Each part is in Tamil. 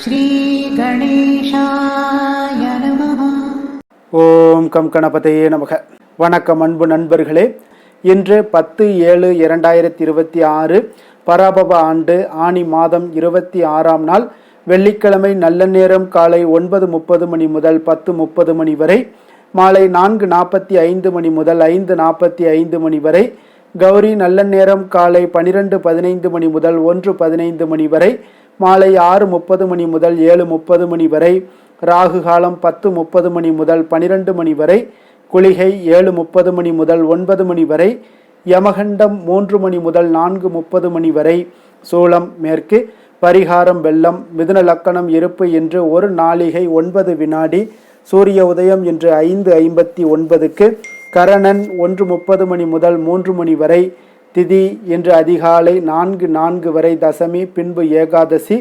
ஸ்ரீ கணேசாய நமஹ. ஓம் கம் கணபதையே நமக. வணக்கம் அன்பு நண்பர்களே. இன்று 10/7/2026 பராபவ ஆண்டு ஆனி மாதம் 26ஆம் நாள் வெள்ளிக்கிழமை. நல்ல நேரம் காலை 9:30 மணி முதல் 10:30 மணி வரை, மாலை 4:45 மணி முதல் 5:45 மணி வரை. கௌரி நல்ல நேரம் காலை 12:15 மணி முதல் 1:15 மணி வரை, மாலை 6:30 மணி முதல் 7:30 மணி வரை. ராகு காலம் 10:30 மணி முதல் 12 மணி வரை. குளிகை 7:30 மணி முதல் 9 மணி வரை. யமகண்டம் 3 மணி முதல் 4:30 மணி வரை. சூலம் மேற்கு. பரிகாரம் வெள்ளம். மிதுன லக்கணம் இருப்பு என்று 1 நாளிகை 9 வினாடி. சூரிய உதயம் என்று 5:59க்கு. கரணன் 1:30 மணி முதல் 3 மணி வரை. திதி என்று அதிகாலை 4:04 வரை தசமி, பின்பு ஏகாதசி.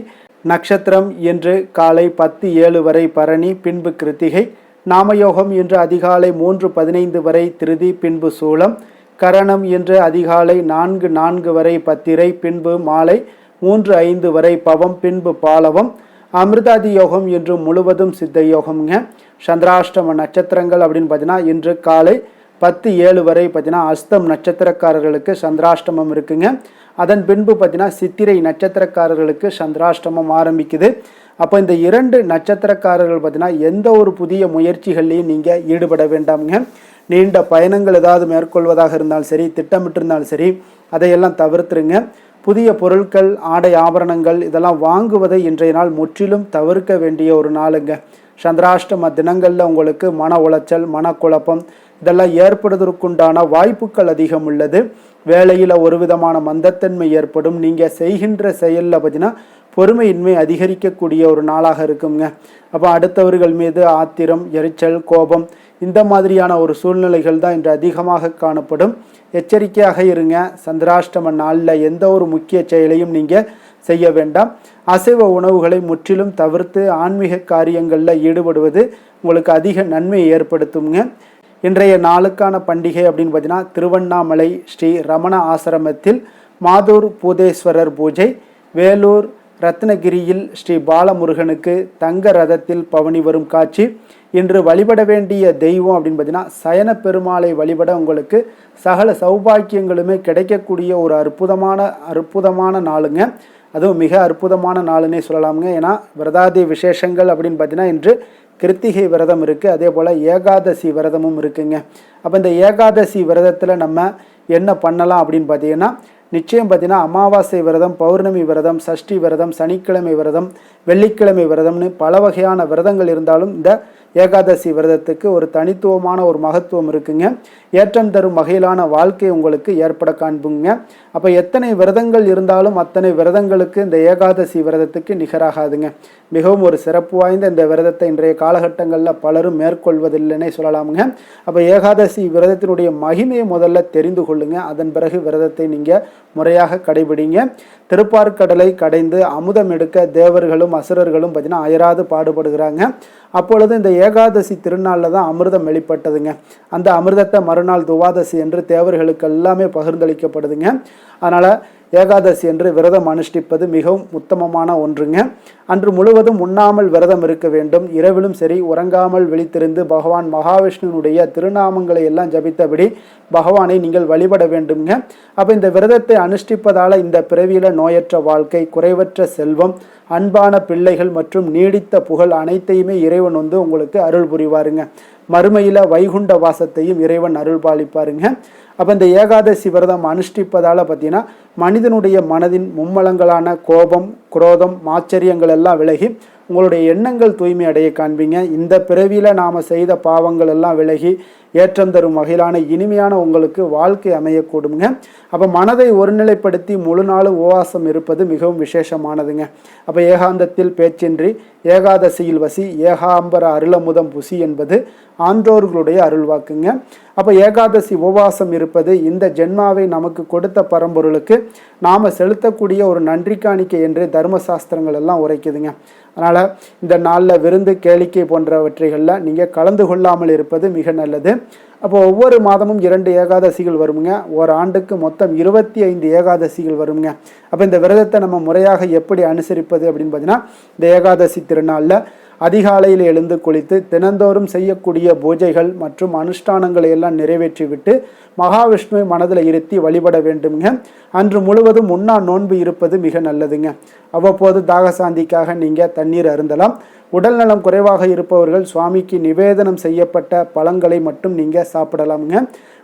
நட்சத்திரம் என்று காலை 10:07 வரை பரணி, பின்பு கிருத்திகை. நாமயோகம் என்று அதிகாலை 3:15 வரை திருதி, பின்பு சூலம். கரணம் என்று அதிகாலை 4:04 வரை பத்திரை, பின்பு மாலை 3:05 வரை பவம், பின்பு பாலவம். அமிர்தாதி யோகம் என்று முழுவதும் சித்த யோகம்ங்க. சந்திராஷ்டம நட்சத்திரங்கள் அப்படின்னு பார்த்தீங்கன்னா இன்று காலை 10:07 வரை பார்த்தீங்கன்னா அஸ்தம் நட்சத்திரக்காரர்களுக்கு சந்திராஷ்டமம் இருக்குங்க. அதன் பின்பு பார்த்தீங்கன்னா சித்திரை நட்சத்திரக்காரர்களுக்கு சந்திராஷ்டமம் ஆரம்பிக்குது. அப்போ இந்த 2 நட்சத்திரக்காரர்கள் பார்த்தீங்கன்னா எந்த ஒரு புதிய முயற்சிகள்லையும் நீங்கள் ஈடுபட வேண்டாமுங்க. நீண்ட பயணங்கள் ஏதாவது மேற்கொள்வதாக இருந்தாலும் சரி, திட்டமிட்டிருந்தாலும் சரி, அதையெல்லாம் தவிர்த்துருங்க. புதிய பொருட்கள், ஆடை ஆபரணங்கள் இதெல்லாம் வாங்குவதை இன்றைய நாள் முற்றிலும் தவிர்க்க வேண்டிய ஒரு நாளுங்க. சந்திராஷ்டம தினங்களில் உங்களுக்கு மன உளைச்சல், மனக்குழப்பம் இதெல்லாம் ஏற்படுவதற்குண்டான வாய்ப்புகள் அதிகம் உள்ளது. வேலையில் ஒரு விதமான மந்தத்தன்மை ஏற்படும். நீங்கள் செய்கின்ற செயலில் பார்த்தீங்கன்னா பொறுமையின்மை அதிகரிக்கக்கூடிய ஒரு நாளாக இருக்குங்க. அப்போ அடுத்தவர்கள் மீது ஆத்திரம், எரிச்சல், கோபம் இந்த மாதிரியான ஒரு சூழ்நிலைகள் தான் இன்று அதிகமாக காணப்படும். எச்சரிக்கையாக இருங்க. சந்திராஷ்டம நாளில் எந்த ஒரு முக்கிய செயலையும் நீங்கள் செய்ய வேண்டாம். அசைவ உணவுகளை முற்றிலும் தவிர்த்து ஆன்மீக காரியங்களில் ஈடுபடுவது உங்களுக்கு அதிக நன்மையை ஏற்படுத்துங்க. இன்றைய நாளுக்கான பண்டிகை அப்படின்னு பார்த்தீங்கன்னா திருவண்ணாமலை ஸ்ரீ ரமண ஆசிரமத்தில் மாதூர் பூதேஸ்வரர் பூஜை. வேலூர் ரத்னகிரியில் ஸ்ரீ பாலமுருகனுக்கு தங்க ரதத்தில் பவனி வரும் காட்சி. இன்று வழிபட வேண்டிய தெய்வம் அப்படின்னு பார்த்தீங்கன்னா சயன பெருமாளை வழிபட உங்களுக்கு சகல சௌபாக்கியங்களுமே கிடைக்கக்கூடிய ஒரு அற்புதமான நாளுங்க. அதுவும் மிக அற்புதமான நாளுன்னே சொல்லலாமுங்க. ஏன்னா விரதாதி விசேஷங்கள் அப்படின்னு பார்த்தீங்கன்னா இன்று கிருத்திகை விரதம் இருக்குது, அதே போல் ஏகாதசி விரதமும் இருக்குங்க. அப்போ இந்த ஏகாதசி விரதத்தில் நம்ம என்ன பண்ணலாம் அப்படின்னு பார்த்தீங்கன்னா, நிச்சயம் பார்த்தீங்கன்னா அமாவாசை விரதம், பௌர்ணமி விரதம், சஷ்டி விரதம், சனிக்கிழமை விரதம், வெள்ளிக்கிழமை விரதம்னு பல வகையான விரதங்கள் இருந்தாலும் இந்த ஏகாதசி விரதத்துக்கு ஒரு தனித்துவமான ஒரு மகத்துவம் இருக்குங்க. ஏற்றம் தரும் வகையிலான வாழ்க்கை உங்களுக்கு ஏற்பட காண்புங்க. அப்போ எத்தனை விரதங்கள் இருந்தாலும் அத்தனை விரதங்களுக்கு இந்த ஏகாதசி விரதத்துக்கு நிகராகாதுங்க. மிகவும் ஒரு சிறப்பு வாய்ந்த இந்த விரதத்தை இன்றைய காலகட்டங்களில் பலரும் மேற்கொள்வதில்லைன்னே சொல்லலாமுங்க. அப்போ ஏகாதசி விரதத்தினுடைய மகிமையை முதல்ல தெரிந்து கொள்ளுங்க. அதன் பிறகு விரதத்தை நீங்கள் முறையாக கடைபிடிங்க. திருப்பார்கடலை கடைந்து அமுதம் எடுக்க தேவர்களும் அசுரர்களும் பார்த்தீங்கன்னா அயராது பாடுபடுகிறாங்க. அப்பொழுது இந்த ஏகாதசி திருநாளில் தான் அமிர்தம் வெளிப்பட்டதுங்க. அந்த அமிர்தத்தை மறுநாள் துவாதசி என்று தேவர்களுக்கு எல்லாமே பகிர்ந்தளிக்கப்படுதுங்க. அதனால் ஏகாதசி என்று விரதம் அனுஷ்டிப்பது மிகவும் உத்தமமான ஒன்றுங்க. அன்று முழுவதும் உண்ணாமல் விரதம் இருக்க வேண்டும். இரவிலும் சரி உறங்காமல் விழித்திருந்து பகவான் மகாவிஷ்ணுனுடைய திருநாமங்களை எல்லாம் ஜபித்தபடி பகவானை நீங்கள் வழிபட வேண்டுங்க. அப்போ இந்த விரதத்தை அனுஷ்டிப்பதால் இந்த பிறவியில் நோயற்ற வாழ்க்கை, குறைவற்ற செல்வம், அன்பான பிள்ளைகள் மற்றும் நீடித்த புகழ் அனைத்தையுமே இறைவன் உங்களுக்கு அருள் புரிவாருங்க. மறுமையில் வைகுண்ட வாசத்தையும் இறைவன் அருள் பாலிப்பாருங்க. அப்போ இந்த ஏகாதசி விரதம் அனுஷ்டிப்பதால் பார்த்தீங்கன்னா மனிதனுடைய மனதின் மும்மலங்களான கோபம், குரோதம், ஆச்சரியங்கள் எல்லாம் விலகி உங்களுடைய எண்ணங்கள் தூய்மை அடைய காண்பீங்க. இந்த பிறவியில் நாம் செய்த பாவங்கள் எல்லாம் விலகி ஏற்றம் தரும் வகையிலான இனிமையான உங்களுக்கு வாழ்க்கை அமையக்கூடுங்க. அப்போ மனதை ஒருநிலைப்படுத்தி முழு நாளும் உபவாசம் இருப்பது மிகவும் விசேஷமானதுங்க. அப்போ ஏகாந்தத்தில் பேச்சின்றி ஏகாதசியில் வசி ஏகாம்பர அருளமுதம் புசி என்பது ஆன்றோர்களுடைய அருள்வாக்குங்க. அப்போ ஏகாதசி உபவாசம் இருப்பது இந்த ஜென்மாவை நமக்கு கொடுத்த பரம்பொருளுக்கு நாம் செலுத்தக்கூடிய ஒரு நன்றி காணிக்கை என்று தர்ம சாஸ்திரங்கள் எல்லாம் உரைக்குதுங்க. அதனால் இந்த நாளில் விருந்து கேளிக்கை போன்றவற்றைகளில் நீங்கள் கலந்து கொள்ளாமல் இருப்பது மிக நல்லது. அப்போ ஒவ்வொரு மாதமும் 2 ஏகாதசிகள் வருங்க. ஒரு ஆண்டுக்கு மொத்தம் 25 ஏகாதசிகள் வருங்க. அப்போ இந்த விரதத்தை நம்ம முறையாக எப்படி அனுசரிப்பது அப்படின்னு பார்த்தீங்கன்னா, இந்த ஏகாதசி திருநாளில் அதிகாலையில் எழுந்து குளித்து தினந்தோறும் செய்யக்கூடிய பூஜைகள் மற்றும் அனுஷ்டானங்களை எல்லாம் நிறைவேற்றிவிட்டு மகாவிஷ்ணுவை மனதில் இருத்தி வழிபட வேண்டுங்க. அன்று முழுவதும் உண்ணா நோன்பு இருப்பது மிக நல்லதுங்க. அவ்வப்போது தாகசாந்திக்காக நீங்கள் தண்ணீர் அருந்தலாம். உடல்நலம் குறைவாக இருப்பவர்கள் சுவாமிக்கு நிவேதனம் செய்யப்பட்ட பழங்களை மட்டும் நீங்கள் சாப்பிடலாமுங்க.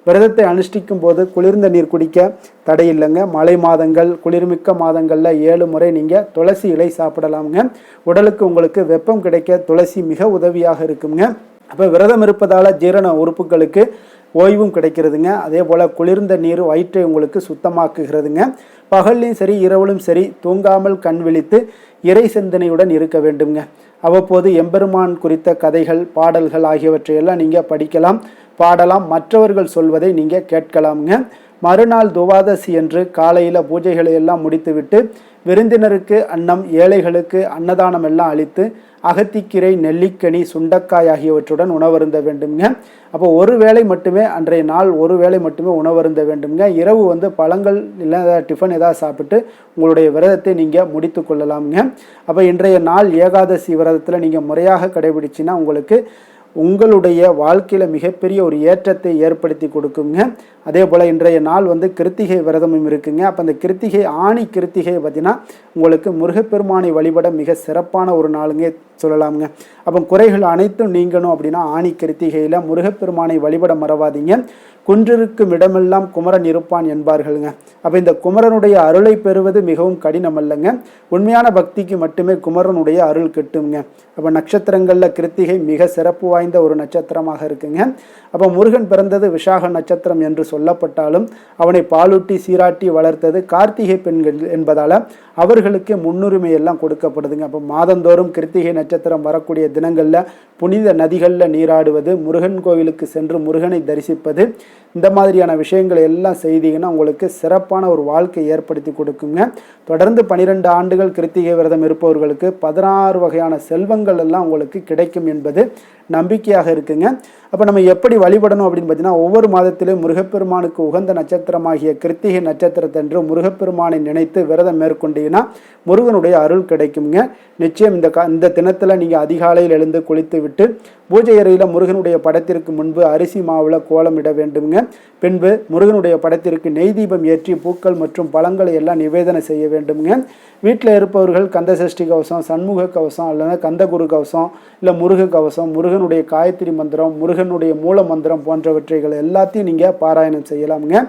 விரதத்தை அனுஷ்டிக்கும் போது குளிர்ந்த நீர் குடிக்க தடை இல்லைங்க. மழை மாதங்கள், குளிர்மிக்க மாதங்களில் 7 முறை நீங்கள் துளசி இலை சாப்பிடலாமுங்க. உடலுக்கு உங்களுக்கு வெப்பம் கிடைக்க துளசி மிக உதவியாக இருக்குங்க. அப்போ விரதம் இருப்பதால் ஜீரண உறுப்புகளுக்கு ஓய்வும் கிடைக்கிறதுங்க. அதே போல் குளிர்ந்த நீர் வயிற்றை உங்களுக்கு சுத்தமாக்குகிறதுங்க. பகல்லையும் சரி இரவிலும் சரி தூங்காமல் கண் விழித்து இறை சிந்தனையுடன் இருக்க வேண்டுங்க. அவ்வப்போது எம்பெருமான் குறித்த கதைகள், பாடல்கள் ஆகியவற்றையெல்லாம் நீங்கள் படிக்கலாம், பாடலாம். மற்றவர்கள் சொல்வதை நீங்கள் கேட்கலாமுங்க. மறுநாள் துவாதசி என்று காலையில் பூஜைகளை எல்லாம் முடித்துவிட்டு விருந்தினருக்கு அன்னம், ஏழைகளுக்கு அன்னதானம் எல்லாம் அளித்து அகத்திக்கீரை, நெல்லிக்கனி, சுண்டக்காய் ஆகியவற்றுடன் உணவருந்த வேண்டுங்க. அப்போ ஒரு வேளை மட்டுமே, அன்றைய நாள் ஒரு வேளை மட்டுமே உணவருந்த வேண்டுங்க. இரவு பழங்கள் இல்லை டிஃபன் ஏதாவது சாப்பிட்டு உங்களுடைய விரதத்தை நீங்கள் முடித்து கொள்ளலாமுங்க. அப்போ இன்றைய நாள் ஏகாதசி விரதத்தில் நீங்கள் முறையாக கடைபிடிச்சின்னா உங்களுக்கு உங்களுடைய வாழ்க்கையில் மிகப்பெரிய ஒரு ஏற்றத்தை ஏற்படுத்தி கொடுக்குங்க. அதே போல் இன்றைய நாள் கிருத்திகை விரதமும் இருக்குங்க. அப்போ அந்த கிருத்திகை, ஆணி கிருத்திகை பார்த்தீங்கன்னா உங்களுக்கு முருகப்பெருமானை வழிபட மிக சிறப்பான ஒரு நாளுங்க சொல்லலாமுங்க. அப்போ குறைகள் அனைத்தும் நீங்கணும் அப்படின்னா ஆணி கிருத்திகையில் முருகப்பெருமானை வழிபட மறவாதீங்க. குன்றிருக்கும் இடமெல்லாம் குமரன் இருப்பான் என்பார்களுங்க. அப்போ இந்த குமரனுடைய அருளை பெறுவது மிகவும் கடினம் அல்லங்க. உண்மையான பக்திக்கு மட்டுமே குமரனுடைய அருள் கிட்டுங்க. அப்போ நட்சத்திரங்களில் கிருத்திகை மிக சிறப்பு வாய்ந்த ஒரு நட்சத்திரமாக இருக்குங்க. அப்போ முருகன் பிறந்தது விசாக நட்சத்திரம் என்று சொல்லப்பட்டாலும் அவனை பாலூட்டி சீராட்டி வளர்த்தது கார்த்திகை பெண்கள் என்பதால் அவர்களுக்கு முன்னுரிமை எல்லாம் கொடுக்கப்படுதுங்க. அப்போ மாதந்தோறும் கிருத்திகை நட்சத்திரம் வரக்கூடிய தினங்களில் புனித நதிகளில் நீராடுவது, முருகன் கோவிலுக்கு சென்று முருகனை தரிசிப்பது, இந்த மாதிரியான விஷயங்களை எல்லாம் செய்தீங்கன்னா உங்களுக்கு சிறப்பான ஒரு வாழ்க்கை ஏற்படுத்தி கொடுக்குங்க. தொடர்ந்து 12 ஆண்டுகள் கிருத்திகை விரதம் இருப்பவர்களுக்கு 16 வகையான செல்வங்கள் எல்லாம் உங்களுக்கு கிடைக்கும் என்பது நம்பிக்கையாக இருக்குங்க. அப்போ நம்ம எப்படி வழிபடணும் அப்படின்னு பார்த்தீங்கன்னா, ஒவ்வொரு மாதத்திலும் முருகப்பெருமானுக்கு உகந்த நட்சத்திரமாகிய கிருத்திகை நட்சத்திரத்தன்று முருகப்பெருமானை நினைத்து விரதம் மேற்கொண்டீங்கன்னா முருகனுடைய அருள் கிடைக்குங்க. நிச்சயம் இந்த தினத்தில் நீங்கள் அதிகாலையில் எழுந்து குளித்து விட்டு பூஜை அறையில் முருகனுடைய படத்திற்கு முன்பு அரிசி மாவில் கோலமிட வேண்டுங்க. பின்பு முருகனுடைய படத்திற்கு நெய் தீபம் ஏற்றி பூக்கள் மற்றும் பழங்களை எல்லாம் நிவேதனை செய்ய வேண்டுங்க. வீட்டில் இருப்பவர்கள் கந்த சஷ்டி கவசம், சண்முக கவசம் அல்லது கந்தகுரு கவசம், இல்லை முருக கவசம், முருகனுடைய காயத்ரி மந்திரம், முருகனுடைய மூல மந்திரம் போன்றவற்றைகள் எல்லாத்தையும் நீங்கள் பாராயணம் செய்யலாமுங்க.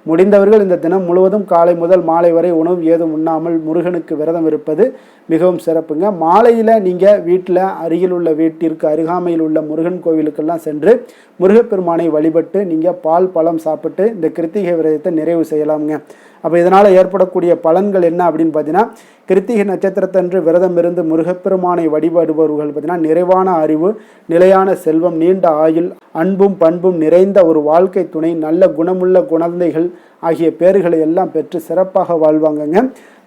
முடிந்தவர்கள் இந்த தினம் முழுவதும் காலை முதல் மாலை வரை உணவு ஏதும் உண்ணாமல் முருகனுக்கு விரதம் இருப்பது மிகவும் சிறப்புங்க. மாலையில் நீங்கள் வீட்டில் அருகில் உள்ள வீட்டிற்கு அருகாமையில் உள்ள முருகன் கோவிலுக்கெல்லாம் சென்று முருகப்பெருமானை வழிபட்டு நீங்கள் பால் பழம் சாப்பிட்டு இந்த கிருத்திகை விரதத்தை நிறைவு செய்யலாமுங்க. அப்போ இதனால் ஏற்படக்கூடிய பலன்கள் என்ன அப்படின்னு பார்த்தீங்கன்னா, கிருத்திகை நட்சத்திரத்தன்று விரதம் இருந்து முருகப்பெருமானை வழிபடுபவர்கள் பார்த்தீங்கன்னா நிறைவான அறிவு, நிலையான செல்வம், நீண்ட ஆயுள், அன்பும் பண்பும் நிறைந்த ஒரு வாழ்க்கை துணை, நல்ல குணமுள்ள குழந்தைகள் ஆகிய பேறுகளை எல்லாம் பெற்று சிறப்பாக வாழ்வாங்கங்க.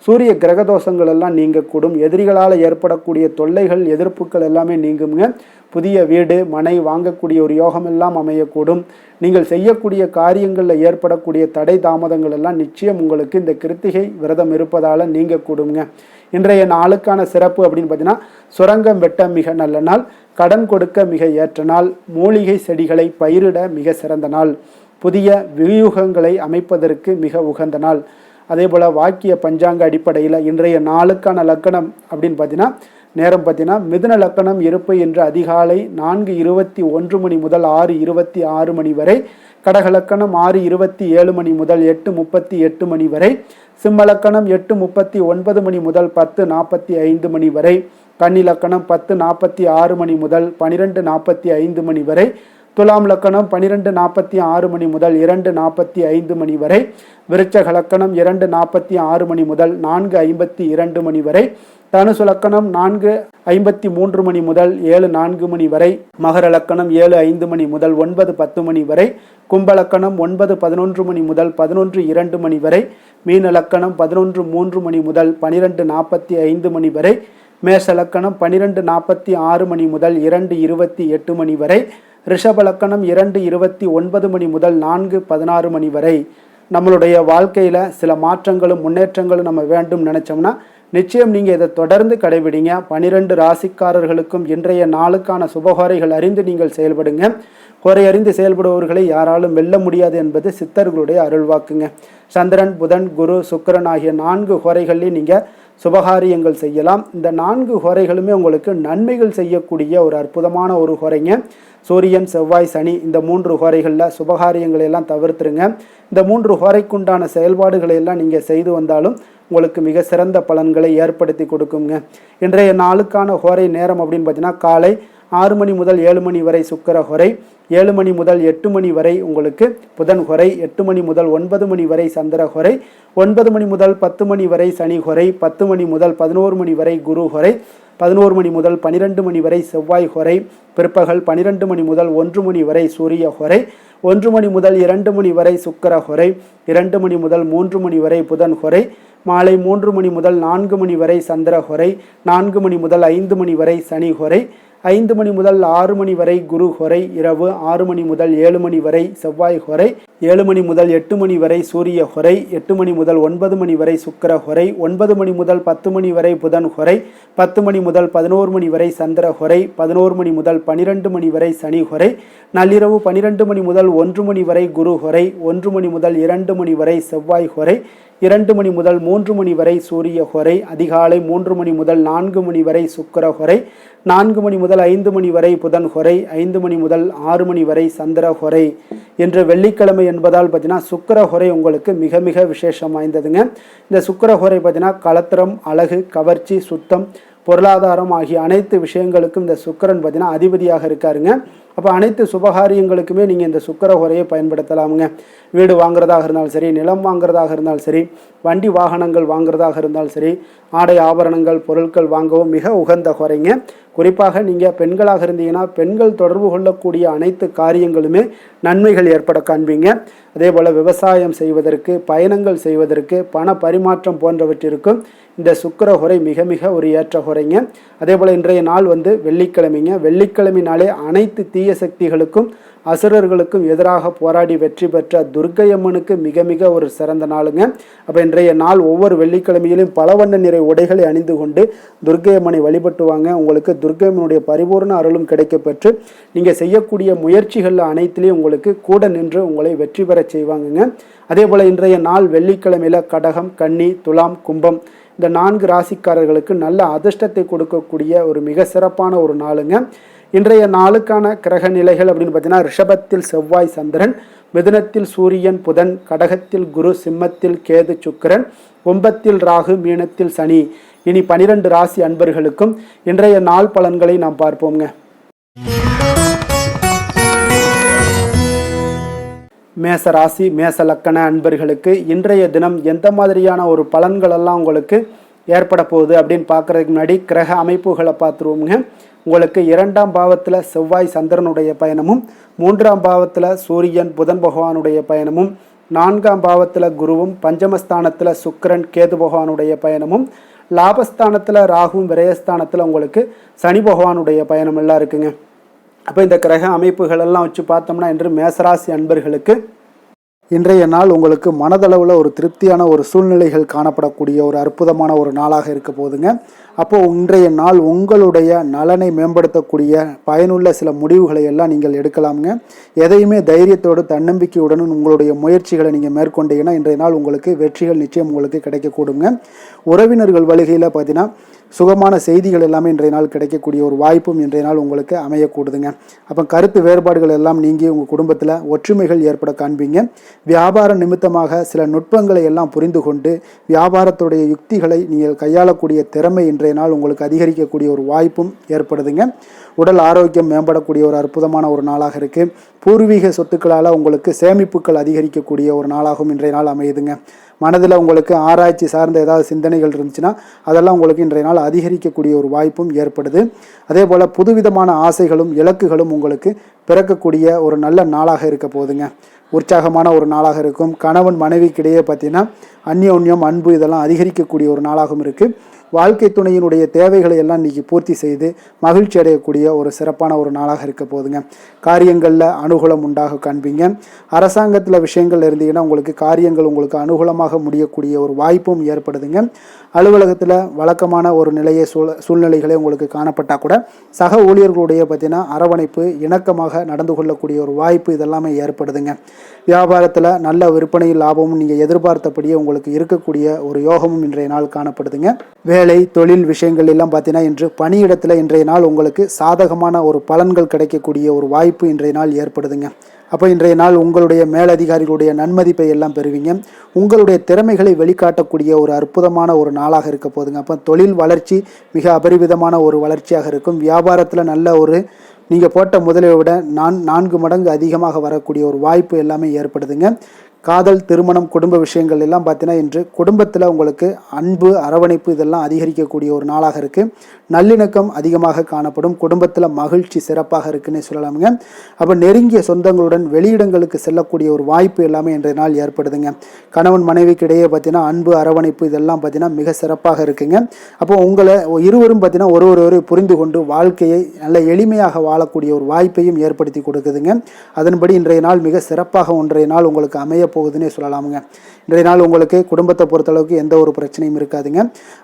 சூரிய கிரகதோஷங்கள் எல்லாம் நீங்கக்கூடும். எதிரிகளால் ஏற்படக்கூடிய தொல்லைகள், எதிர்ப்புகள் எல்லாமே நீங்குங்க. புதிய வீடு மனை வாங்கக்கூடிய ஒரு யோகம் எல்லாம் அமையக்கூடும். நீங்கள் செய்யக்கூடிய காரியங்களில் ஏற்படக்கூடிய தடை தாமதங்கள் எல்லாம் நிச்சயம் உங்களுக்கு இந்த கிருத்திகை விரதம் இருப்பதால் நீங்கக்கூடுங்க. இன்றைய நாளுக்கான சிறப்பு அப்படின்னு பார்த்தீங்கன்னா, சுரங்கம் வெட்ட மிக நல்ல நாள், கடன் கொடுக்க மிக ஏற்ற நாள், மூலிகை செடிகளை பயிரிட மிக சிறந்த நாள், புதிய வியூகங்களை அமைப்பதற்கு மிக உகந்த நாள். அதே போல் வாக்கிய பஞ்சாங்க அடிப்படையில் இன்றைய நாளுக்கான லக்கணம் அப்படின்னு பார்த்தீங்கன்னா, நேரம் பார்த்தீங்கன்னா மிதுன லக்கணம் இருப்பு இன்று அதிகாலை 4:21 மணி முதல் 6:26 மணி வரை, கடகலக்கணம் 6:27 மணி முதல் 8:38 மணி வரை, சிம்மலக்கணம் 8:39 மணி முதல் 10:45 மணி வரை, கன்னி லக்கணம் 10:46 மணி முதல் 12:45 மணி வரை, துலாம் லக்கணம் 12:46 மணி முதல் 2:45 மணி வரை. விருச்சக லக்கணம் 2:46 மணி முதல் 4:52 மணி வரை. தனுசு லக்கணம் 4:53 மணி முதல் 7:04 மணி வரை. மகர லக்கணம் 7:05 மணி முதல் 9:10 மணி வரை. கும்ப லக்கணம் 9:11 மணி முதல் 11:02 மணி வரை. மீன லக்கணம் 11:03 மணி முதல் 12:45 மணி வரை. மேஷ லக்கணம் 12:46 மணி முதல் 2:28 மணி வரை. ரிஷப லக்கணம் 2:29 மணி முதல் 4:16 மணி வரை. நம்மளுடைய வாழ்க்கையில் சில மாற்றங்களும் முன்னேற்றங்களும் நம்ம வேண்டும் நினச்சோம்னா நிச்சயம் நீங்கள் இதை தொடர்ந்து கடைபிடிங்க. 12 ராசிக்காரர்களுக்கும் இன்றைய நாளுக்கான சுபஹோரைகள் அறிந்து நீங்கள் செயல்படுங்க. ஹோரை அறிந்து செயல்படுபவர்களை யாராலும் வெல்ல முடியாது என்பது சித்தர்களுடைய அருள்வாக்குங்க. சந்திரன், புதன், குரு, சுக்கிரன் ஆகிய 4 ஹோரைகள்லையும் நீங்கள் சுபகாரியங்கள் செய்யலாம். இந்த 4 ஹோரைகளுமே உங்களுக்கு நன்மைகள் செய்யக்கூடிய ஒரு அற்புதமான ஒரு ஹோரைங்க. சூரியன், செவ்வாய், சனி இந்த 3 ஹோரைகளில் சுபகாரியங்களை எல்லாம் தவிர்த்துருங்க. இந்த 3 ஹோரைக்குண்டான செயல்பாடுகளை எல்லாம் நீங்கள் செய்து வந்தாலும் உங்களுக்கு மிக சிறந்த பலன்களை ஏற்படுத்தி கொடுக்குங்க. இன்றைய நாளுக்கான ஹோரை நேரம் அப்படின்னு பார்த்தீங்கன்னா காலை 6 மணி முதல் 7 மணி வரை சுக்கிர ஹோரை, 7 மணி முதல் 8 மணி வரை உங்களுக்கு புதன் ஹோரை, 8 மணி முதல் 9 மணி வரை சந்திர ஹோரை, 9 மணி முதல் 10 மணி வரை சனி ஹோரை, 10 மணி முதல் 11 மணி வரை குரு ஹோரை, 11 மணி முதல் 12 மணி வரை செவ்வாய் ஹோரை, பிற்பகல் 12 மணி முதல் 1 மணி வரை சூரிய ஹோரை, 1 மணி முதல் 2 மணி வரை சுக்கிர ஹோரை, 2 மணி முதல் 3 மணி வரை புதன் ஹோரை, மாலை 3 மணி முதல் 4 மணி வரை சந்திர ஹோரை, 4 மணி முதல் 5 மணி வரை சனி ஹோரை, 5 மணி முதல் 6 மணி வரை குரு ஹோரை, இரவு 6 மணி முதல் 7 மணி வரை செவ்வாய் ஹோரை, 7 மணி முதல் 8 மணி வரை சூரிய ஹோரை, 8 மணி முதல் 9 மணி வரை சுக்கிர ஹோரை, 9 மணி முதல் 10 மணி வரை புதன் ஹோரை, 10 மணி முதல் 11 மணி வரை சந்திர ஹோரை, 11 மணி முதல் 12 மணி வரை சனி ஹோரை, நள்ளிரவு 12 மணி முதல் 1 மணி வரை குரு ஹோரை, 1 மணி முதல் 2 மணி வரை செவ்வாய் ஹோரை, 2 மணி முதல் 3 மணி வரை சூரிய ஹோரை, அதிகாலை 3 மணி முதல் 4 மணி வரை சுக்கிர ஹோரை, 4 மணி முதல் 5 மணி வரை புதன் ஹோரை, 5 மணி முதல் 6 மணி வரை சந்திர ஹோரை. இன்று வெள்ளிக்கிழமை என்பதால் பார்த்தீங்கன்னா சுக்கிர ஹோரை உங்களுக்கு மிக மிக விசேஷம் வாய்ந்ததுங்க. இந்த சுக்கிர ஹோரை பார்த்தீங்கன்னா கலத்திரம், அழகு, கவர்ச்சி, சுத்தம், பொருளாதாரம் ஆகிய அனைத்து விஷயங்களுக்கும் இந்த சுக்கிரன் பார்த்தீங்கன்னா அதிபதியாக இருக்காருங்க. அப்போ அனைத்து சுபகாரியங்களுக்குமே நீங்கள் இந்த சுக்கிர ஹோரையை பயன்படுத்தலாமுங்க. வீடு வாங்குறதாக இருந்தாலும் சரி, நிலம் வாங்குறதாக இருந்தாலும் சரி, வண்டி வாகனங்கள் வாங்குறதாக இருந்தாலும் சரி, ஆடை ஆபரணங்கள் பொருட்கள் வாங்கவும் மிக உகந்த ஹோரைங்க. குறிப்பாக நீங்கள் பெண்களாக இருந்தீங்கன்னா பெண்கள் தொடர்பு கொள்ளக்கூடிய அனைத்து காரியங்களுமே நன்மைகள் ஏற்பட காண்பீங்க. அதே போல் விவசாயம் செய்வதற்கு, பயணங்கள் செய்வதற்கு, பண பரிமாற்றம் போன்றவற்றிற்கும் இந்த சுக்கிர ஹோரை மிக மிக ஒரு ஏற்ற ஹோரைங்க. அதே போல் இன்றைய நாள் வெள்ளிக்கிழமைங்க. வெள்ளிக்கிழமைனாலே அனைத்து தீய சக்திகளுக்கும் அசுரர்களுக்கும் எதிராக போராடி வெற்றி பெற்ற துர்க்கை அம்மனுக்கு மிக மிக ஒரு சிறந்த நாளுங்க. அப்போ இன்றைய நாள் ஒவ்வொரு வெள்ளிக்கிழமையிலும் பல வண்ண நிறை உடைகளை அணிந்து கொண்டு துர்க்கை அம்மனை வழிபட்டு வாங்க. உங்களுக்கு துர்க்கை அம்மனுடைய பரிபூர்ண அருளும் கிடைக்க பெற்று நீங்கள் செய்யக்கூடிய முயற்சிகள் அனைத்திலையும் உங்களுக்கு கூட நின்று உங்களை வெற்றி பெற செய்வாங்கங்க. அதே போல் இன்றைய நாள் வெள்ளிக்கிழமையில் கடகம், கன்னி, துலாம், கும்பம் இந்த 4 ராசிக்காரர்களுக்கு நல்ல அதிர்ஷ்டத்தை கொடுக்கக்கூடிய ஒரு மிக சிறப்பான ஒரு நாளுங்க. இன்றைய நாளுக்கான கிரக நிலைகள் அப்படின்னு பார்த்தீங்கன்னா ரிஷபத்தில் செவ்வாய் சந்திரன், மிதுனத்தில் சூரியன் புதன், கடகத்தில் குரு, சிம்மத்தில் கேது சுக்கிரன், கும்பத்தில் ராகு, மீனத்தில் சனி. இனி 12 ராசி அன்பர்களுக்கும் இன்றைய நாள் பலன்களை நாம் பார்ப்போங்க. மேச ராசி மேச லக்கண அன்பர்களுக்கு இன்றைய தினம் எந்த மாதிரியான ஒரு பலன்கள் எல்லாம் உங்களுக்கு ஏற்பட போகுது அப்படின்னு பார்க்குறதுக்கு முன்னாடி கிரக அமைப்புகளை பார்த்துருவோங்க. உங்களுக்கு 2ஆம் பாவத்தில் செவ்வாய் சந்திரனுடைய பயணமும், 3ஆம் பாவத்தில் சூரியன் புதன் பகவானுடைய பயணமும், 4ஆம் பாவத்தில் குருவும், பஞ்சமஸ்தானத்தில் சுக்கிரன் கேது பகவானுடைய பயணமும், லாபஸ்தானத்தில் ராகுவும், விரயஸ்தானத்தில் உங்களுக்கு சனி பகவானுடைய பயணம் எல்லாம் இருக்குங்க. அப்போ இந்த கிரக அமைப்புகள் எல்லாம் வச்சு பார்த்தோம்னா இன்று மேசராசி அன்பர்களுக்கு இன்றைய நாள் உங்களுக்கு மனதளவில் ஒரு திருப்தியான ஒரு சூழ்நிலைகள் காணப்படக்கூடிய ஒரு அற்புதமான ஒரு நாளாக இருக்க போகுதுங்க. அப்போது இன்றைய நாள் உங்களுடைய நலனை மேம்படுத்தக்கூடிய பயனுள்ள சில முடிவுகளை எல்லாம் நீங்கள் எடுக்கலாமுங்க. எதையுமே தைரியத்தோடு தன்னம்பிக்கையுடன் உங்களுடைய முயற்சிகளை நீங்கள் மேற்கொண்டீங்கன்னா இன்றைய நாள் உங்களுக்கு வெற்றிகள் நிச்சயம் உங்களுக்கு கிடைக்கக்கூடுங்க. உறவினர்கள் வழிகையில் பார்த்தீங்கன்னா சுகமான செய்திகள் எல்லாமே இன்றைய நாள் கிடைக்கக்கூடிய ஒரு வாய்ப்பும் இன்றைய நாள் உங்களுக்கு அமையக்கூடுதுங்க. அப்போ கருத்து வேறுபாடுகள் எல்லாம் நீங்கி உங்கள் குடும்பத்தில் ஒற்றுமைகள் ஏற்பட காண்பீங்க. வியாபார நிமித்தமாக சில நுட்பங்களை எல்லாம் புரிந்து கொண்டு வியாபாரத்துடைய யுக்திகளை நீங்கள் கையாளக்கூடிய திறமை இன்றைய நாள் உங்களுக்கு அதிகரிக்கக்கூடிய ஒரு வாய்ப்பும் ஏற்படுதுங்க. உடல் ஆரோக்கியம் மேம்படக்கூடிய ஒரு அற்புதமான ஒரு நாளாக இருக்குது. பூர்வீக சொத்துக்களால் உங்களுக்கு சேமிப்புகள் அதிகரிக்கக்கூடிய ஒரு நாளாகவும் இன்றைய நாள் அமையுதுங்க. மனதில் உங்களுக்கு ஆராய்ச்சி சார்ந்த ஏதாவது சிந்தனைகள் இருந்துச்சுன்னா அதெல்லாம் உங்களுக்கு இன்றைய நாள் அதிகரிக்கக்கூடிய ஒரு வாய்ப்பும் ஏற்படுது. அதே போல் புதுவிதமான ஆசைகளும் இலக்குகளும் உங்களுக்கு பிறக்கக்கூடிய ஒரு நல்ல நாளாக இருக்க போகுதுங்க. உற்சாகமான ஒரு நாளாக இருக்கும். கணவன் மனைவிக்கிடையே பார்த்தீங்கன்னா அந்யோன்யம் அன்பு இதெல்லாம் அதிகரிக்கக்கூடிய ஒரு நாளாகவும் இருக்குது. வாழ்க்கை துணையினுடைய தேவைகளை எல்லாம் இன்றைக்கி பூர்த்தி செய்து மகிழ்ச்சி அடையக்கூடிய ஒரு சிறப்பான ஒரு நாளாக இருக்க போகுதுங்க. காரியங்களில் அனுகூலம் உண்டாக காண்பீங்க. அரசாங்கத்தில் விஷயங்கள் இருந்தீங்கன்னா உங்களுக்கு காரியங்கள் உங்களுக்கு அனுகூலமாக முடியக்கூடிய ஒரு வாய்ப்பும் ஏற்படுதுங்க. அலுவலகத்தில் வழக்கமான ஒரு நிலையை சூழ்நிலைகளே உங்களுக்கு காணப்பட்டால் கூட சக ஊழியர்களுடைய பார்த்தீங்கன்னா அரவணைப்பு இணக்கமாக நடந்து கொள்ளக்கூடிய ஒரு வாய்ப்பு இதெல்லாமே ஏற்படுதுங்க. வியாபாரத்தில் நல்ல விற்பனை லாபமும் நீங்கள் எதிர்பார்த்தபடியே உங்களுக்கு இருக்கக்கூடிய ஒரு யோகமும் இன்றைய நாள் காணப்படுதுங்க. வேலை தொழில் விஷயங்கள் எல்லாம் பார்த்தீங்கன்னா இன்று பணியிடத்தில் இன்றைய நாள் உங்களுக்கு சாதகமான ஒரு பலன்கள் கிடைக்கக்கூடிய ஒரு வாய்ப்பு இன்றைய நாள் ஏற்படுதுங்க. அப்போ இன்றைய நாள் உங்களுடைய மேலதிகாரிகளுடைய நன்மதிப்பை எல்லாம் பெறுவீங்க. உங்களுடைய திறமைகளை வெளிக்காட்டக்கூடிய ஒரு அற்புதமான ஒரு நாளாக இருக்க போதுங்க. அப்போ தொழில் வளர்ச்சி மிக அபரிவிதமான ஒரு வளர்ச்சியாக இருக்கும். வியாபாரத்தில் நல்ல ஒரு நீங்கள் போட்ட முதலை விட 4 மடங்கு அதிகமாக வரக்கூடிய ஒரு வாய்ப்பு எல்லாமே ஏற்படுதுங்க. காதல் திருமணம் குடும்ப விஷயங்கள் எல்லாம் பார்த்தீங்கன்னா இன்று குடும்பத்தில் உங்களுக்கு அன்பு அரவணைப்பு இதெல்லாம் அதிகரிக்கக்கூடிய ஒரு நாளாக இருக்குது. நல்லிணக்கம் அதிகமாக காணப்படும். குடும்பத்தில் மகிழ்ச்சி சிறப்பாக இருக்குன்னு சொல்லலாமுங்க. அப்போ நெருங்கிய சொந்தங்களுடன் வெளியிடங்களுக்கு செல்லக்கூடிய ஒரு வாய்ப்பு எல்லாமே இன்றைய நாள் ஏற்படுதுங்க. கணவன் மனைவிக்கு இடையே பார்த்தீங்கன்னா அன்பு அரவணைப்பு இதெல்லாம் பார்த்தீங்கன்னா மிக சிறப்பாக இருக்குங்க. அப்போ உங்களை இருவரும் பார்த்தீங்கன்னா ஒருவரை புரிந்து கொண்டு வாழ்க்கையை நல்ல எளிமையாக வாழக்கூடிய ஒரு வாய்ப்பையும் ஏற்படுத்தி கொடுக்குதுங்க. அதன்படி இன்றைய நாள் மிக சிறப்பாக ஒன்றைய நாள் உங்களுக்கு அமைய போகுதுன்னே சொல்லலாமுங்க. இன்றைய நாள் உங்களுக்கு குடும்பத்தை பொறுத்தளவுக்கு எந்த ஒரு பிரச்சனையும் இருக்காதுங்க.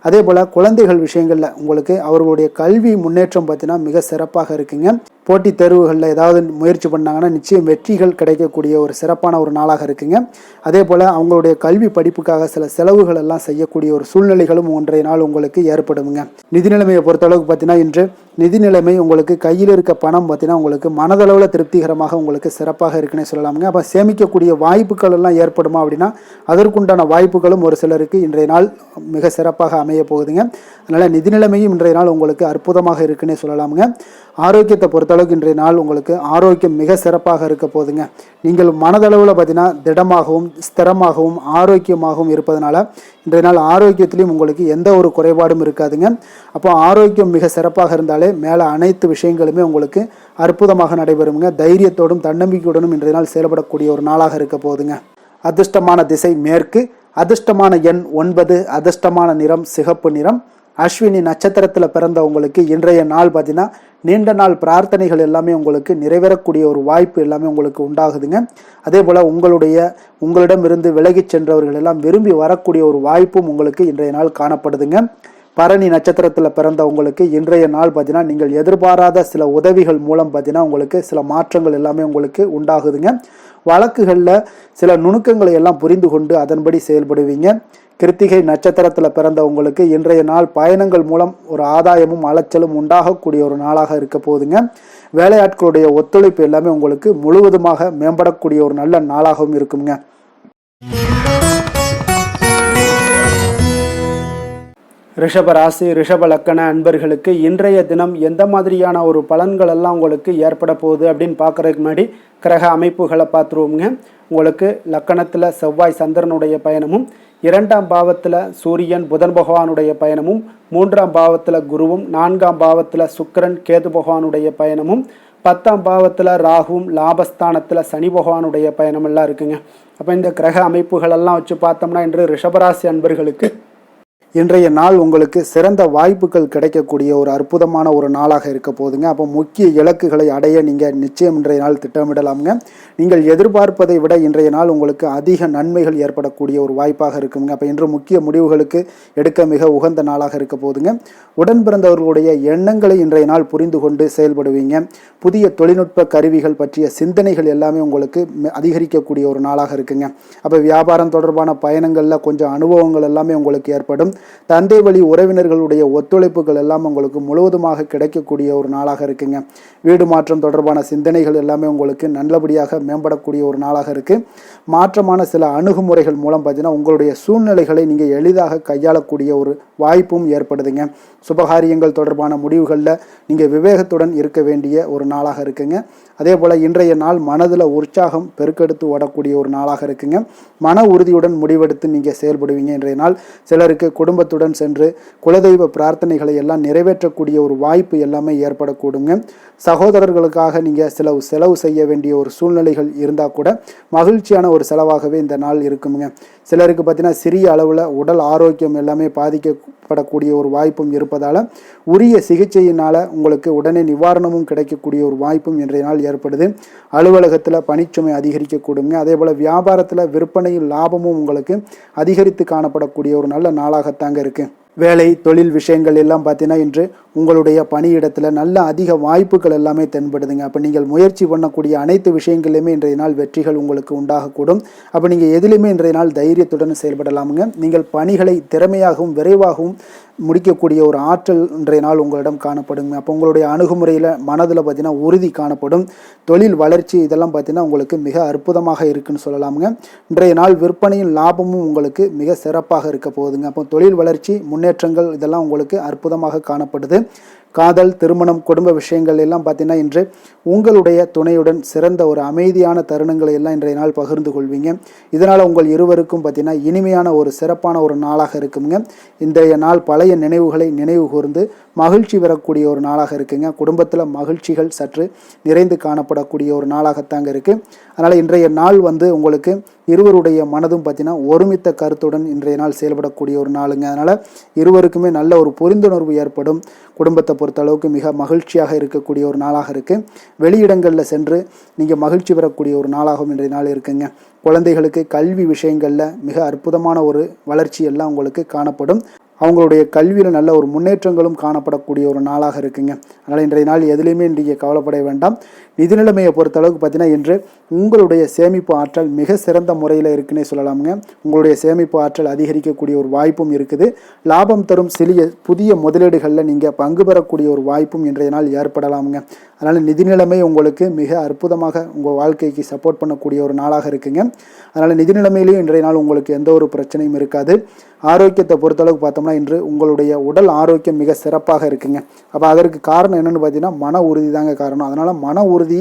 அதே போல் குழந்தைகள் விஷயங்களில் உங்களுக்கு அவர்களுடைய கல்வி முன்னேற்றம் பார்த்தீங்கன்னா மிக சிறப்பாக இருக்குங்க. போட்டித் தேர்வுகளில் ஏதாவது முயற்சி பண்ணாங்கன்னா நிச்சயம் வெற்றிகள் கிடைக்கக்கூடிய ஒரு சிறப்பான ஒரு நாளாக இருக்குங்க. அதே போல் அவங்களுடைய கல்வி படிப்புக்காக சில செலவுகள் எல்லாம் செய்யக்கூடிய ஒரு சூழ்நிலைகளும் ஒன்றைய நாள் உங்களுக்கு ஏற்படுங்க. நிதி நிலைமையை பொறுத்தளவுக்கு பார்த்தீங்கன்னா இன்று நிதி நிலைமை உங்களுக்கு கையில் இருக்க பணம் பார்த்தீங்கன்னா உங்களுக்கு மனதளவில் திருப்திகரமாக உங்களுக்கு சிறப்பாக இருக்குன்னே சொல்லலாமுங்க. அப்போ சேமிக்கக்கூடிய வாய்ப்புகள் எல்லாம் ஏற்படுமா அப்படின்னா அதற்குண்டான வாய்ப்புகளும் ஒரு சிலருக்கு இன்றைய நாள் மிக சிறப்பாக அமைய போகுதுங்க. அதனால் நிதி நிலைமையும் இன்றைய நாள் உங்களுக்கு அற்புதமாக இருக்குன்னே சொல்லலாமுங்க. ஆரோக்கியத்தை பொறுத்தளவுக்கு இன்றைய நாள் உங்களுக்கு ஆரோக்கியம் மிக சிறப்பாக இருக்க போகுதுங்க. நீங்கள் மனதளவில் பார்த்தீங்கன்னா திடமாகவும் ஸ்திரமாகவும் ஆரோக்கியமாகவும் இருப்பதனால இன்றைய நாள் ஆரோக்கியத்திலையும் உங்களுக்கு எந்த ஒரு குறைபாடும் இருக்காதுங்க. அப்போ ஆரோக்கியம் மிக சிறப்பாக இருந்தாலே மேலே அனைத்து விஷயங்களுமே உங்களுக்கு அற்புதமாக நடைபெறுங்க. தைரியத்தோடும் தன்னம்பிக்கையுடனும் இன்றைய நாள் செயல்படக்கூடிய ஒரு நாளாக இருக்க போகுதுங்க. அதிர்ஷ்டமான திசை மேற்கு. அதிர்ஷ்டமான எண் 9. அதிர்ஷ்டமான நிறம் சிகப்பு நிறம். அஸ்வினி நட்சத்திரத்தில் பிறந்தவங்களுக்கு இன்றைய நாள் பார்த்தீங்கன்னா நீண்ட நாள் பிரார்த்தனைகள் எல்லாமே உங்களுக்கு நிறைவேறக்கூடிய ஒரு வாய்ப்பு எல்லாமே உங்களுக்கு உண்டாகுதுங்க. அதே போல் உங்களிடமிருந்து விலகி சென்றவர்கள் எல்லாம் விரும்பி வரக்கூடிய ஒரு வாய்ப்பும் உங்களுக்கு இன்றைய நாள் காணப்படுதுங்க. பரணி நட்சத்திரத்தில் பிறந்தவங்களுக்கு இன்றைய நாள் பார்த்தீங்கன்னா நீங்கள் எதிர்பாராத சில உதவிகள் மூலம் பார்த்தீங்கன்னா உங்களுக்கு சில மாற்றங்கள் எல்லாமே உங்களுக்கு உண்டாகுதுங்க. வழக்குகளில் சில நுணுக்கங்களை எல்லாம் புரிந்து கொண்டு அதன்படி செயல்படுவீங்க. கிருத்திகை நட்சத்திரத்தில் பிறந்தவங்களுக்கு இன்றைய நாள் பயணங்கள் மூலம் ஒரு ஆதாயமும் அலைச்சலும் உண்டாகக்கூடிய ஒரு நாளாக இருக்க போகுதுங்க. வேலையாட்களுடைய ஒத்துழைப்பு எல்லாமே உங்களுக்கு முழுவதுமாக மேம்படக்கூடிய ஒரு நல்ல நாளாகவும் இருக்குங்க. ரிஷப ராசி ரிஷப லக்கண அன்பர்களுக்கு இன்றைய தினம் எந்த மாதிரியான ஒரு பலன்கள் எல்லாம் உங்களுக்கு ஏற்பட போகுது அப்படின்னு பார்க்குறதுக்கு முன்னாடி கிரக அமைப்புகளை பார்த்துருவோங்க. உங்களுக்கு லக்கணத்தில் செவ்வாய் சந்திரனுடைய பயணமும், 2ஆம் பாவத்தில் சூரியன் புதன் பகவானுடைய பயணமும், 3ஆம் பாவத்தில் குருவும், 4ஆம் பாவத்தில் சுக்கிரன் கேது பகவானுடைய பயணமும், 10ஆம் பாவத்தில் ராகுவும், லாபஸ்தானத்தில் சனி பகவானுடைய பயணம் எல்லாம் இருக்குங்க. அப்போ இந்த கிரக அமைப்புகளெல்லாம் வச்சு பார்த்தோம்னா இன்று ரிஷபராசி அன்பர்களுக்கு இன்றைய நாள் உங்களுக்கு சிறந்த வாய்ப்புகள் கிடைக்கக்கூடிய ஒரு அற்புதமான ஒரு நாளாக இருக்க போகுதுங்க. அப்போ முக்கிய இலக்குகளை அடைய நீங்கள் நிச்சயம் இன்றைய நாள் திட்டமிடலாமுங்க. நீங்கள் எதிர்பார்ப்பதை விட இன்றைய நாள் உங்களுக்கு அதிக நன்மைகள் ஏற்படக்கூடிய ஒரு வாய்ப்பாக இருக்குங்க. அப்போ இன்று முக்கிய முடிவுகளுக்கு எடுக்க மிக உகந்த நாளாக இருக்க போகுதுங்க. உடன் பிறந்தவர்களுடைய எண்ணங்களை இன்றைய நாள் புரிந்து கொண்டு செயல்படுவீங்க. புதிய தொழில்நுட்ப கருவிகள் பற்றிய சிந்தனைகள் எல்லாமே உங்களுக்கு அதிகரிக்கக்கூடிய ஒரு நாளாக இருக்குங்க. அப்போ வியாபாரம் தொடர்பான பயணங்களில் கொஞ்சம் அனுபவங்கள் எல்லாமே உங்களுக்கு ஏற்படும். தந்தை வழி உறவினர்களுடைய ஒத்துழைப்புகள் எல்லாம் உங்களுக்கு முழுவதுமாக கிடைக்கக்கூடிய ஒரு நாளாக இருக்குங்க. வீடு மாற்றம் தொடர்பான சிந்தனைகள் எல்லாமே உங்களுக்கு நல்லபடியாக மேம்படக்கூடிய ஒரு நாளாக இருக்குது. மாற்றமான சில அணுகுமுறைகள் மூலம் பார்த்தீங்கன்னா உங்களுடைய சூழ்நிலைகளை நீங்கள் எளிதாக கையாளக்கூடிய ஒரு வாய்ப்பும் ஏற்படுதுங்க. சுபகாரியங்கள் தொடர்பான முடிவுகளில் நீங்கள் விவேகத்துடன் இருக்க வேண்டிய ஒரு நாளாக இருக்குங்க. அதே போல் இன்றைய நாள் மனதில் உற்சாகம் பெருக்கெடுத்து ஓடக்கூடிய ஒரு நாளாக இருக்குங்க. மன உறுதியுடன் முடிவெடுத்து நீங்கள் செயல்படுவீங்க. இன்றைய நாள் சிலருக்கு குடும்பத்துடன் சென்று குலதெய்வ பிரார்த்தனைகளை எல்லாம் நிறைவேற்றக்கூடிய ஒரு வாய்ப்பு எல்லாமே ஏற்படக்கூடுங்க. சகோதரர்களுக்காக நீங்கள் செலவு செய்ய வேண்டிய ஒரு சூழ்நிலைகள் இருந்தால் கூட மகிழ்ச்சியான ஒரு செலவாகவே இந்த நாள் இருக்குங்க. சிலருக்கு பார்த்தீங்கன்னா சிறிய அளவில் உடல் ஆரோக்கியம் எல்லாமே பாதிக்கப்படக்கூடிய ஒரு வாய்ப்பும் இருப்பதால் உரிய சிகிச்சையினால் உங்களுக்கு உடனே நிவாரணமும் கிடைக்கக்கூடிய ஒரு வாய்ப்பும் இன்றைய நாள் ஏற்படுது. அலுவலகத்தில் பணிச்சுமை அதிகரிக்கக்கூடுங்க. அதே போல் வியாபாரத்தில் விற்பனையில் லாபமும் உங்களுக்கு அதிகரித்து காணப்படக்கூடிய ஒரு நல்ல நாளாகத்தாங்க இருக்குது. வேலை தொழில் விஷயங்கள் எல்லாம் பார்த்தீங்கன்னா இன்று உங்களுடைய பணியிடத்தில் நல்ல அதிக வாய்ப்புகள் எல்லாமே தென்படுதுங்க. அப்போ நீங்கள் முயற்சி பண்ணக்கூடிய அனைத்து விஷயங்களையுமே இன்றைய நாள் வெற்றிகள் உங்களுக்கு உண்டாகக்கூடும். அப்போ நீங்கள் எதிலுமே இன்றைய நாள் தைரியத்துடன் செயல்படலாமுங்க. நீங்கள் பணிகளை திறமையாகவும் விரைவாகவும் முடிக்கக்கூடிய ஒரு ஆற்றல் இன்றைய நாள் உங்களிடம் காணப்படுங்க. அப்போ உங்களுடைய அணுகுமுறையில் மனதில் பார்த்தீங்கன்னா உறுதி காணப்படும். தொழில் வளர்ச்சி இதெல்லாம் பார்த்தீங்கன்னா உங்களுக்கு மிக அற்புதமாக இருக்குன்னு சொல்லலாமுங்க. இன்றைய நாள் விற்பனையின் லாபமும் உங்களுக்கு மிக சிறப்பாக இருக்க போகுதுங்க. அப்போ தொழில் வளர்ச்சி முன்னேற்றங்கள் இதெல்லாம் உங்களுக்கு அற்புதமாக காணப்படுது. காதல் திருமணம் குடும்ப விஷயங்கள் எல்லாம் பார்த்தீங்கன்னா இன்று உங்களுடைய துணையுடன் சிறந்த ஒரு அமைதியான தருணங்களை எல்லாம் இன்றைய நாள் பகிர்ந்து கொள்வீங்க. இதனால் உங்கள் இருவருக்கும் பார்த்தீங்கன்னா இனிமையான ஒரு சிறப்பான ஒரு நாளாக இருக்குங்க. இன்றைய நாள் பழைய நினைவுகளை நினைவு கூர்ந்து மகிழ்ச்சி பெறக்கூடிய ஒரு நாளாக இருக்குங்க. குடும்பத்தில் மகிழ்ச்சிகள் சற்று நிறைந்து காணப்படக்கூடிய ஒரு நாளாகத்தாங்க இருக்குது. அதனால் இன்றைய நாள் உங்களுக்கு இருவருடைய மனதும் பார்த்தீங்கன்னா ஒருமித்த கருத்துடன் இன்றைய நாள் செயல்படக்கூடிய ஒரு நாளுங்க. அதனால் இருவருக்குமே நல்ல ஒரு புரிந்துணர்வு ஏற்படும். குடும்பத்தை பொறுத்த அளவுக்கு மிக மகிழ்ச்சியாக இருக்கக்கூடிய ஒரு நாளாக இருக்குது. வெளியிடங்களில் சென்று நீங்கள் மகிழ்ச்சி பெறக்கூடிய ஒரு நாளாகவும் இன்றைய நாள் இருக்குங்க. குழந்தைகளுக்கு கல்வி விஷயங்களில் மிக அற்புதமான ஒரு வளர்ச்சி எல்லாம் உங்களுக்கு காணப்படும். அவங்களுடைய கல்வியில் நல்ல ஒரு முன்னேற்றங்களும் காணப்படக்கூடிய ஒரு நாளாக இருக்குங்க. அதனால் இன்றைய நாள் எதுலேயுமே இன்றைக்கு கவலைப்பட வேண்டாம். நிதி நிலைமையை பொறுத்தளவுக்கு பார்த்தீங்கன்னா இன்று உங்களுடைய சேமிப்பு ஆற்றல் மிக சிறந்த முறையில் இருக்குன்னே சொல்லலாமுங்க. உங்களுடைய சேமிப்பு ஆற்றல் அதிகரிக்கக்கூடிய ஒரு வாய்ப்பும் இருக்குது. லாபம் தரும் புதிய முதலீடுகளில் நீங்கள் பங்கு பெறக்கூடிய ஒரு வாய்ப்பும் இன்றைய நாள் ஏற்படலாமுங்க. அதனால் நிதி நிலைமை உங்களுக்கு மிக அற்புதமாக உங்கள் வாழ்க்கைக்கு சப்போர்ட் பண்ணக்கூடிய ஒரு நாளாக இருக்குங்க. அதனால் நிதி நிலைமையிலையும் இன்றைய நாள் உங்களுக்கு எந்த ஒரு பிரச்சனையும் இருக்காது. ஆரோக்கியத்தை பொறுத்தளவுக்கு பார்த்தோம்னா இன்று உங்களுடைய உடல் ஆரோக்கியம் மிக சிறப்பாக இருக்குங்க. அப்போ அதற்கு காரணம் என்னென்னு பார்த்தீங்கன்னா மன உறுதி தாங்க காரணம். அதனால் மன உறுதி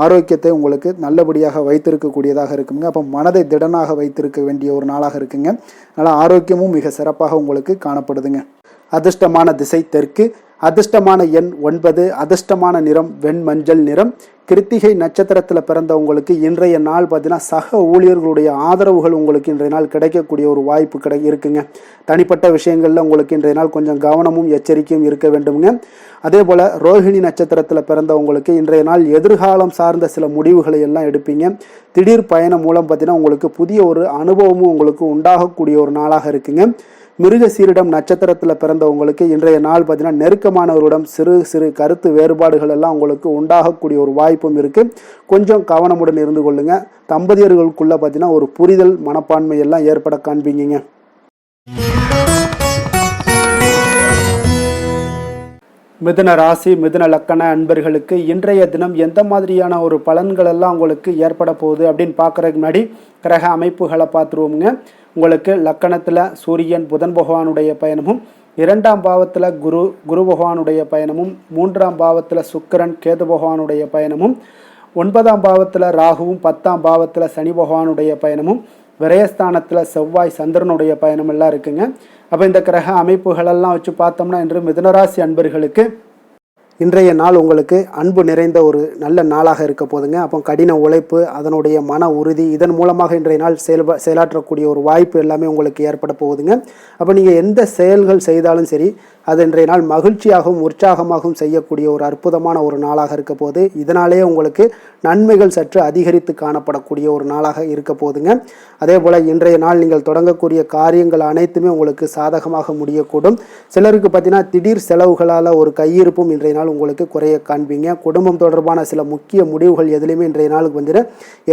ஆரோக்கியத்தை உங்களுக்கு நல்லபடியாக வைத்திருக்கக்கூடியதாக இருக்குங்க. அப்போ மனதை திடனாக வைத்திருக்க வேண்டிய ஒரு நாளாக இருக்குங்க. அதனால் ஆரோக்கியமும் மிக சிறப்பாக உங்களுக்கு காணப்படுதுங்க. அதிர்ஷ்டமான திசை தெற்கு, அதிர்ஷ்டமான எண் 9, அதிர்ஷ்டமான நிறம் வெண்மஞ்சள் நிறம். கிருத்திகை நட்சத்திரத்தில் பிறந்தவங்களுக்கு இன்றைய நாள் பார்த்தீங்கன்னா சக ஊழியர்களுடைய ஆதரவுகள் உங்களுக்கு இன்றைய நாள் கிடைக்கக்கூடிய ஒரு வாய்ப்பு இருக்குங்க. தனிப்பட்ட விஷயங்களில் உங்களுக்கு இன்றைய நாள் கொஞ்சம் கவனமும் எச்சரிக்கையும் இருக்க வேண்டுங்க. அதே போல் ரோஹிணி நட்சத்திரத்தில் பிறந்தவங்களுக்கு இன்றைய நாள் எதிர்காலம் சார்ந்த சில முடிவுகளை எல்லாம் எடுப்பீங்க. திடீர் பயணம் மூலம் பார்த்தீங்கன்னா உங்களுக்கு புதிய ஒரு அனுபவமும் உங்களுக்கு உண்டாகக்கூடிய ஒரு நாளாக இருக்குங்க. மிருக சீரிடம் நட்சத்திரத்தில் பிறந்தவங்களுக்கு இன்றைய நாள் பார்த்தீங்கன்னா நெருக்கமானவரிடம் சிறு கருத்து வேறுபாடுகள் எல்லாம் உங்களுக்கு உண்டாகக்கூடிய ஒரு வாய்ப்பும் இருக்குது. கொஞ்சம் கவனமுடன் இருந்து கொள்ளுங்க. தம்பதியர்களுக்குள்ள பார்த்தீங்கன்னா ஒரு புரிதல் மனப்பான்மை எல்லாம் ஏற்பட காண்பீங்க. மிதுன ராசி மிதுன லக்கண அன்பர்களுக்கு இன்றைய தினம் எந்த மாதிரியான ஒரு பலன்கள் எல்லாம் உங்களுக்கு ஏற்பட போகுது அப்படின்னு பார்க்குறதுக்கு முன்னாடி கிரக அமைப்புகளை பார்த்துருவோமுங்க. உங்களுக்கு லக்கணத்தில் சூரியன் புதன் பகவானுடைய பயணமும், 2ஆம் பாவத்தில் குரு பகவானுடைய பயணமும், 3ஆம் பாவத்தில் சுக்கிரன் கேது பகவானுடைய பயணமும், 9ஆம் பாவத்தில் ராகுவும், 10ஆம் பாவத்தில் சனி பகவானுடைய பயணமும், விரயஸ்தானத்தில் செவ்வாய் சந்திரனுடைய பயணம் எல்லாம் இருக்குங்க. அப்போ இந்த கிரக அமைப்புகளெல்லாம் வச்சு பார்த்தோம்னா இன்று மிதுனராசி அன்பர்களுக்கு இன்றைய நாள் உங்களுக்கு அன்பு நிறைந்த ஒரு நல்ல நாளாக இருக்க போதுங்க. அப்போ கடின உழைப்பு, அதனுடைய மன உறுதி, இதன் மூலமாக இன்றைய நாள் செயலாற்றக்கூடிய ஒரு வாய்ப்பு எல்லாமே உங்களுக்கு ஏற்பட போகுதுங்க. அப்போ நீங்கள் எந்த செயல்கள் செய்தாலும் சரி அது இன்றைய நாள் மகிழ்ச்சியாகவும் உற்சாகமாகவும் செய்யக்கூடிய ஒரு அற்புதமான ஒரு நாளாக இருக்க போது. இதனாலேயே உங்களுக்கு நன்மைகள் சற்று அதிகரித்து காணப்படக்கூடிய ஒரு நாளாக இருக்க போதுங்க. அதே போல் இன்றைய நாள் நீங்கள் தொடங்கக்கூடிய காரியங்கள் அனைத்துமே உங்களுக்கு சாதகமாக முடியக்கூடும். சிலருக்கு பார்த்தீங்கன்னா திடீர் செலவுகளால் ஒரு கையிருப்பும் இன்றைய நாள் உங்களுக்கு குறைய காண்பீங்க. குடும்பம் தொடர்பான சில முக்கிய முடிவுகள் எதுலையுமே இன்றைய நாளுக்கு வந்துட்டு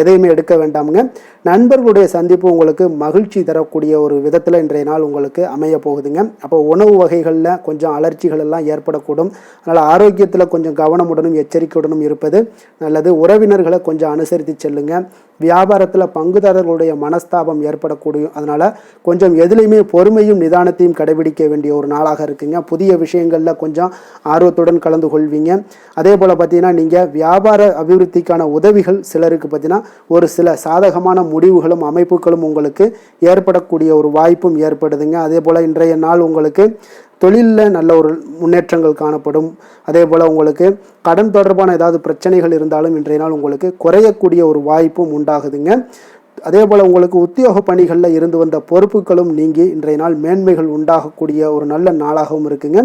எதையுமே எடுக்க வேண்டாமுங்க. நண்பர்களுடைய சந்திப்பு உங்களுக்கு மகிழ்ச்சி தரக்கூடிய ஒரு விதத்தில் இன்றைய நாள் உங்களுக்கு அமைய போகுதுங்க. அப்போ உணவு வகைகளில் கொஞ்சம் அலர்ச்சிகள் எல்லாம் ஏற்படக்கூடும். அதனால் ஆரோக்கியத்தில் கொஞ்சம் கவனமுடனும் எச்சரிக்கையுடனும் இருப்பது நல்லது. உறவினர்களை கொஞ்சம் அனுசரித்து செல்லுங்க. வியாபாரத்தில் பங்குதாரர்களுடைய மனஸ்தாபம் ஏற்படக்கூடிய, அதனால் கொஞ்சம் எதுலேயுமே பொறுமையும் நிதானத்தையும் கடைபிடிக்க வேண்டிய ஒரு நாளாக இருக்குங்க. புதிய விஷயங்களில் கொஞ்சம் ஆர்வத்துடன் கலந்து கொள்வீங்க. அதே போல் பார்த்தீங்கன்னா நீங்கள் வியாபார அபிவிருத்திக்கான உதவிகள் சிலருக்கு பார்த்தீங்கன்னா ஒரு சில சாதகமான முடிவுகளும் அமைப்புகளும் உங்களுக்கு ஏற்படக்கூடிய ஒரு வாய்ப்பும் ஏற்படுதுங்க. அதே போல் இன்றைய நாள் உங்களுக்கு தொழிலில் நல்ல ஒரு முன்னேற்றங்கள் காணப்படும். அதே போல் உங்களுக்கு கடன் தொடர்பான ஏதாவது பிரச்சனைகள் இருந்தாலும் இன்றைய நாள் உங்களுக்கு குறையக்கூடிய ஒரு வாய்ப்பும் உண்டாகுதுங்க. அதே போல் உங்களுக்கு உத்தியோக பணிகளில் இருந்து வந்த பொறுப்புகளும் நீங்கி இன்றைய நாள் மேன்மைகள் உண்டாகக்கூடிய ஒரு நல்ல நாளாகவும் இருக்குங்க.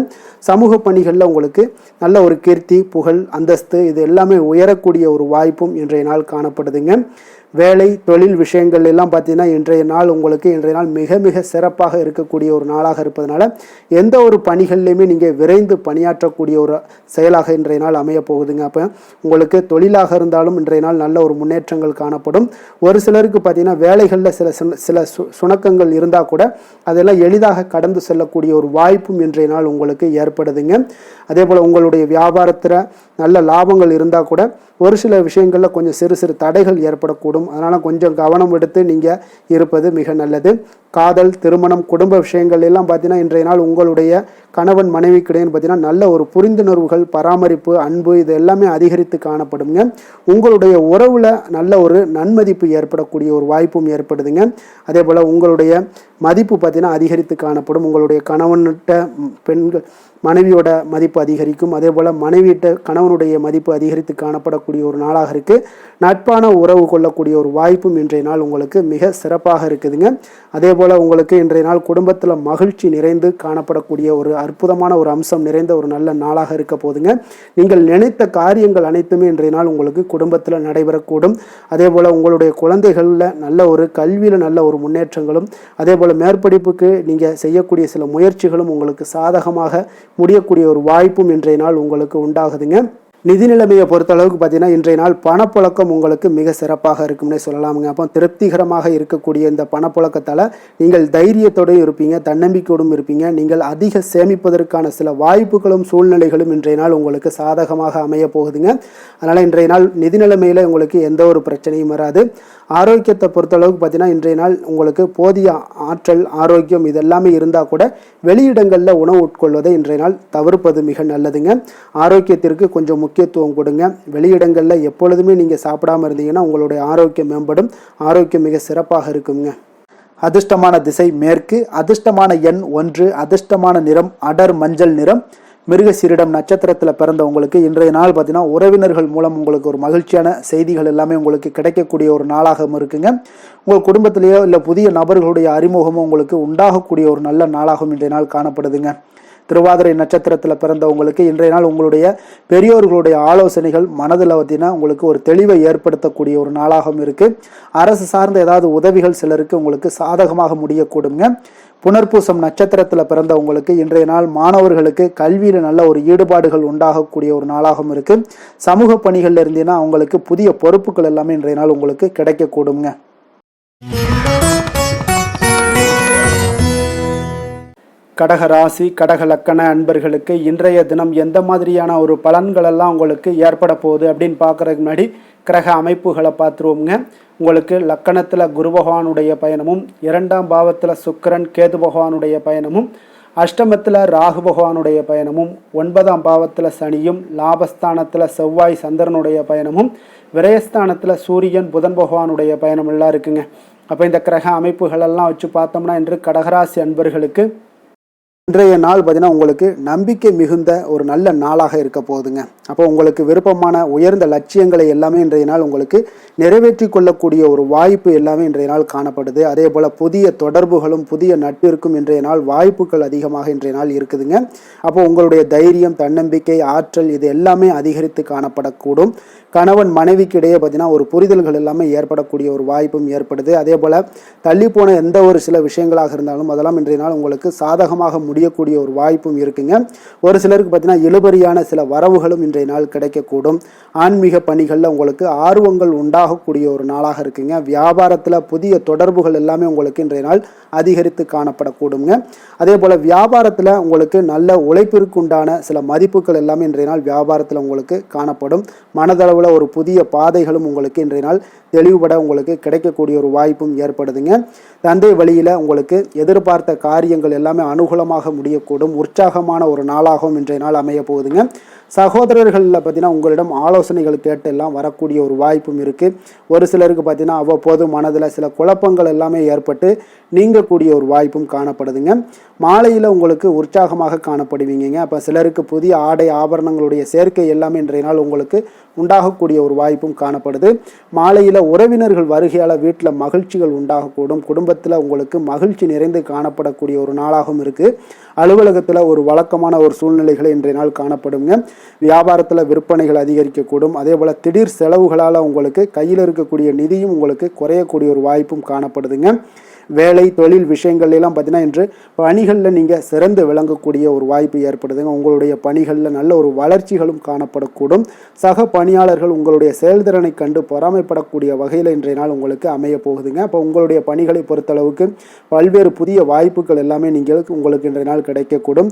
சமூக பணிகளில் உங்களுக்கு நல்ல ஒரு கீர்த்தி, புகழ், அந்தஸ்து இது எல்லாமே உயரக்கூடிய ஒரு வாய்ப்பும் இன்றைய நாள் காணப்படுதுங்க. வேலை தொழில் விஷயங்கள் எல்லாம் பார்த்தீங்கன்னா இன்றைய நாள் உங்களுக்கு மிக மிக சிறப்பாக இருக்கக்கூடிய ஒரு நாளாக இருப்பதனால எந்த ஒரு பணிகள்லையுமே நீங்கள் விரைந்து பணியாற்றக்கூடிய ஒரு செயலாக இன்றைய நாள் அமைய போகுதுங்க. அப்போ உங்களுக்கு தொழிலாக இருந்தாலும் இன்றைய நாள் நல்ல ஒரு முன்னேற்றங்கள் காணப்படும். ஒரு சிலருக்கு பார்த்தீங்கன்னா வேலைகளில் சில சுணக்கங்கள் இருந்தால் கூட அதெல்லாம் எளிதாக கடந்து செல்லக்கூடிய ஒரு வாய்ப்பும் இன்றைய நாள் உங்களுக்கு ஏற்படுதுங்க. அதே போல் உங்களுடைய வியாபாரத்தில் நல்ல லாபங்கள் இருந்தால் கூட ஒரு சில விஷயங்களில் கொஞ்சம் சிறு சிறு தடைகள் ஏற்படக்கூடும். அதனால் கொஞ்சம் கவனம் எடுத்து நீங்கள் இருப்பது மிக நல்லது. காதல், திருமணம், குடும்ப விஷயங்கள் எல்லாம் பார்த்தீங்கன்னா இன்றைய நாள் உங்களுடைய கணவன் மனைவிக்கிடையே பார்த்தீங்கன்னா நல்ல ஒரு புரிந்துணர்வுகள், பராமரிப்பு, அன்பு இது எல்லாமே அதிகரித்து காணப்படுங்க. உங்களுடைய உறவில் நல்ல ஒரு நன்மதிப்பு ஏற்படக்கூடிய ஒரு வாய்ப்பும் ஏற்படுதுங்க. அதே போல் உங்களுடைய மதிப்பு பார்த்தீங்கன்னா அதிகரித்து காணப்படும். உங்களுடைய கணவன்கிட்ட பெண்கள் மனைவியோட மதிப்பு அதிகரிக்கும். அதே போல் மனைவியிட்ட கணவனுடைய மதிப்பு அதிகரித்து காணப்படக்கூடிய ஒரு நாளாக இருக்குது. நட்பான உறவு கொள்ளக்கூடிய ஒரு வாய்ப்பும் இன்றைய நாள் உங்களுக்கு மிக சிறப்பாக இருக்குதுங்க. அதே போல் உங்களுக்கு இன்றைய நாள் குடும்பத்தில் மகிழ்ச்சி நிறைந்து காணப்படக்கூடிய ஒரு அற்புதமான ஒரு அம்சம் நிறைந்த ஒரு நல்ல நாளாக இருக்க போதுங்க. நீங்கள் நினைத்த காரியங்கள் அனைத்துமே இன்றைய நாள் உங்களுக்கு குடும்பத்தில் நடைபெறக்கூடும். அதே போல் உங்களுடைய குழந்தைகளில் நல்ல ஒரு கல்வியில் நல்ல ஒரு முன்னேற்றங்களும், அதே போல் மேற்படிப்புக்கு நீங்கள் செய்யக்கூடிய சில முயற்சிகளும் உங்களுக்கு சாதகமாக முடியக்கூடிய ஒரு வாய்ப்பும் இன்றைய நாள் உங்களுக்கு உண்டாகுதுங்க. நிதி நிலைமையை பொறுத்த அளவுக்கு பார்த்தீங்கன்னா இன்றைய நாள் பணப்புழக்கம் உங்களுக்கு மிக சிறப்பாக இருக்கும்னே சொல்லலாமுங்க. அப்போ திருப்திகரமாக இருக்கக்கூடிய இந்த பணப்புழக்கத்தால் நீங்கள் தைரியத்தோடும் இருப்பீங்க, தன்னம்பிக்கையோடும் இருப்பீங்க. நீங்கள் அதிக சேமிப்பதற்கான சில வாய்ப்புகளும் சூழ்நிலைகளும் இன்றைய நாள் உங்களுக்கு சாதகமாக அமைய போகுதுங்க. அதனால் இன்றைய நாள் நிதி நிலைமையில் உங்களுக்கு எந்த ஒரு பிரச்சனையும் வராது. ஆரோக்கியத்தை பொறுத்தளவுக்கு பார்த்தீங்கன்னா இன்றைய நாள் உங்களுக்கு போதிய ஆற்றல், ஆரோக்கியம் இதெல்லாமே இருந்தால் கூட வெளியிடங்களில் உணவு உட்கொள்வதை இன்றைய நாள் தவிர்ப்பது மிக நல்லதுங்க. ஆரோக்கியத்திற்கு கொஞ்சம் முக்கியத்துவம் கொடுங்க. வெளியிடங்களில் எப்பொழுதுமே நீங்கள் சாப்பிடாமல் இருந்தீங்கன்னா உங்களுடைய ஆரோக்கியம் மேம்படும். ஆரோக்கியம் மிக சிறப்பாக இருக்குங்க. அதிர்ஷ்டமான திசை மேற்கு, அதிர்ஷ்டமான எண் 1, அதிர்ஷ்டமான நிறம் அடர் மஞ்சள் நிறம். மிருகசீரிடம் நட்சத்திரத்தில் பிறந்தவங்களுக்கு இன்றைய நாள் பார்த்தீங்கன்னா உறவினர்கள் மூலம் உங்களுக்கு ஒரு மகிழ்ச்சியான செய்திகள் எல்லாமே உங்களுக்கு கிடைக்கக்கூடிய ஒரு நாளாகவும் இருக்குங்க. உங்கள் குடும்பத்திலேயோ இல்லை புதிய நபர்களுடைய அறிமுகமும் உங்களுக்கு உண்டாகக்கூடிய ஒரு நல்ல நாளாகவும் இன்றைய நாள் காணப்படுதுங்க. திருவாதிரை நட்சத்திரத்தில் பிறந்தவங்களுக்கு இன்றைய நாள் உங்களுடைய பெரியோர்களுடைய ஆலோசனைகள் மனதில் பார்த்தீங்கன்னா உங்களுக்கு ஒரு தெளிவை ஏற்படுத்தக்கூடிய ஒரு நாளாகவும் இருக்குது. அரசு சார்ந்த ஏதாவது உதவிகள் சிலருக்கு உங்களுக்கு சாதகமாக முடியக்கூடுங்க. புனர்பூசம் நட்சத்திரத்தில் பிறந்தவங்களுக்கு இன்றைய நாள் மாணவர்களுக்கு கல்வியில் நல்ல ஒரு ஈடுபாடுகள் உண்டாகக்கூடிய ஒரு நாளாகவும் இருக்குது. சமூக பணிகளில் இருந்தீங்கன்னா அவங்களுக்கு புதிய பொறுப்புகள் எல்லாமே இன்றைய நாள் உங்களுக்கு கிடைக்கக்கூடுங்க. கடக ராசி, கடக லக்கண அன்பர்களுக்கு இன்றைய தினம் எந்த மாதிரியான ஒரு பலன்களெல்லாம் உங்களுக்கு ஏற்பட போகுது அப்படின்னு பார்க்குறதுக்கு முன்னாடி கிரக அமைப்புகளை பார்த்துருவோங்க. உங்களுக்கு லக்கணத்தில் குரு பகவானுடைய பயணமும், 2ஆம் பாவத்தில் சுக்கிரன் கேது பகவானுடைய பயணமும், அஷ்டமத்தில் ராகு பகவானுடைய பயணமும், 9ஆம் பாவத்தில் சனியும், லாபஸ்தானத்தில் செவ்வாய் சந்திரனுடைய பயணமும், விரயஸ்தானத்தில் சூரியன் புதன் பகவானுடைய பயணம் எல்லாம் இருக்குங்க. அப்போ இந்த கிரக அமைப்புகளெல்லாம் வச்சு பார்த்தோம்னா இன்று கடகராசி அன்பர்களுக்கு இன்றைய நாள் பார்த்தீங்கன்னா உங்களுக்கு நம்பிக்கை மிகுந்த ஒரு நல்ல நாளாக இருக்க போகுதுங்க. அப்போ உங்களுக்கு விருப்பமான உயர்ந்த லட்சியங்களை எல்லாமே இன்றைய நாள் உங்களுக்கு நிறைவேற்றி கொள்ளக்கூடிய ஒரு வாய்ப்பு எல்லாமே இன்றைய நாள் காணப்படுது. அதே போல் புதிய தொடர்புகளும் புதிய நட்பிற்கும் இன்றைய நாள் வாய்ப்புகள் அதிகமாக இன்றைய நாள் இருக்குதுங்க. அப்போ உங்களுடைய தைரியம், தன்னம்பிக்கை, ஆற்றல் இது எல்லாமே அதிகரித்து காணப்படக்கூடும். கணவன் மனைவிக்கு இடையே பார்த்தீங்கன்னா ஒரு புரிதல்கள் எல்லாமே ஏற்படக்கூடிய ஒரு வாய்ப்பும் ஏற்படுது. அதே போல் தள்ளி போன எந்த ஒரு சில விஷயங்களாக இருந்தாலும் அதெல்லாம் இன்றைய நாள் உங்களுக்கு சாதகமாக முடியக்கூடிய ஒரு வாய்ப்பும் இருக்குங்க. ஒரு சிலருக்கு பார்த்தீங்கன்னா இழுபறியான சில வரவுகளும் இன்றைய நாள் கிடைக்கக்கூடும். ஆன்மீக பணிகளில் உங்களுக்கு ஆர்வங்கள் உண்டாகக்கூடிய ஒரு நாளாக இருக்குங்க. வியாபாரத்தில் புதிய தொடர்புகள் எல்லாமே உங்களுக்கு இன்றைய நாள் அதிகரித்து காணப்படக்கூடுங்க. அதே போல் வியாபாரத்தில் உங்களுக்கு நல்ல உழைப்பிற்கு உண்டான சில மதிப்புகள் எல்லாமே இன்றைய நாள் வியாபாரத்தில் உங்களுக்கு காணப்படும். மனதளவில் ஒரு புதிய பாதைகளும் உங்களுக்கு இன்றைய நாள் தெளிவுபட உங்களுக்கு கிடைக்கக்கூடிய ஒரு வாய்ப்பும் ஏற்படுதுங்க. தந்தை வழியில் உங்களுக்கு எதிர்பார்த்த காரியங்கள் எல்லாமே அனுகூலமாக முடியக்கூடும். உற்சாகமான ஒரு நாளாகவும் இன்றைய நாள் அமைய போகுதுங்க. சகோதரர்களில் பார்த்தீங்கன்னா உங்களிடம் ஆலோசனைகள் கேட்டு எல்லாம் வரக்கூடிய ஒரு வாய்ப்பும் இருக்குது. ஒரு சிலருக்கு பார்த்தீங்கன்னா அவ்வப்போது மனதில் சில குழப்பங்கள் எல்லாமே ஏற்பட்டு நீங்கக்கூடிய ஒரு வாய்ப்பும் காணப்படுதுங்க. மாலையில் உங்களுக்கு உற்சாகமாக காணப்படுவீங்க. அப்போ சிலருக்கு புதிய ஆடை ஆபரணங்களுடைய சேர்க்கை எல்லாமே இன்றைய நாள் உங்களுக்கு உண்டாகக்கூடிய ஒரு வாய்ப்பும் காணப்படுது. மாலையில் உறவினர்கள் வருகையால் வீட்டில் மகிழ்ச்சிகள் உண்டாகக்கூடும். குடும்பத்தில் உங்களுக்கு மகிழ்ச்சி நிறைந்து காணப்படக்கூடிய ஒரு நாளாகவும் இருக்குது. அலுவலகத்தில் ஒரு வழக்கமான ஒரு சூழ்நிலைகளை இன்றைய நாள் காணப்படுங்க. வியாபாரத்தில் விற்பனைகள் அதிகரிக்கக்கூடும். அதே போல் திடீர் செலவுகளால் உங்களுக்கு கையில் இருக்கக்கூடிய நிதியும் உங்களுக்கு குறையக்கூடிய ஒரு வாய்ப்பும் காணப்படுதுங்க. வேலை தொழில் விஷயங்கள் எல்லாம் பார்த்தீங்கன்னா இன்று பணிகளில் நீங்கள் சிறந்து விளங்கக்கூடிய ஒரு வாய்ப்பு ஏற்படுதுங்க. உங்களுடைய பணிகளில் நல்ல ஒரு வளர்ச்சிகளும் காணப்படக்கூடும். சக பணியாளர்கள் உங்களுடைய செயல்திறனை கண்டு பொறாமைப்படக்கூடிய வகையில் இன்றைய நாள் உங்களுக்கு அமைய போகுதுங்க. அப்போ உங்களுடைய பணிகளை பொறுத்தளவுக்கு பல்வேறு புதிய வாய்ப்புகள் எல்லாமே உங்களுக்கு இன்றைய நாள் கிடைக்கக்கூடும்.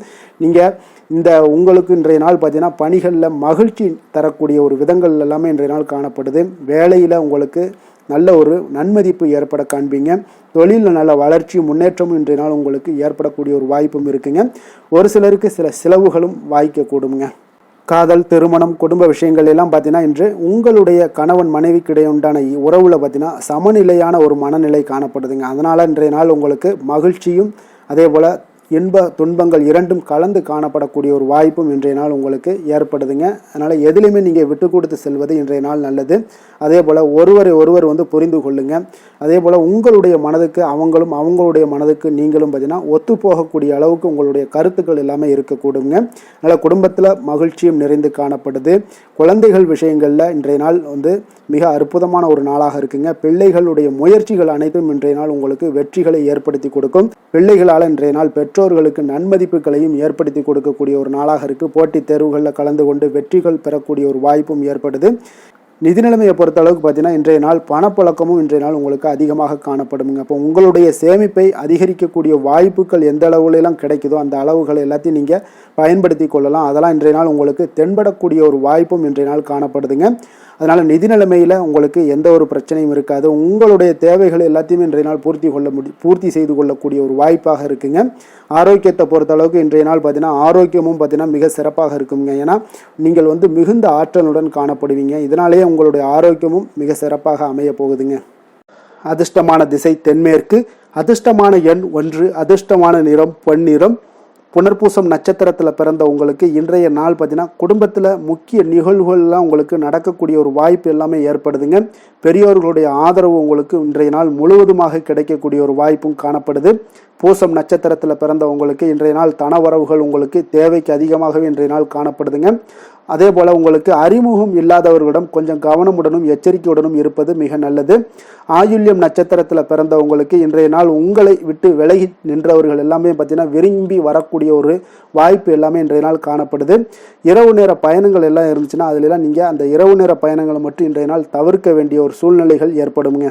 உங்களுக்கு இன்றைய நாள் பார்த்தீங்கன்னா பணிகளில் மகிழ்ச்சி தரக்கூடிய ஒரு விதங்கள் எல்லாமே இன்றைய நாள் காணப்படுது. வேலையில் உங்களுக்கு நல்ல ஒரு நன்மதிப்பு ஏற்பட காண்பீங்க. தொழிலில் நல்ல வளர்ச்சி முன்னேற்றமும் இன்றைய நாள் உங்களுக்கு ஏற்படக்கூடிய ஒரு வாய்ப்பும் இருக்குங்க. ஒரு சிலருக்கு சில செலவுகளும் வாய்க்கக்கூடுங்க. காதல், திருமணம், குடும்ப விஷயங்கள் எல்லாம் பார்த்தீங்கன்னா இன்று உங்களுடைய கணவன் மனைவிக்கிடையே உண்டான உறவில் பார்த்தீங்கன்னா சமநிலையான ஒரு மனநிலை காணப்படுதுங்க. அதனால் இன்றைய நாள் உங்களுக்கு மகிழ்ச்சியும் அதே போல் இன்ப துன்பங்கள் இரண்டும் கலந்து காணப்படக்கூடிய ஒரு வாய்ப்பும் இன்றைய நாள் உங்களுக்கு ஏற்படுதுங்க. அதனால் எதுலையுமே நீங்கள் விட்டு கொடுத்து செல்வது இன்றைய நாள் நல்லது. அதே போல் ஒருவர் புரிந்து கொள்ளுங்க. அதே போல் உங்களுடைய மனதுக்கு அவங்களுடைய மனதுக்கு நீங்களும் பார்த்தீங்கன்னா ஒத்து போகக்கூடிய அளவுக்கு உங்களுடைய கருத்துக்கள் எல்லாமே இருக்கக்கூடுங்க. அதனால் குடும்பத்தில் மகிழ்ச்சியும் நிறைந்து காணப்படுது. குழந்தைகள் விஷயங்களில் இன்றைய நாள் மிக அற்புதமான ஒரு நாளாக இருக்குங்க. பிள்ளைகளுடைய முயற்சிகள் அனைத்தும் இன்றைய நாள் உங்களுக்கு வெற்றிகளை ஏற்படுத்தி கொடுக்கும். பிள்ளைகளால் இன்றைய நாள் பெற்றோர்களுக்கு நன்மதிப்புகளையும் ஏற்படுத்தி கொடுக்கக்கூடிய ஒரு நாளாக இருக்குது. போட்டித் தேர்வுகளில் கலந்து கொண்டு வெற்றிகள் பெறக்கூடிய ஒரு வாய்ப்பும் ஏற்படுது. நிதி நிலைமையை பொறுத்த அளவுக்கு பார்த்தீங்கன்னா இன்றைய நாள் பணப்புழக்கமும் இன்றைய நாள் உங்களுக்கு அதிகமாக காணப்படுங்க. அப்போ உங்களுடைய சேமிப்பை அதிகரிக்கக்கூடிய வாய்ப்புகள் எந்த அளவுலாம் கிடைக்குதோ அந்த அளவுகள் எல்லாத்தையும் நீங்கள் பயன்படுத்தி கொள்ளலாம். அதெல்லாம் இன்றைய நாள் உங்களுக்கு தென்படக்கூடிய ஒரு வாய்ப்பும் இன்றைய நாள் காணப்படுதுங்க. அதனால் நிதி நிலைமையில் உங்களுக்கு எந்த ஒரு பிரச்சனையும் இருக்காது. உங்களுடைய தேவைகள் எல்லாத்தையுமே இன்றைய நாள் பூர்த்தி செய்து கொள்ளக்கூடிய ஒரு வாய்ப்பாக இருக்குங்க. ஆரோக்கியத்தை பொறுத்தளவுக்கு இன்றைய நாள் பார்த்தீங்கன்னா ஆரோக்கியமும் பார்த்தீங்கன்னா மிக சிறப்பாக இருக்குங்க. ஏன்னா நீங்கள் மிகுந்த ஆற்றலுடன் காணப்படுவீங்க. இதனாலேயே உங்களுடைய ஆரோக்கியமும் மிக சிறப்பாக அமைய போகுதுங்க. அதிர்ஷ்டமான திசை தென்மேற்கு. அதிர்ஷ்டமான எண் 1. அதிர்ஷ்டமான நிறம் பொன்னிறம். புனர்பூசம் நட்சத்திரத்தில் பிறந்த உங்களுக்கு இன்றைய நாள் பார்த்தீங்கன்னா குடும்பத்தில் முக்கிய நிகழ்வுகள்லாம் உங்களுக்கு நடக்கக்கூடிய ஒரு வாய்ப்பு எல்லாமே ஏற்படுதுங்க. பெரியோர்களுடைய ஆதரவு உங்களுக்கு இன்றைய நாள் முழுவதுமாக கிடைக்கக்கூடிய ஒரு வாய்ப்பும் காணப்படுது. பூசம் நட்சத்திரத்தில் பிறந்த உங்களுக்கு இன்றைய நாள் தனவரவுகள் உங்களுக்கு தேவைக்கு அதிகமாகவே இன்றைய நாள் காணப்படுதுங்க. அதே போல் உங்களுக்கு அறிமுகம் இல்லாதவர்களிடம் கொஞ்சம் கவனமுடனும் எச்சரிக்கையுடனும் இருப்பது மிக நல்லது. ஆயுள்யம் நட்சத்திரத்தில் பிறந்தவங்களுக்கு இன்றைய நாள் உங்களை விட்டு விலகி நின்றவர்கள் எல்லாமே பார்த்தீங்கன்னா விரும்பி வரக்கூடிய ஒரு வாய்ப்பு எல்லாமே இன்றைய நாள் காணப்படுது. இரவு நேர பயணங்கள் எல்லாம் இருந்துச்சுன்னா அதுலலாம் நீங்கள் அந்த இரவு நேர பயணங்களை மட்டும் இன்றைய நாள் தவிர்க்க வேண்டிய ஒரு சூழ்நிலைகள் ஏற்படுங்க.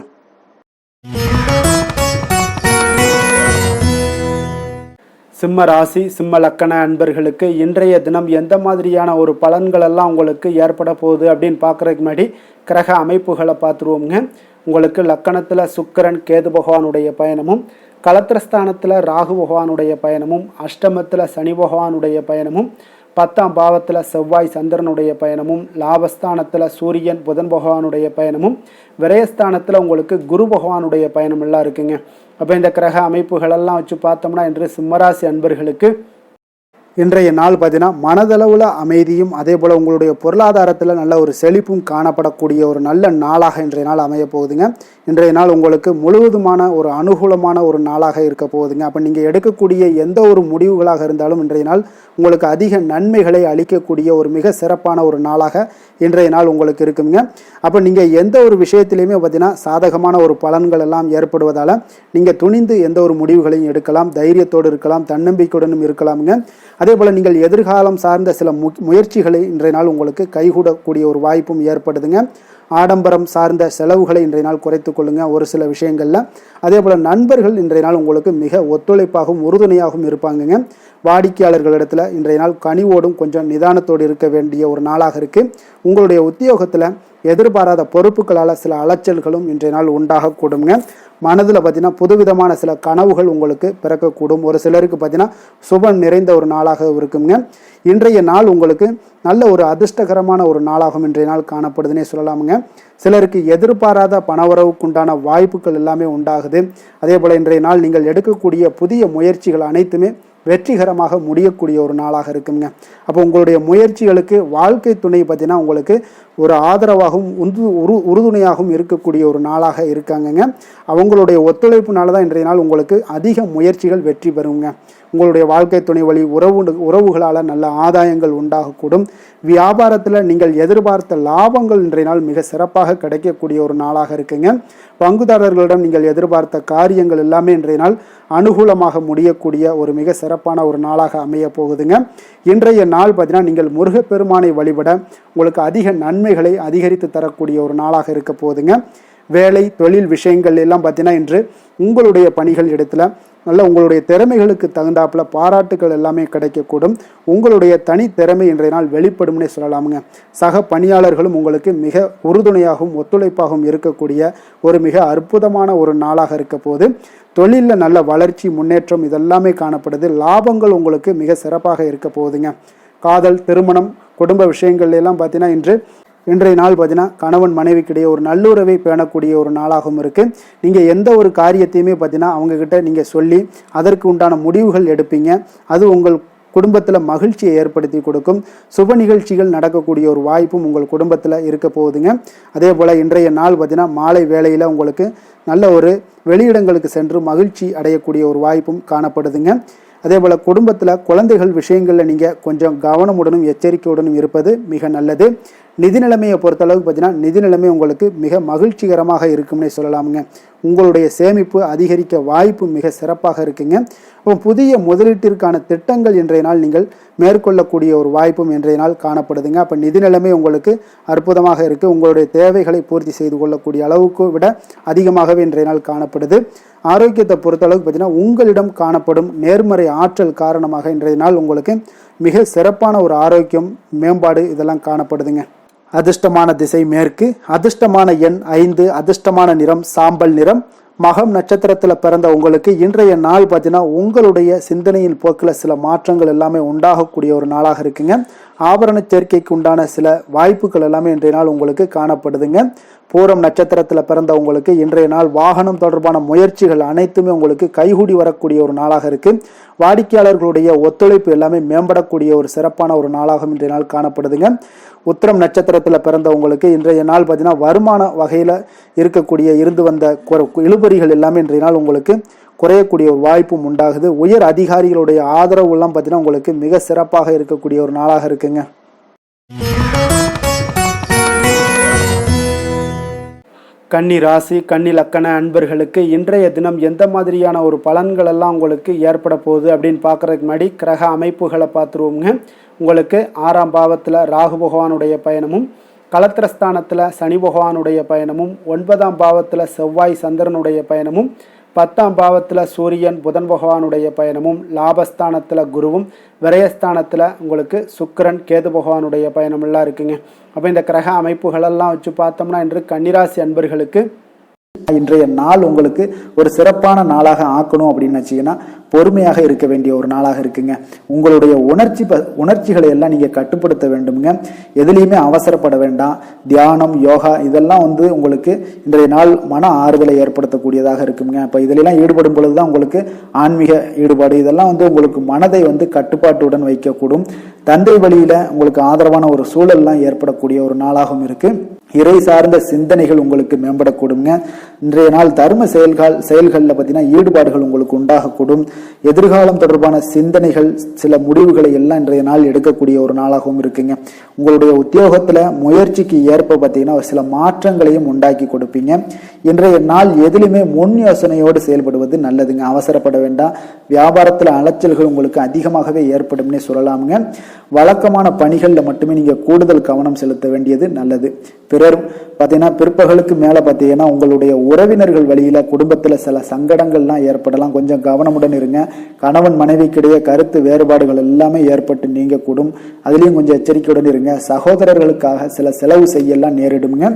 சிம்ம ராசி சிம்ம லக்கண அன்பர்களுக்கு இன்றைய தினம் எந்த மாதிரியான ஒரு பலன்கள் எல்லாம் உங்களுக்கு ஏற்பட போகுது அப்படின்னு பார்க்குறதுக்கு முன்னாடி கிரக அமைப்புகளை பார்த்துருவோங்க. உங்களுக்கு லக்கணத்தில் சுக்கிரன் கேது பகவானுடைய பயணமும், களத்திரஸ்தானத்தில் ராகு பகவானுடைய பயணமும், அஷ்டமத்தில் சனி பகவானுடைய பயணமும், 10ஆம் பாவத்தில் செவ்வாய் சந்திரனுடைய பயணமும், லாபஸ்தானத்தில் சூரியன் புதன் பகவானுடைய பயணமும், விரயஸ்தானத்தில் உங்களுக்கு குரு பகவானுடைய பயணம் எல்லாம் இருக்குங்க. அப்போ இந்த கிரக அமைப்புகளெல்லாம் வச்சு பார்த்தோம்னா இன்று சிம்மராசி அன்பர்களுக்கு இன்றைய நாள் பார்த்தீங்கன்னா மனதளவில் அமைதியும் அதே போல் உங்களுடைய பொருளாதாரத்தில் நல்ல ஒரு செழிப்பும் காணப்படக்கூடிய ஒரு நல்ல நாளாக இன்றைய நாள் அமைய போகுதுங்க. இன்றைய நாள் உங்களுக்கு முழுவதுமான ஒரு அனுகூலமான ஒரு நாளாக இருக்க போகுதுங்க. அப்போ நீங்கள் எடுக்கக்கூடிய எந்த ஒரு முடிவுகளாக இருந்தாலும் இன்றைய நாள் உங்களுக்கு அதிக நன்மைகளை அளிக்கக்கூடிய ஒரு மிக சிறப்பான ஒரு நாளாக இன்றைய நாள் உங்களுக்கு இருக்குங்க. அப்போ நீங்கள் எந்த ஒரு விஷயத்திலையுமே பார்த்தீங்கன்னா சாதகமான ஒரு பலன்கள் எல்லாம் ஏற்படுவதால் நீங்கள் துணிந்து எந்த ஒரு முடிவுகளையும் எடுக்கலாம், தைரியத்தோடு இருக்கலாம், தன்னம்பிக்கையுடனும் இருக்கலாமுங்க. அதே போல் நீங்கள் எதிர்காலம் சார்ந்த சில முயற்சிகளை இன்றைய நாள் உங்களுக்கு கைகூடக்கூடிய ஒரு வாய்ப்பும் ஏற்படுதுங்க. ஆடம்பரம் சார்ந்த செலவுகளை இன்றைய நாள் குறைத்து கொள்ளுங்க ஒரு சில விஷயங்களில். அதே போல் நண்பர்கள் இன்றைய நாள் உங்களுக்கு மிக ஒத்துழைப்பாகவும் உறுதுணையாகவும் இருப்பாங்கங்க. வாடிக்கையாளர்களிடத்தில் இன்றைய நாள் கனிவோடும் கொஞ்சம் நிதானத்தோடு இருக்க வேண்டிய ஒரு நாளாக இருக்குது. உங்களுடைய உத்தியோகத்தில் எதிர்பாராத பொறுப்புகளால் சில அலைச்சல்களும் இன்றைய நாள் உண்டாகக்கூடுங்க. மனதில் பார்த்தீங்கன்னா புதுவிதமான சில கனவுகள் உங்களுக்கு பிறக்கக்கூடும். ஒரு சிலருக்கு பார்த்தீங்கன்னா சுபம் நிறைந்த ஒரு நாளாக இருக்குங்க. இன்றைய நாள் உங்களுக்கு நல்ல ஒரு அதிர்ஷ்டகரமான ஒரு நாளாகவும் இன்றைய நாள் காணப்படுதுன்னே சொல்லலாமுங்க. சிலருக்கு எதிர்பாராத பணவரவுக்குண்டான வாய்ப்புகள் எல்லாமே உண்டாகுது. அதே போல் இன்றைய நாள் நீங்கள் எடுக்கக்கூடிய புதிய முயற்சிகள் அனைத்துமே வெற்றிகரமாக முடியக்கூடிய ஒரு நாளாக இருக்குங்க. அப்போ உங்களுடைய முயற்சிகளுக்கு வாழ்க்கை துணை பார்த்தீங்கன்னா உங்களுக்கு ஒரு ஆதரவாகவும் உறுதுணையாகவும் இருக்கக்கூடிய ஒரு நாளாக இருக்காங்கங்க. அவங்களுடைய ஒத்துழைப்புனால தான் இன்றைய நாள் உங்களுக்கு அதிக முயற்சிகள் வெற்றி பெறுங்க. உங்களுடைய வாழ்க்கை துணை வழி உறவுகளால் நல்ல ஆதாயங்கள் உண்டாகக்கூடும். வியாபாரத்தில் நீங்கள் எதிர்பார்த்த லாபங்கள் இன்றைய நாள் மிக சிறப்பாக கிடைக்கக்கூடிய ஒரு நாளாக இருக்குங்க. பங்குதாரர்களிடம் நீங்கள் எதிர்பார்த்த காரியங்கள் எல்லாமே இன்றைய நாள் அனுகூலமாக முடியக்கூடிய ஒரு மிக சிறப்பான ஒரு நாளாக அமைய போகுதுங்க. இன்றைய நாள் பார்த்தீங்கன்னா நீங்கள் முருகப்பெருமானை வழிபட உங்களுக்கு அதிக நன்மைகளை அதிகரித்து தரக்கூடிய ஒரு நாளாக இருக்க போகுதுங்க. வேலை தொழில் விஷயங்கள் எல்லாம் பார்த்தீங்கன்னா இன்று உங்களுடைய பணிகள் இடத்துல நல்ல உங்களுடைய திறமைகளுக்கு தகுந்தாப்புல பாராட்டுகள் எல்லாமே கிடைக்கக்கூடும். உங்களுடைய தனி திறமை இன்றைய நாள் வெளிப்படும்னே சொல்லலாமுங்க. சக பணியாளர்களும் உங்களுக்கு மிக உறுதுணையாகவும் ஒத்துழைப்பாகவும் இருக்கக்கூடிய ஒரு மிக அற்புதமான ஒரு நாளாக இருக்க போது. தொழிலில் நல்ல வளர்ச்சி முன்னேற்றம் இதெல்லாமே காணப்படுது. லாபங்கள் உங்களுக்கு மிக சிறப்பாக இருக்க போகுதுங்க. காதல் திருமணம் குடும்ப விஷயங்கள் எல்லாம் பார்த்தீங்கன்னா இன்றைய நாள் பார்த்தீங்கன்னா கணவன் மனைவிக்கிடையே ஒரு நல்லுறவை பேணக்கூடிய ஒரு நாளாகவும் இருக்குது. நீங்கள் எந்த ஒரு காரியத்தையுமே பார்த்தீங்கன்னா அவங்கக்கிட்ட நீங்கள் சொல்லி அதற்கு உண்டான முடிவுகள் எடுப்பீங்க. அது உங்கள் குடும்பத்தில் மகிழ்ச்சியை ஏற்படுத்தி கொடுக்கும். சுப நிகழ்ச்சிகள் நடக்கக்கூடிய ஒரு வாய்ப்பும் உங்கள் குடும்பத்தில் இருக்க போகுதுங்க. அதே போல் இன்றைய நாள் பார்த்தீங்கன்னா மாலை வேளையில் உங்களுக்கு நல்ல ஒரு வெளியிடங்களுக்கு சென்று மகிழ்ச்சி அடையக்கூடிய ஒரு வாய்ப்பும் காணப்படுதுங்க. அதே போல் குடும்பத்தில் குழந்தைகள் விஷயங்களில் நீங்கள் கொஞ்சம் கவனமுடனும் எச்சரிக்கையுடனும் இருப்பது மிக நல்லது. நிதி நிலைமையை பொறுத்தளவுக்கு பார்த்தீங்கன்னா நிதி நிலைமை உங்களுக்கு மிக மகிழ்ச்சிகரமாக இருக்கும்னே சொல்லலாமுங்க. உங்களுடைய சேமிப்பு அதிகரிக்க வாய்ப்பு மிக சிறப்பாக இருக்குங்க. அப்போ புதிய முதலீட்டிற்கான திட்டங்கள் இன்றைய நாள் நீங்கள் மேற்கொள்ளக்கூடிய ஒரு வாய்ப்பும் இன்றைய நாள் காணப்படுதுங்க. அப்போ நிதி நிலைமை உங்களுக்கு அற்புதமாக இருக்குது. உங்களுடைய தேவைகளை பூர்த்தி செய்து கொள்ளக்கூடிய அளவுக்கு விட அதிகமாகவே இன்றைய நாள் காணப்படுது. ஆரோக்கியத்தை பொறுத்தளவுக்கு பார்த்தீங்கன்னா உங்களிடம் காணப்படும் நேர்மறை ஆற்றல் காரணமாக இன்றைய நாள் உங்களுக்கு மிக சிறப்பான ஒரு ஆரோக்கியம் மேம்பாடு இதெல்லாம் காணப்படுதுங்க. அதிர்ஷ்டமான திசை மேற்கு, அதிர்ஷ்டமான எண் 5, அதிர்ஷ்டமான நிறம் சாம்பல் நிறம். மகம் நட்சத்திரத்தில் பிறந்த உங்களுக்கு இன்றைய நாள் பார்த்தீங்கன்னா உங்களுடைய சிந்தனையின் போக்கில் சில மாற்றங்கள் எல்லாமே உண்டாகக்கூடிய ஒரு நாளாக இருக்குங்க. ஆபரண சேர்க்கைக்கு உண்டான சில வாய்ப்புகள் எல்லாமே இன்றைய நாள் உங்களுக்கு காணப்படுதுங்க. பூரம் நட்சத்திரத்தில் பிறந்த உங்களுக்கு இன்றைய நாள் வாகனம் தொடர்பான முயற்சிகள் அனைத்துமே உங்களுக்கு கைகூடி வரக்கூடிய ஒரு நாளாக இருக்கு. வாடிக்கையாளர்களுடைய ஒத்துழைப்பு எல்லாமே மேம்படக்கூடிய ஒரு சிறப்பான ஒரு நாளாக இன்றைய நாள் காணப்படுதுங்க. உத்திரம் நட்சத்திரத்தில் பிறந்த உங்களுக்கு இன்றைய நாள் பார்த்தீங்கன்னா வருமான வகையில் இருந்து வந்த இழுபறிகள் எல்லாமே இன்றைய நாள் உங்களுக்கு குறையக்கூடிய ஒரு வாய்ப்பும் உண்டாகுது. உயர் அதிகாரிகளுடைய ஆதரவு எல்லாம் பார்த்தீங்கன்னா உங்களுக்கு மிக சிறப்பாக இருக்கக்கூடிய ஒரு நாளாக இருக்குங்க. கன்னி ராசி கன்னி லக்கண அன்பர்களுக்கு இன்றைய தினம் எந்த மாதிரியான ஒரு பலன்கள் எல்லாம் உங்களுக்கு ஏற்பட போகுது அப்படின்னு பார்க்குறதுக்கு முன்னாடி கிரக அமைப்புகளை பார்த்துருவோங்க. உங்களுக்கு 6ஆம் பாவத்தில் ராகு பகவானுடைய பயணமும், கலத்திரஸ்தானத்தில் சனி பகவானுடைய பயணமும், 9ஆம் பாவத்தில் செவ்வாய் சந்திரனுடைய பயணமும், 10ஆம் பாவத்தில் சூரியன் புதன் பகவானுடைய பயணமும், லாபஸ்தானத்தில் குருவும், விரயஸ்தானத்தில் உங்களுக்கு சுக்கிரன் கேது பகவானுடைய பயணமெல்லாம் இருக்குங்க. அப்போ இந்த கிரக அமைப்புகளெல்லாம் வச்சு பார்த்தோம்னா இன்று கன்னிராசி அன்பர்களுக்கு இன்றைய நாள் உங்களுக்கு ஒரு சிறப்பான நாளாக ஆக்கணும் அப்படின்னு நினைச்சீங்கன்னா பொறுமையாக இருக்க வேண்டிய ஒரு நாளாக இருக்குங்க. உங்களுடைய உணர்ச்சிகளை எல்லாம் நீங்க கட்டுப்படுத்த வேண்டும்ங்க. எதுலையுமே அவசரப்பட வேண்டாம். தியானம், யோகா இதெல்லாம் உங்களுக்கு இன்றைய நாள் மன ஆறுதலை ஏற்படுத்தக்கூடியதாக இருக்குங்க. இப்ப இதெல்லாம் ஈடுபடும் பொழுதுதான் உங்களுக்கு ஆன்மீக ஈடுபாடு இதெல்லாம் உங்களுக்கு மனதை கட்டுப்பாட்டுடன் வைக்கக்கூடும். தந்தை வழியில உங்களுக்கு ஆதரவான ஒரு சூழல்லாம் ஏற்படக்கூடிய ஒரு நாளாகவும் இருக்கு. இறை சார்ந்த சிந்தனைகள் உங்களுக்கு மேம்படக்கூடுங்க. இன்றைய நாள் தர்ம செயல்களில் பார்த்தீங்கன்னா ஈடுபாடுகள் உங்களுக்கு உண்டாகக்கூடும். எதிர்காலம் தொடர்பான சிந்தனைகள், சில முடிவுகளை எல்லாம் இன்றைய நாள் எடுக்கக்கூடிய ஒரு நாளாகவும் இருக்குங்க. உங்களுடைய உத்தியோகத்துல முயற்சிக்கு ஏற்ப பார்த்தீங்கன்னா சில மாற்றங்களையும் உண்டாக்கி கொடுப்பீங்க. இன்றைய நாள் எதிலுமே முன் யோசனையோடு செயல்படுவது நல்லதுங்க. அவசரப்பட வேண்டாம். வியாபாரத்துல அலைச்சல்கள் உங்களுக்கு அதிகமாகவே ஏற்படும்னே சொல்லலாமுங்க. வழக்கமான பணிகளில் மட்டுமே நீங்க கூடுதல் கவனம் செலுத்த வேண்டியது நல்லது. பிறர் பார்த்தீங்கன்னா பிற்பகலுக்கு மேல பார்த்தீங்கன்னா உங்களுடைய உறவினர்கள் வழியில குடும்பத்துல சில சங்கடங்கள்லாம் ஏற்படலாம். கொஞ்சம் கவனமுடன் இருங்க. கணவன் மனைவிக்கிடையே கருத்து வேறுபாடுகள் எல்லாமே ஏற்பட்டு நீங்க கூடும். அதுலயும் கொஞ்சம் எச்சரிக்கையுடன் இருங்க. சகோதரர்களுக்காக சில செலவு செய்யலாம் நேரிடுங்க.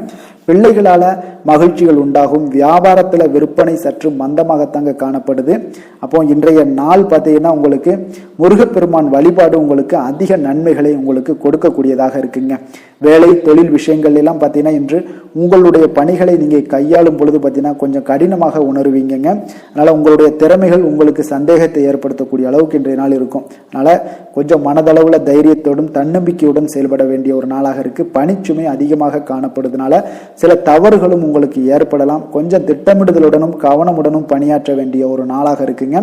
பிள்ளைகளால மகிழ்ச்சிகள் உண்டாகும். வியாபாரத்துல விற்பனை சற்று மந்தமாகத்தாங்க காணப்படுது. அப்போ இன்றைய நாள் பார்த்தீங்கன்னா உங்களுக்கு முருகப்பெருமான் வழிபாடு உங்களுக்கு அதிக நன்மைகளை உங்களுக்கு கொடுக்கக்கூடியதாக இருக்குங்க. வேலை தொழில் விஷயங்கள் எல்லாம் பார்த்தீங்கன்னா இன்று உங்களுடைய பணிகளை நீங்க கையாளும் பொழுது பார்த்தீங்கன்னா கொஞ்சம் கடினமாக உணர்வீங்க. அதனால உங்களுடைய திறமைகள் உங்களுக்கு சந்தேகத்தை ஏற்படுத்தக்கூடிய அளவுக்கு இன்றைய நாள் இருக்கும். அதனால கொஞ்சம் மனதளவுல தைரியத்தோடும் தன்னம்பிக்கையுடன் செயல்பட வேண்டிய ஒரு நாளாக இருக்கு. பணிச்சுமை அதிகமாக காணப்படுறதுனால சில தவறுகளும் உங்களுக்கு ஏற்படலாம். கொஞ்சம் திட்டமிடுதலுடனும் கவனமுடனும் பணியாற்ற வேண்டிய ஒரு நாளாக இருக்குங்க.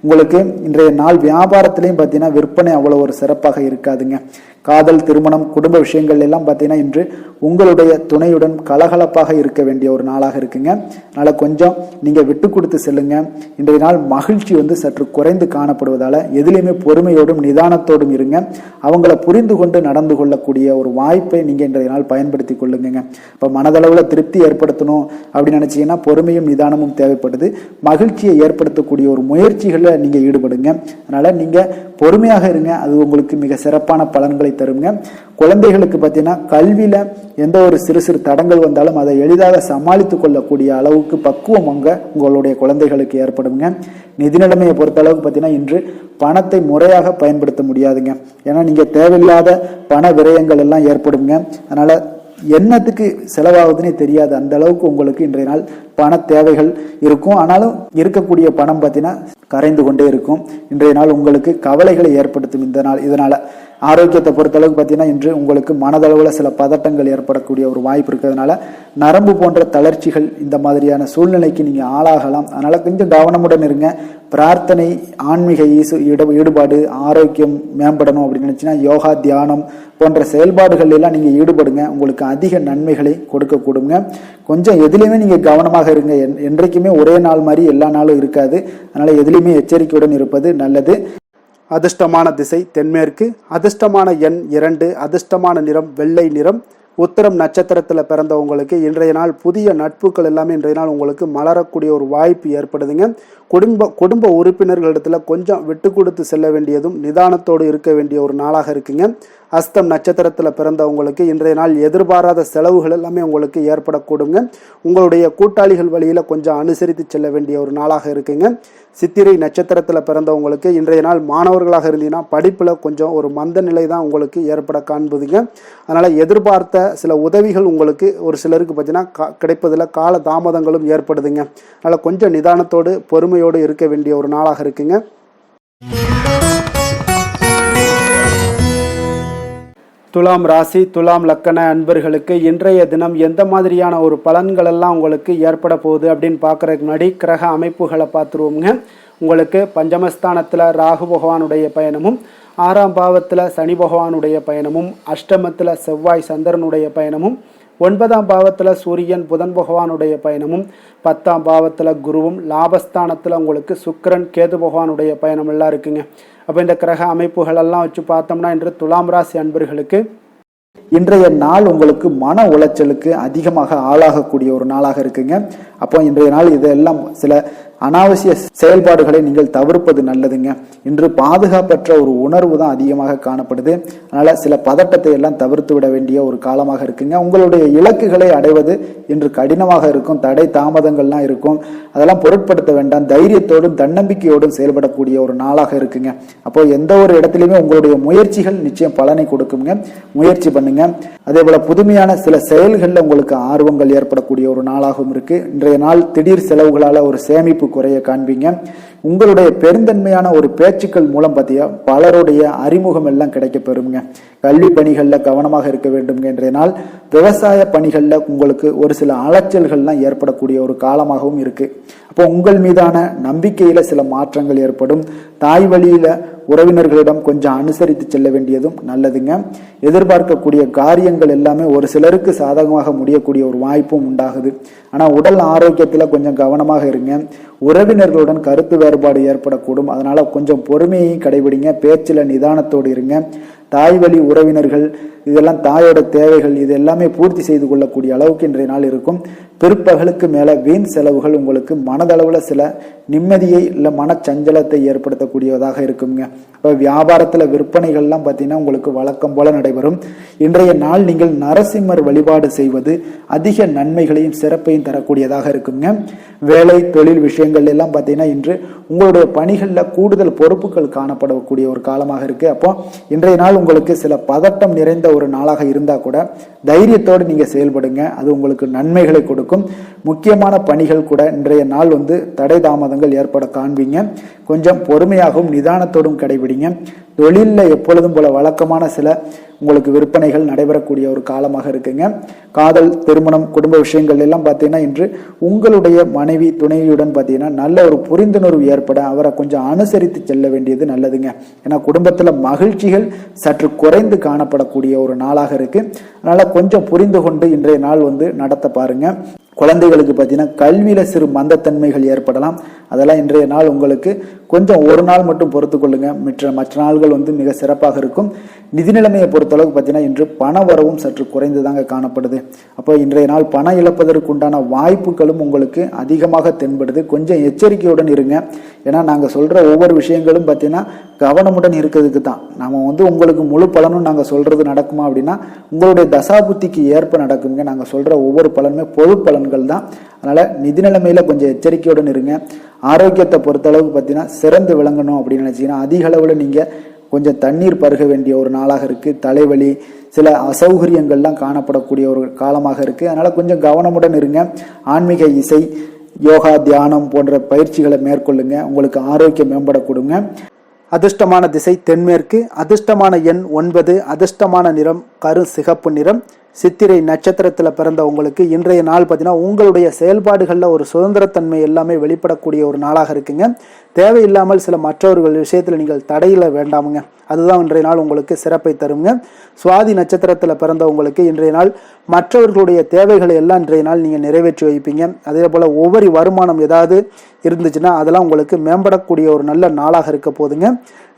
உங்களுக்கு இன்றைய நாள் வியாபாரத்திலையும் பார்த்தீங்கன்னா விற்பனை அவ்வளவு ஒரு சிறப்பாக இருக்காதுங்க. காதல், திருமணம், குடும்ப விஷயங்கள் எல்லாம் பார்த்தீங்கன்னா இன்று உங்களுடைய துணையுடன் கலகலப்பாக இருக்க வேண்டிய ஒரு நாளாக இருக்குங்க. அதனால கொஞ்சம் நீங்க விட்டு கொடுத்து செல்லுங்க. இன்றைய நாள் மகிழ்ச்சி சற்று குறைந்து காணப்படுவதால எதிலையுமே பொறுமையோடும் நிதானத்தோடும் இருங்க. அவங்கள புரிந்து கொண்டு நடந்து கொள்ளக்கூடிய ஒரு வாய்ப்பை நீங்க இன்றைய நாள் பயன்படுத்தி கொள்ளுங்க. இப்ப மனதளவுல திருப்தி ஏற்படுத்தணும் அப்படின்னு நினைச்சீங்கன்னா பொறுமையும் நிதானமும் தேவைப்படுது. மகிழ்ச்சியை ஏற்படுத்தக்கூடிய ஒரு முயற்சிகளை நீங்க ஈடுபடுங்க. அதனால நீங்க பொறுமையாக இருங்க. அது உங்களுக்கு மிக சிறப்பான பலன்களை தருங்க. குழந்தைகளுக்கு பார்த்தீங்கன்னா கல்வியில எந்த ஒரு சிறு சிறு தடங்கள் வந்தாலும் அதை எளிதாக சமாளித்துக் கொள்ளக்கூடிய அளவுக்கு பக்குவம் உங்களுடைய குழந்தைகளுக்கு ஏற்படுங்க. நிதி நிலைமையை பொறுத்த அளவுக்கு பார்த்தீங்கன்னா இன்று பணத்தை முறையாக பயன்படுத்த முடியாதுங்க. ஏன்னா நீங்க தேவையில்லாத பண விரயங்கள் எல்லாம் ஏற்படுங்க. அதனால என்னத்துக்கு செலவாகுதுன்னே தெரியாது. அந்த அளவுக்கு உங்களுக்கு இன்றைய நாள் பண தேவைகள் இருக்கும். ஆனாலும் இருக்கக்கூடிய பணம் பார்த்தீங்கன்னா கரைந்து கொண்டே இருக்கும். இன்றைய நாள் உங்களுக்கு கவலைகளை ஏற்படுத்தும். இதனால ஆரோக்கியத்தை பொறுத்தளவுக்கு பார்த்தீங்கன்னா இன்று உங்களுக்கு மனதளவில் சில பதட்டங்கள் ஏற்படக்கூடிய ஒரு வாய்ப்பு இருக்கிறதுனால நரம்பு போன்ற தளர்ச்சிகள் இந்த மாதிரியான சூழ்நிலைக்கு நீங்க ஆளாகலாம். அதனால கொஞ்சம் கவனமுடன் இருங்க. பிரார்த்தனை, ஆன்மீக ஈடுபாடு, ஆரோக்கியம் மேம்படணும் அப்படின்னு நினைச்சுன்னா யோகா, தியானம் போன்ற செயல்பாடுகள் எல்லாம் நீங்க ஈடுபடுங்க. உங்களுக்கு அதிக நன்மைகளை கொடுக்க கூடுங்க. கொஞ்சம் எதுலையுமே நீங்க கவனமாக இருங்க. என்றைக்குமே ஒரே நாள் மாதிரி எல்லா நாளும் இருக்காது. அதனால எதுலையுமே எச்சரிக்கையுடன் இருப்பது நல்லது. அதிர்ஷ்டமான திசை தென்மேற்கு. அதிர்ஷ்டமான எண் 2. அதிர்ஷ்டமான நிறம் வெள்ளை நிறம். உத்திரம் நட்சத்திரத்தில் பிறந்தவங்களுக்கு இன்றைய நாள் புதிய நட்புகள் எல்லாமே இன்றைய நாள் உங்களுக்கு மலரக்கூடிய ஒரு வாய்ப்பு ஏற்படுதுங்க. குடும்ப உறுப்பினர்களிடத்துல கொஞ்சம் விட்டு கொடுத்து செல்ல வேண்டியதும் நிதானத்தோடு இருக்க வேண்டிய ஒரு நாளாக இருக்குங்க. அஸ்தம் நட்சத்திரத்தில் பிறந்தவங்களுக்கு இன்றைய நாள் எதிர்பாராத செலவுகள் எல்லாமே உங்களுக்கு ஏற்படக்கூடுங்க. உங்களுடைய கூட்டாளிகள் வழியில கொஞ்சம் அனுசரித்து செல்ல வேண்டிய ஒரு நாளாக இருக்குங்க. சித்திரை நட்சத்திரத்தில் பிறந்தவங்களுக்கு இன்றைய நாள் மாணவர்களாக இருந்தீங்கன்னா படிப்புல கொஞ்சம் ஒரு மந்த நிலை தான் உங்களுக்கு ஏற்பட காண்பதுங்க. அதனால எதிர்பார்த்த சில உதவிகள் உங்களுக்கு ஒரு சிலருக்கு பார்த்தீங்கன்னா கிடைப்பதில் கால தாமதங்களும் ஏற்படுதுங்க. அதனால கொஞ்சம் நிதானத்தோடு பொறுமையோடு இருக்க வேண்டிய ஒரு நாளாக இருக்குங்க. துலாம் ராசி, துலாம் லக்கண அன்பர்களுக்கு இன்றைய தினம் எந்த மாதிரியான ஒரு பலன்கள் எல்லாம் உங்களுக்கு ஏற்பட போகுது அப்படின்னு பார்க்கறதுக்கு முன்னாடி கிரக அமைப்புகளை பார்த்துருவோங்க. உங்களுக்கு பஞ்சமஸ்தானத்தில் ராகு பகவானுடைய பயணமும், 6ஆம் பாவத்தில் சனி பகவானுடைய பயணமும், அஷ்டமத்தில் செவ்வாய் சந்திரனுடைய பயணமும், 9ஆம் பாவத்தில் சூரியன் புதன் பகவானுடைய பயணமும், 10ஆம் பாவத்தில் குருவும், லாபஸ்தானத்தில் உங்களுக்கு சுக்கிரன் கேது பகவானுடைய பயணம் எல்லாம் இருக்குங்க. அப்போ இந்த கிரக அமைப்புகள் எல்லாம் வச்சு பார்த்தோம்னா இன்று துலாம் ராசி அன்பர்களுக்கு இன்றைய நாள் உங்களுக்கு மன உளைச்சலுக்கு அதிகமாக ஆளாகக்கூடிய ஒரு நாளாக இருக்குங்க. அப்போ இன்றைய நாள் இதெல்லாம் சில அனாவசிய செயல்பாடுகளை நீங்கள் தவிர்ப்பது நல்லதுங்க. இன்று பாதுகாப்பற்ற ஒரு உணர்வு தான் அதிகமாக காணப்படுது. அதனால சில பதட்டத்தை எல்லாம் தவிர்த்து விட வேண்டிய ஒரு காலமாக இருக்குங்க. உங்களுடைய இலக்குகளை அடைவது இன்று கடினமாக இருக்கும். தடை தாமதங்கள்லாம் இருக்கும். அதெல்லாம் பொருட்படுத்த வேண்டாம். தைரியத்தோடும் தன்னம்பிக்கையோடும் செயல்படக்கூடிய ஒரு நாளாக இருக்குங்க. அப்போ எந்த ஒரு இடத்துலையுமே உங்களுடைய முயற்சிகள் நிச்சயம் பலனை கொடுக்குங்க. முயற்சி பண்ணுங்க. அதே போல புதுமையான சில செயல்களில் உங்களுக்கு ஆர்வங்கள் ஏற்படக்கூடிய ஒரு நாளாகவும் இருக்கு. இன்றைய நாள் திடீர் செலவுகளால ஒரு சேமிப்பு குறைய காண்பீங்க. உங்களுடைய பெருந்தன்மையான ஒரு பேச்சுக்கள் மூலம் பார்த்தீங்க பலருடைய அறிமுகம் எல்லாம் கிடைக்க பெறுங்க. கல்வி பணிகள்ல கவனமாக இருக்க வேண்டுங்க. இன்றைய நாள் விவசாய பணிகள்ல உங்களுக்கு ஒரு சில அலைச்சல்கள்லாம் ஏற்படக்கூடிய ஒரு காலமாகவும் இருக்கு. அப்போ உங்கள் மீதான நம்பிக்கையில சில மாற்றங்கள் ஏற்படும். தாய் வழியில உறவினர்களிடம் கொஞ்சம் அனுசரித்து செல்ல வேண்டியதும் நல்லதுங்க. எதிர்பார்க்கக்கூடிய காரியங்கள் எல்லாமே ஒரு சிலருக்கு சாதகமாக முடியக்கூடிய ஒரு வாய்ப்பும் உண்டாகுது. ஆனா உடல் ஆரோக்கியத்துல கொஞ்சம் கவனமாக இருங்க. உறவினர்களுடன் கருத்து வேறுபாடு ஏற்படக்கூடும். அதனால கொஞ்சம் பொறுமையை கடைபிடிங்க. பேச்சுல நிதானத்தோடு இருங்க. தாய் வழி உறவினர்கள் இதெல்லாம் தாயோட தேவைகள் இது எல்லாமே பூர்த்தி செய்து கொள்ளக்கூடிய அளவுக்கு இன்றைய நாள் இருக்கும். பிற்பகலுக்கு மேல வீண் செலவுகள் உங்களுக்கு மனதளவுல சில நிம்மதியை இல்ல மனச்சஞ்சலத்தை ஏற்படுத்தக்கூடியதாக இருக்குங்க. இப்போ வியாபாரத்துல விற்பனைகள்லாம் பார்த்தீங்கன்னா உங்களுக்கு வழக்கம் போல நடைபெறும். இன்றைய நாள் நீங்கள் நரசிம்மர் வழிபாடு செய்வது அதிக நன்மைகளையும் சிறப்பையும் தரக்கூடியதாக இருக்குங்க. வேலை தொழில் விஷயங்கள் எல்லாம் பார்த்தீங்கன்னா இன்று உங்களுடைய பணிகளில் கூடுதல் பொறுப்புகள் காணப்படக்கூடிய ஒரு காலமாக இருக்கு. அப்போ இன்றைய நாள் உங்களுக்கு சில பதட்டம் நிறைந்த ஒரு நாளாக இருந்தா கூட தைரியத்தோடு நீங்க செயல்படுங்க. அது உங்களுக்கு நன்மைகளை கொடுக்கும். முக்கியமான பணிகள் கூட இன்றைய நாள் தடை தாமதங்கள் ஏற்பட காண்பீங்க. கொஞ்சம் பொறுமையாகவும் நிதானத்தோடும் கடைபிடிங்க. தொழிலில் எப்பொழுதும் போல வழக்கமான சில உங்களுக்கு விற்பனைகள் நடைபெறக்கூடிய ஒரு காலமாக இருக்குங்க. காதல், திருமணம், குடும்ப விஷயங்கள் எல்லாம் பார்த்தீங்கன்னா இன்று உங்களுடைய மனைவி துணைவியுடன் பார்த்தீங்கன்னா நல்ல ஒரு புரிந்துணர்வு ஏற்பட அவரை கொஞ்சம் அனுசரித்து செல்ல வேண்டியது நல்லதுங்க. ஏன்னா குடும்பத்தில் மகிழ்ச்சிகள் சற்று குறைந்து காணப்படக்கூடிய ஒரு நாளாக இருக்கு. அதனால கொஞ்சம் புரிந்து கொண்டு இன்றைய நாள் நடத்த பாருங்க. குழந்தைகளுக்கு பார்த்தீங்கன்னா கல்வியில சிறு மந்தத்தன்மைகள் ஏற்படலாம். அதெல்லாம் இன்றைய நாள் உங்களுக்கு கொஞ்சம் ஒரு நாள் மட்டும் பொறுத்து கொள்ளுங்க. மற்ற நாள்கள் மிக சிறப்பாக இருக்கும். நிதி நிலைமையை பொறுத்தளவுக்கு பார்த்தீங்கன்னா இன்று பண வரவும் சற்று குறைந்துதாங்க காணப்படுது. அப்போ இன்றைய நாள் பணம் இழப்பதற்கு உண்டான வாய்ப்புகளும் உங்களுக்கு அதிகமாக தென்படுது. கொஞ்சம் எச்சரிக்கையுடன் இருங்க. ஏன்னா நாங்கள் சொல்ற ஒவ்வொரு விஷயங்களும் பார்த்தீங்கன்னா கவனமுடன் இருக்கிறதுக்கு தான். நாம உங்களுக்கு முழு பலனும் நாங்கள் சொல்றது நடக்குமா அப்படின்னா உங்களுடைய தசாபுத்திக்கு ஏற்ப நடக்குங்க. நாங்கள் சொல்ற ஒவ்வொரு பலனுமே பொது பலன்கள் தான். அதனால நிதி நிலைமையில கொஞ்சம் எச்சரிக்கையுடன் இருங்க. ஆரோக்கியத்தை பொறுத்தளவுக்கு பார்த்தீங்கன்னா சிறந்து விளங்கணும் அப்படின்னு நினைச்சீங்கன்னா அதிக அளவில் நீங்க கொஞ்சம் தண்ணீர் பருக வேண்டிய ஒரு நாளாக இருக்கு. தலைவலி, சில அசௌகரியங்கள்லாம் காணப்படக்கூடிய ஒரு காலமாக இருக்கு. அதனால கொஞ்சம் கவனமுடன் இருங்க. ஆன்மீக இசை, யோகா, தியானம் போன்ற பயிற்சிகளை மேற்கொள்ளுங்க. உங்களுக்கு ஆரோக்கியம் மேம்பட கொடுங்க. அதிர்ஷ்டமான திசை தென்மேற்கு. அதிர்ஷ்டமான எண் 9. அதிர்ஷ்டமான நிறம் கரு சிகப்பு நிறம். சித்திரை நட்சத்திரத்தில் பிறந்த உங்களுக்கு இன்றைய நாள் பார்த்தீங்கன்னா உங்களுடைய செயல்பாடுகளில் ஒரு சுதந்திரத்தன்மை எல்லாமே வெளிப்படக்கூடிய ஒரு நாளாக இருக்குங்க. தேவையில்லாமல் சில மற்றவர்கள் விஷயத்தில் நீங்கள் தடையில வேண்டாமுங்க. அதுதான் இன்றைய நாள் உங்களுக்கு சிறப்பை தருங்க. சுவாதி நட்சத்திரத்தில் பிறந்த உங்களுக்கு இன்றைய நாள் மற்றவர்களுடைய தேவைகளை எல்லாம் இன்றைய நாள் நீங்கள் நிறைவேற்றி வைப்பீங்க. அதே போல் ஒவ்வொரு வருமானம் ஏதாவது இருந்துச்சுன்னா அதெல்லாம் உங்களுக்கு மேம்படக்கூடிய ஒரு நல்ல நாளாக இருக்க போதுங்க.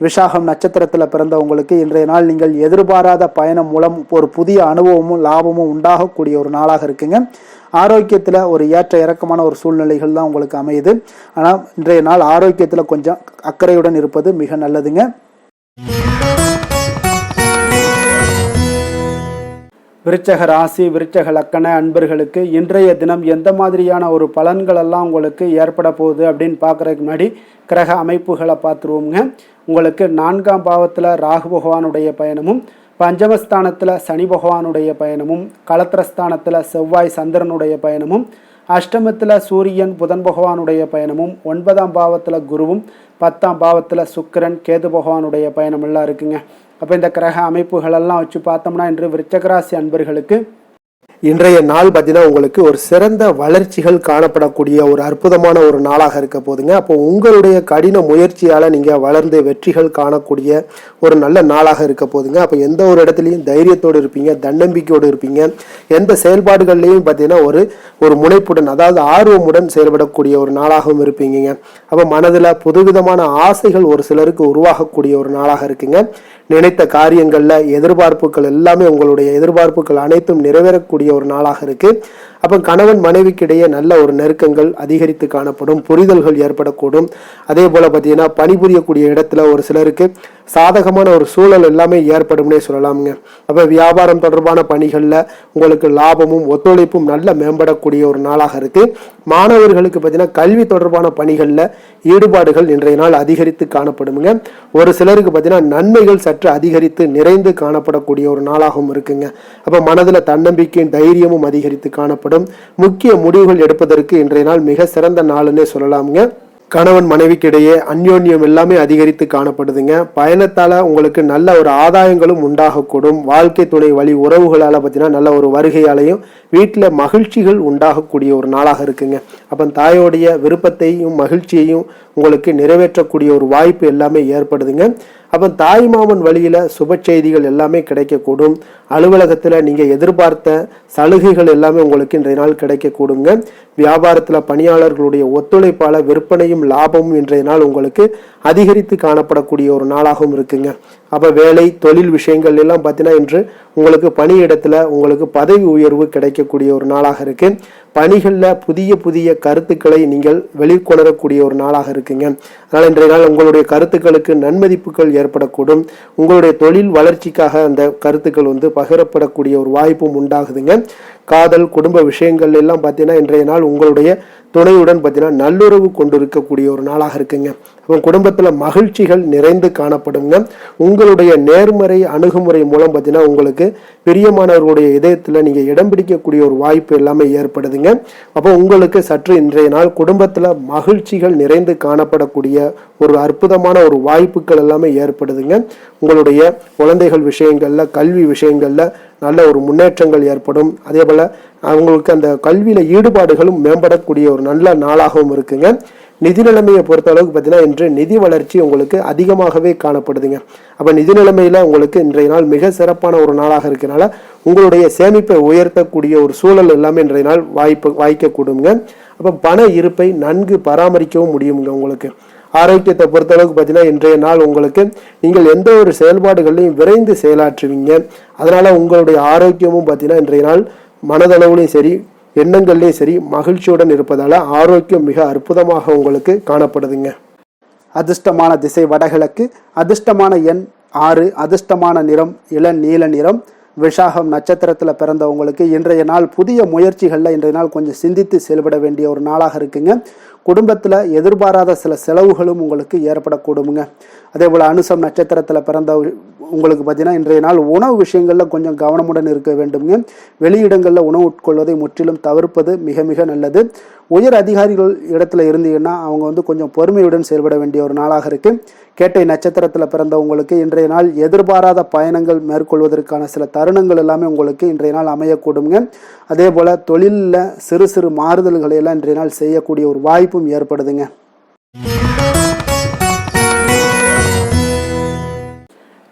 விசாகம் நட்சத்திரத்தில் பிறந்த உங்களுக்கு இன்றைய நாள் நீங்கள் எதிர்பாராத பயணம் மூலம் ஒரு புதிய அனுபவமும் லாபமும் உண்டாகக்கூடிய ஒரு நாளாக இருக்குங்க. ஆரோக்கியத்தில் ஒரு ஏற்ற இறக்கமான ஒரு சூழ்நிலைகள் தான் உங்களுக்கு அமையுது. ஆனால் இன்றைய நாள் ஆரோக்கியத்தில் கொஞ்சம் அக்கறையுடன் இருப்பது மிக நல்லதுங்க. விருச்சக ராசி, விருச்சக லக்கண அன்பர்களுக்கு இன்றைய தினம் எந்த மாதிரியான ஒரு பலன்கள் எல்லாம் உங்களுக்கு ஏற்பட போகுது அப்படின்னு பார்க்குறதுக்கு முன்னாடி கிரக அமைப்புகளை பார்த்துருவோங்க. உங்களுக்கு 4ஆம் பாவத்தில் ராகு பகவானுடைய பயணமும், பஞ்சமஸ்தானத்தில் சனி பகவானுடைய பயணமும், களத்திரஸ்தானத்தில் செவ்வாய் சந்திரனுடைய பயணமும், அஷ்டமத்தில் சூரியன் புதன் பகவானுடைய பயணமும், 9ஆம் பாவத்தில் குருவும், 10ஆம் பாவத்தில் சுக்கிரன் கேது பகவானுடைய பயணம் எல்லாம் இருக்குங்க. அப்போ இந்த கிரக அமைப்புகளெல்லாம் வச்சு பார்த்தோம்னா இன்று விருச்சிக ராசி அன்பர்களுக்கு இன்றைய நாள் பார்த்தீங்கன்னா உங்களுக்கு ஒரு சிறந்த வளர்ச்சிகள் காணப்படக்கூடிய ஒரு அற்புதமான ஒரு நாளாக இருக்க போதுங்க. அப்போ உங்களுடைய கடின முயற்சியால் நீங்கள் வளர்ந்து வெற்றிகள் காணக்கூடிய ஒரு நல்ல நாளாக இருக்க போதுங்க. அப்போ எந்த ஒரு இடத்துலையும் தைரியத்தோடு இருப்பீங்க, தன்னம்பிக்கையோடு இருப்பீங்க. எந்த செயல்பாடுகள்லையும் பார்த்தீங்கன்னா ஒரு முனைப்புடன், அதாவது ஆர்வமுடன் செயல்படக்கூடிய ஒரு நாளாகவும் இருப்பீங்க. அப்போ மனதில் புதுவிதமான ஆசைகள் ஒரு சிலருக்கு உருவாகக்கூடிய ஒரு நாளாக இருக்குங்க. நினைத்த காரியங்கள்ல எதிர்பார்ப்புகள் எல்லாமே உங்களுடைய எதிர்பார்ப்புகள் அனைத்தும் நிறைவேறக்கூடிய ஒரு நாளாக இருக்கு. அப்ப கணவன் மனைவிக்கிடையே நல்ல ஒரு நெருக்கங்கள் அதிகரித்து காணப்படும், புரிதல்கள் ஏற்படக்கூடும். அதே போல பார்த்தீங்கன்னா பணிபுரியக்கூடிய இடத்துல ஒரு சிலருக்கு சாதகமான ஒரு சூழல் எல்லாமே ஏற்படும்னே சொல்லலாமுங்க. அப்ப வியாபாரம் தொடர்பான பணிகள்ல உங்களுக்கு லாபமும் ஒத்துழைப்பும் நல்ல மேம்படக்கூடிய ஒரு நாளாக இருக்கு. மாணவர்களுக்கு பார்த்தீங்கன்னா கல்வி தொடர்பான பணிகள்ல ஈடுபாடுகள் இன்றைய நாள் அதிகரித்து காணப்படுங்க. ஒரு சிலருக்கு பார்த்தீங்கன்னா நன்மைகள் சற்று அதிகரித்து நிறைந்து காணப்படக்கூடிய ஒரு நாளாகவும் இருக்குங்க. அப்ப மனதுல தன்னம்பிக்கையும் தைரியமும் அதிகரித்து காணப்படும். முக்கிய முடிவுகள் எடுப்பதற்கு இன்றைய நாள் மிக சிறந்த நாள்னே சொல்லலாமுங்க. கணவன் மனைவிக்கிடையே அந்யோன்யம் எல்லாமே அதிகரித்து காணப்படுதுங்க. பயணத்தால உங்களுக்கு நல்ல ஒரு ஆதாயங்களும் உண்டாகக்கூடும். வாழ்க்கை துணை வழி உறவுகளால பார்த்தீங்கன்னா நல்ல ஒரு வருகையாலையும் வீட்டில் மகிழ்ச்சிகள் உண்டாகக்கூடிய ஒரு நாளாக இருக்குங்க. அப்போ தாயோடைய விருப்பத்தையும் மகிழ்ச்சியையும் உங்களுக்கு நிறைவேற்றக்கூடிய ஒரு வாய்ப்பு எல்லாமே ஏற்படுதுங்க. அப்போ தாய் மாமன் வழியில சுப செய்திகள் எல்லாமே கிடைக்கக்கூடும். அலுவலகத்துல நீங்க எதிர்பார்த்த சலுகைகள் எல்லாமே உங்களுக்கு இன்றைய நாள் கிடைக்கக்கூடுங்க. வியாபாரத்துல பணியாளர்களுடைய ஒத்துழைப்பால விற்பனையும் லாபமும் இன்றைய நாள் உங்களுக்கு அதிகரித்து காணப்படக்கூடிய ஒரு நாளாகவும் இருக்குங்க. அப்ப வேலை தொழில் விஷயங்கள் எல்லாம் பார்த்தீங்கன்னா இன்று உங்களுக்கு பணியிடத்துல உங்களுக்கு பதவி உயர்வு கிடைக்கக்கூடிய ஒரு நாளாக இருக்கு. பணிகள்ல புதிய புதிய கருத்துக்களை நீங்கள் வெளிக்கொணரக்கூடிய ஒரு நாளாக இருக்குங்க. அதனால இன்றைய நாள் உங்களுடைய கருத்துக்களுக்கு நன்மதிப்புகள் ஏற்படக்கூடும். உங்களுடைய தொழில் வளர்ச்சிக்காக அந்த கருத்துக்கள் பகிரப்படக்கூடிய ஒரு வாய்ப்பும் உண்டாகுதுங்க. காதல் குடும்ப விஷயங்கள் எல்லாம் பார்த்தீங்கன்னா இன்றைய நாள் உங்களுடைய துணையுடன் பார்த்தீங்கன்னா நல்லுறவு கொண்டிருக்கக்கூடிய ஒரு நாளாக இருக்குங்க. அப்போ குடும்பத்துல மகிழ்ச்சிகள் நிறைந்து காணப்படுங்க. உங்களுடைய நேர்மறை அணுகுமுறை மூலம் பார்த்தீங்கன்னா உங்களுக்கு பிரியமானவர்களுடைய இதயத்துல நீங்க இடம் பிடிக்கக்கூடிய ஒரு வாய்ப்பு எல்லாமே ஏற்படுதுங்க. அப்போ உங்களுக்கு சற்று இன்றைய நாள் குடும்பத்துல மகிழ்ச்சிகள் நிறைந்து காணப்படக்கூடிய ஒரு அற்புதமான ஒரு வாய்ப்புகள் எல்லாமே ஏற்படுதுங்க. உங்களுடைய குழந்தைகள் விஷயங்கள்ல கல்வி விஷயங்கள்ல நல்ல ஒரு முன்னேற்றங்கள் ஏற்படும். அதே போல அவங்களுக்கு அந்த கல்வியில ஈடுபாடுகளும் மேம்படக்கூடிய ஒரு நல்ல நாளாகவும் இருக்குங்க. நிதி நிலைமையை பொறுத்த அளவுக்கு பார்த்தீங்கன்னா இன்று நிதி வளர்ச்சி உங்களுக்கு அதிகமாகவே காணப்படுதுங்க. அப்ப நிதி நிலைமையில உங்களுக்கு இன்றைய நாள் மிக சிறப்பான ஒரு நாளாக இருக்கனால உங்களுடைய சேமிப்பை உயர்த்தக்கூடிய ஒரு சூழல் எல்லாமே இன்றைய நாள் வாய்க்கக்கூடுங்க. அப்ப பண இருப்பை நன்கு பராமரிக்கவும் முடியுங்க. உங்களுக்கு ஆரோக்கியத்தை பொறுத்த அளவுக்கு பார்த்தீங்கன்னா இன்றைய நாள் உங்களுக்கு நீங்கள் எந்த ஒரு செயல்பாடுகளையும் விரைந்து செயலாற்றுவீங்க. அதனால உங்களுடைய ஆரோக்கியமும் பார்த்தீங்கன்னா இன்றைய நாள் மனதளவுலையும் சரி எண்ணங்கள்லையும் சரி மகிழ்ச்சியுடன் இருப்பதால ஆரோக்கியம் மிக அற்புதமாக உங்களுக்கு காணப்படுதுங்க. அதிர்ஷ்டமான திசை வடகிழக்கு, அதிர்ஷ்டமான எண் 6, அதிர்ஷ்டமான நிறம் இளநீல நிறம். விஷாகம் நட்சத்திரத்தில் பிறந்தவங்களுக்கு இன்றைய நாள் புதிய முயற்சிகளில் இன்றைய நாள் கொஞ்சம் சிந்தித்து செயல்பட வேண்டிய ஒரு நாளாக இருக்குங்க. குடும்பத்தில் எதிர்பாராத சில செலவுகளும் உங்களுக்கு ஏற்படக்கூடுங்க. அதே போல் அனுசம் நட்சத்திரத்தில் பிறந்த உங்களுக்கு பார்த்தீங்கன்னா இன்றைய நாள் உணவு விஷயங்களில் கொஞ்சம் கவனமுடன் இருக்க வேண்டுங்க. வெளியிடங்களில் உணவு உட்கொள்வதை முற்றிலும் தவிர்ப்பது மிக மிக நல்லது. உயர் அதிகாரிகள் இடத்துல இருந்தீங்கன்னா அவங்க கொஞ்சம் பொறுமையுடன் செயல்பட வேண்டிய ஒரு நாளாக இருக்கு. கேட்டை நட்சத்திரத்தில் பிறந்தவங்களுக்கு இன்றைய நாள் எதிர்பாராத பயணங்கள் மேற்கொள்வதற்கான சில தருணங்கள் எல்லாமே உங்களுக்கு இன்றைய நாள் அமையக்கூடுங்க. அதே போல தொழிலில் சிறு சிறு மாறுதல்களை எல்லாம் இன்றைய நாள் செய்யக்கூடிய ஒரு வாய்ப்பும் ஏற்படுதுங்க.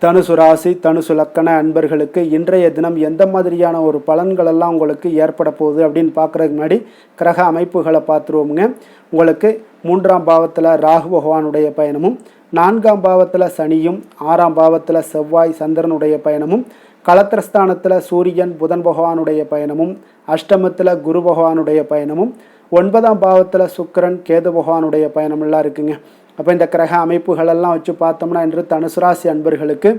தனுசு ராசி தனுசு லக்கண அன்பர்களுக்கு இன்றைய தினம் எந்த மாதிரியான ஒரு பலன்கள் எல்லாம் உங்களுக்கு ஏற்பட போகுது அப்படின்னு பார்க்குறதுக்கு முன்னாடி கிரக அமைப்புகளை பார்த்துருவோமுங்க. உங்களுக்கு 3ஆம் பாவத்தில் ராகு பகவானுடைய பயணமும், 4ஆம் பாவத்தில் சனியும், 6ஆம் பாவத்தில் செவ்வாய் சந்திரனுடைய பயணமும், களத்திரஸ்தானத்தில் சூரியன் புதன் பகவானுடைய பயணமும், அஷ்டமத்தில் குரு பகவானுடைய பயணமும், 9ஆம் பாவத்தில் சுக்கிரன் கேது பகவானுடைய பயணமெல்லாம் இருக்குங்க. அப்போ இந்த கிரக அமைப்புகளெல்லாம் வச்சு பார்த்தோம்னா இன்று தனுசு ராசி அன்பர்களுக்கு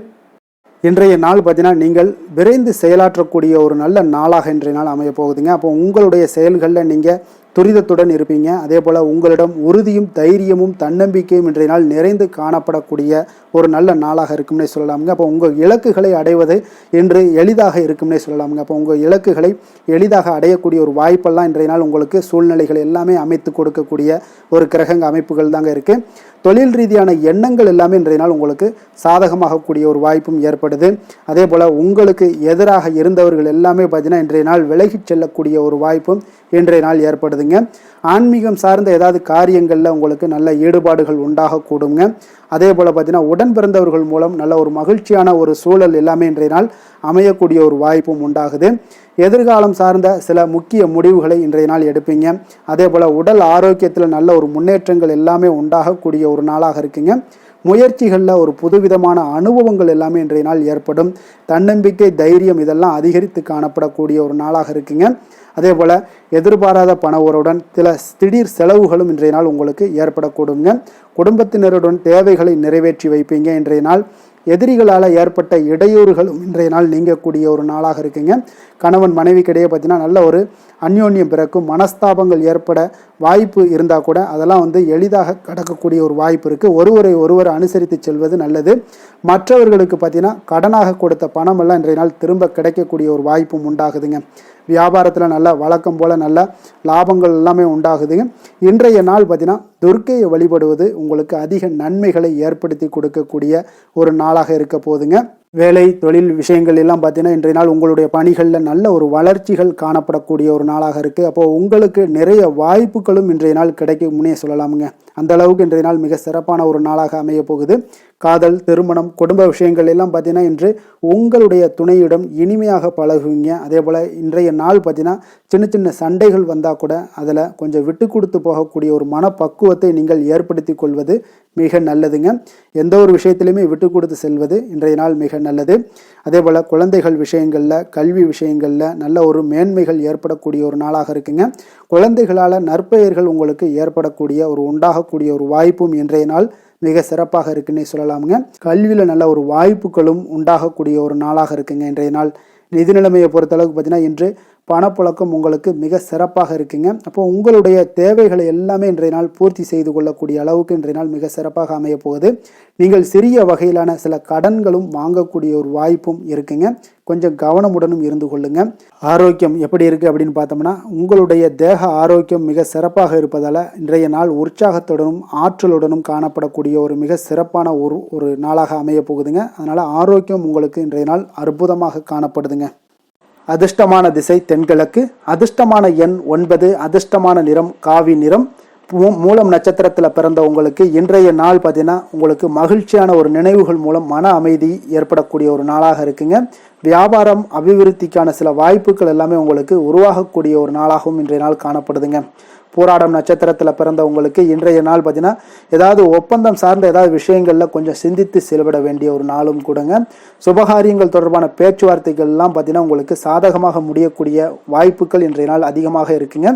இன்றைய நாள் பார்த்தீங்கன்னா நீங்கள் விரைந்து செயலாற்றக்கூடிய ஒரு நல்ல நாளாக இன்றைய நாள் அமைய போகுதுங்க. அப்போ உங்களுடைய செயல்களில் நீங்கள் துரிதத்துடன் இருப்பீங்க. அதே போல் உங்களிடம் உறுதியும் தைரியமும் தன்னம்பிக்கையும் இன்றைய நாள் நிறைந்து காணப்படக்கூடிய ஒரு நல்ல நாளாக இருக்கும்னே சொல்லலாமுங்க. அப்போ உங்கள் இலக்குகளை அடைவது இன்று எளிதாக இருக்கும்னே சொல்லலாமுங்க. அப்போ உங்கள் இலக்குகளை எளிதாக அடையக்கூடிய ஒரு வாய்ப்பெல்லாம் இன்றைய நாள் உங்களுக்கு சூழ்நிலைகள் எல்லாமே அமைத்து கொடுக்கக்கூடிய ஒரு கிரகங்க அமைப்புகள் தாங்க இருக்குது. தொழில் ரீதியான எண்ணங்கள் எல்லாமே இன்றைய நாள் உங்களுக்கு சாதகமாகக்கூடிய ஒரு வாய்ப்பும் ஏற்படுது. அதே போல் உங்களுக்கு எதிராக இருந்தவர்கள் எல்லாமே பார்த்தீங்கன்னா இன்றைய நாள் விலகிச் செல்லக்கூடிய ஒரு வாய்ப்பும் இன்றைய நாள் ஏற்படுதுங்க. ஆன்மீகம் சார்ந்த ஏதாவது காரியங்களில் உங்களுக்கு நல்ல ஈடுபாடுகள் உண்டாகக்கூடுங்க. அதே போல் பார்த்தீங்கன்னா உடன் பிறந்தவர்கள் மூலம் நல்ல ஒரு மகிழ்ச்சியான ஒரு சூழல் எல்லாமே இன்றைய நாள் அமையக்கூடிய ஒரு வாய்ப்பும் உண்டாகுது. எதிர்காலம் சார்ந்த சில முக்கிய முடிவுகளை இன்றைய நாள் எடுப்பீங்க. அதே போல் உடல் ஆரோக்கியத்தில் நல்ல ஒரு முன்னேற்றங்கள் எல்லாமே உண்டாகக்கூடிய ஒரு நாளாக இருக்குங்க. முயற்சிகளில் ஒரு புதுவிதமான அனுபவங்கள் எல்லாமே இன்றைய நாள் ஏற்படும். தன்னம்பிக்கை, தைரியம் இதெல்லாம் அதிகரித்து காணப்படக்கூடிய ஒரு நாளாக இருக்குங்க. அதே போல் எதிர்பாராத பண உறவுடன் சில திடீர் செலவுகளும் இன்றைய நாள் உங்களுக்கு ஏற்படக்கூடுங்க. குடும்பத்தினருடன் தேவைகளை நிறைவேற்றி வைப்பீங்க. இன்றைய நாள் எதிரிகளால் ஏற்பட்ட இடையூறுகளும் இன்றைய நாள் நீங்கக்கூடிய ஒரு நாளாக இருக்குங்க. கணவன் மனைவிக்கிடையே பார்த்தீங்கன்னா நல்ல ஒரு அந்யோன்யம் பிறக்கும். மனஸ்தாபங்கள் ஏற்பட வாய்ப்பு இருந்தால் கூட அதெல்லாம் எளிதாக கடக்கக்கூடிய ஒரு வாய்ப்பு இருக்குது. ஒருவர் அனுசரித்து செல்வது நல்லது. மற்றவர்களுக்கு பார்த்தீங்கன்னா கடனாக கொடுத்த பணம் எல்லாம் இன்றைய நாள் திரும்ப கிடைக்கக்கூடிய ஒரு வாய்ப்பும் உண்டாகுதுங்க. வியாபாரத்தில் நல்ல வழக்கம் போல் நல்ல லாபங்கள் எல்லாமே உண்டாகுதுங்க. இன்றைய நாள் பார்த்தீங்கன்னா துர்க்கையை வழிபடுவது உங்களுக்கு அதிக நன்மைகளை ஏற்படுத்தி கொடுக்கக்கூடிய ஒரு நாளாக இருக்க போகுதுங்க. வேலை தொழில் விஷயங்கள் எல்லாம் பார்த்தீங்கன்னா இன்றைய நாள் உங்களுடைய பணிகளில் நல்ல ஒரு வளர்ச்சிகள் காணப்படக்கூடிய ஒரு நாளாக இருக்குது. அப்போது உங்களுக்கு நிறைய வாய்ப்புகளும் இன்றைய நாள் கிடைக்கும்னே சொல்லலாமுங்க. அந்த அளவுக்கு இன்றைய நாள் மிக சிறப்பான ஒரு நாளாக அமைய போகுது. காதல், திருமணம், குடும்ப விஷயங்கள் எல்லாம் பார்த்தீங்கன்னா இன்று உங்களுடைய துணையிடம் இனிமையாக பழகுவீங்க. அதே போல் இன்றைய நாள் பார்த்தீங்கன்னா சின்ன சின்ன சண்டைகள் வந்தால் கூட அதில் கொஞ்சம் விட்டு கொடுத்து போகக்கூடிய ஒரு மனப்பக்குவத்தை நீங்கள் ஏற்படுத்தி கொள்வது மிக நல்லதுங்க. எந்த ஒரு விஷயத்திலையுமே விட்டு கொடுத்து செல்வது இன்றைய நாள் மிக நல்லது. அதே போல் குழந்தைகள் விஷயங்களில், கல்வி விஷயங்களில் நல்ல ஒரு மேன்மைகள் ஏற்படக்கூடிய ஒரு நாளாக இருக்குங்க. குழந்தைகளால் நற்பெயர்கள் உங்களுக்கு ஏற்படக்கூடிய உண்டாகக்கூடிய ஒரு வாய்ப்பும் இன்றைய நாள் மிக சிறப்பாக இருக்குன்னே சொல்லலாமுங்க. கல்வியில் நல்ல ஒரு வாய்ப்புகளும் உண்டாகக்கூடிய ஒரு நாளாக இருக்குங்க இன்றைய நாள். நிதி நிலைமையை பொறுத்தளவுக்கு பார்த்தீங்கன்னா இன்று பணப்புழக்கம் உங்களுக்கு மிக சிறப்பாக இருக்குங்க. அப்போ உங்களுடைய தேவைகளை எல்லாமே இன்றைய நாள் பூர்த்தி செய்து கொள்ளக்கூடிய அளவுக்கு இன்றைய நாள் மிக சிறப்பாக அமைய போகுது. நீங்கள் சிறிய வகையிலான சில கடன்களும் வாங்கக்கூடிய ஒரு வாய்ப்பும் இருக்குங்க. கொஞ்சம் கவனமுடனும் இருந்து கொள்ளுங்க. ஆரோக்கியம் எப்படி இருக்குது அப்படின்னு பார்த்தோம்னா உங்களுடைய தேக ஆரோக்கியம் மிக சிறப்பாக இருப்பதால் இன்றைய நாள் உற்சாகத்துடனும் ஆற்றலுடனும் காணப்படக்கூடிய ஒரு மிக சிறப்பான ஒரு நாளாக அமைய போகுதுங்க. அதனால் ஆரோக்கியம் உங்களுக்கு இன்றைய நாள் அற்புதமாக காணப்படுதுங்க. அதிர்ஷ்டமான திசை தென்கிழக்கு, அதிர்ஷ்டமான எண் 9, அதிர்ஷ்டமான நிறம் காவி நிறம். மூலம் நட்சத்திரத்தில் பிறந்த உங்களுக்கு இன்றைய நாள் பார்த்தீங்கன்னா உங்களுக்கு மகிழ்ச்சியான ஒரு நினைவுகள் மூலம் மன அமைதி ஏற்படக்கூடிய ஒரு நாளாக இருக்குங்க. வியாபாரம் அபிவிருத்திக்கான சில வாய்ப்புகள் எல்லாமே உங்களுக்கு உருவாகக்கூடிய ஒரு நாளாகவும் இன்றைய நாள் காணப்படுதுங்க. போராடம் நட்சத்திரத்தில் பிறந்த உங்களுக்கு இன்றைய நாள் பார்த்தீங்கன்னா ஏதாவது ஒப்பந்தம் சார்ந்த ஏதாவது விஷயங்களில் கொஞ்சம் சிந்தித்து செயல்பட வேண்டிய ஒரு நாளும் கூடங்க. சுபகாரியங்கள் தொடர்பான பேச்சுவார்த்தைகள்லாம் பார்த்தீங்கன்னா உங்களுக்கு சாதகமாக முடியக்கூடிய வாய்ப்புகள் இன்றைய நாள் அதிகமாக இருக்குங்க.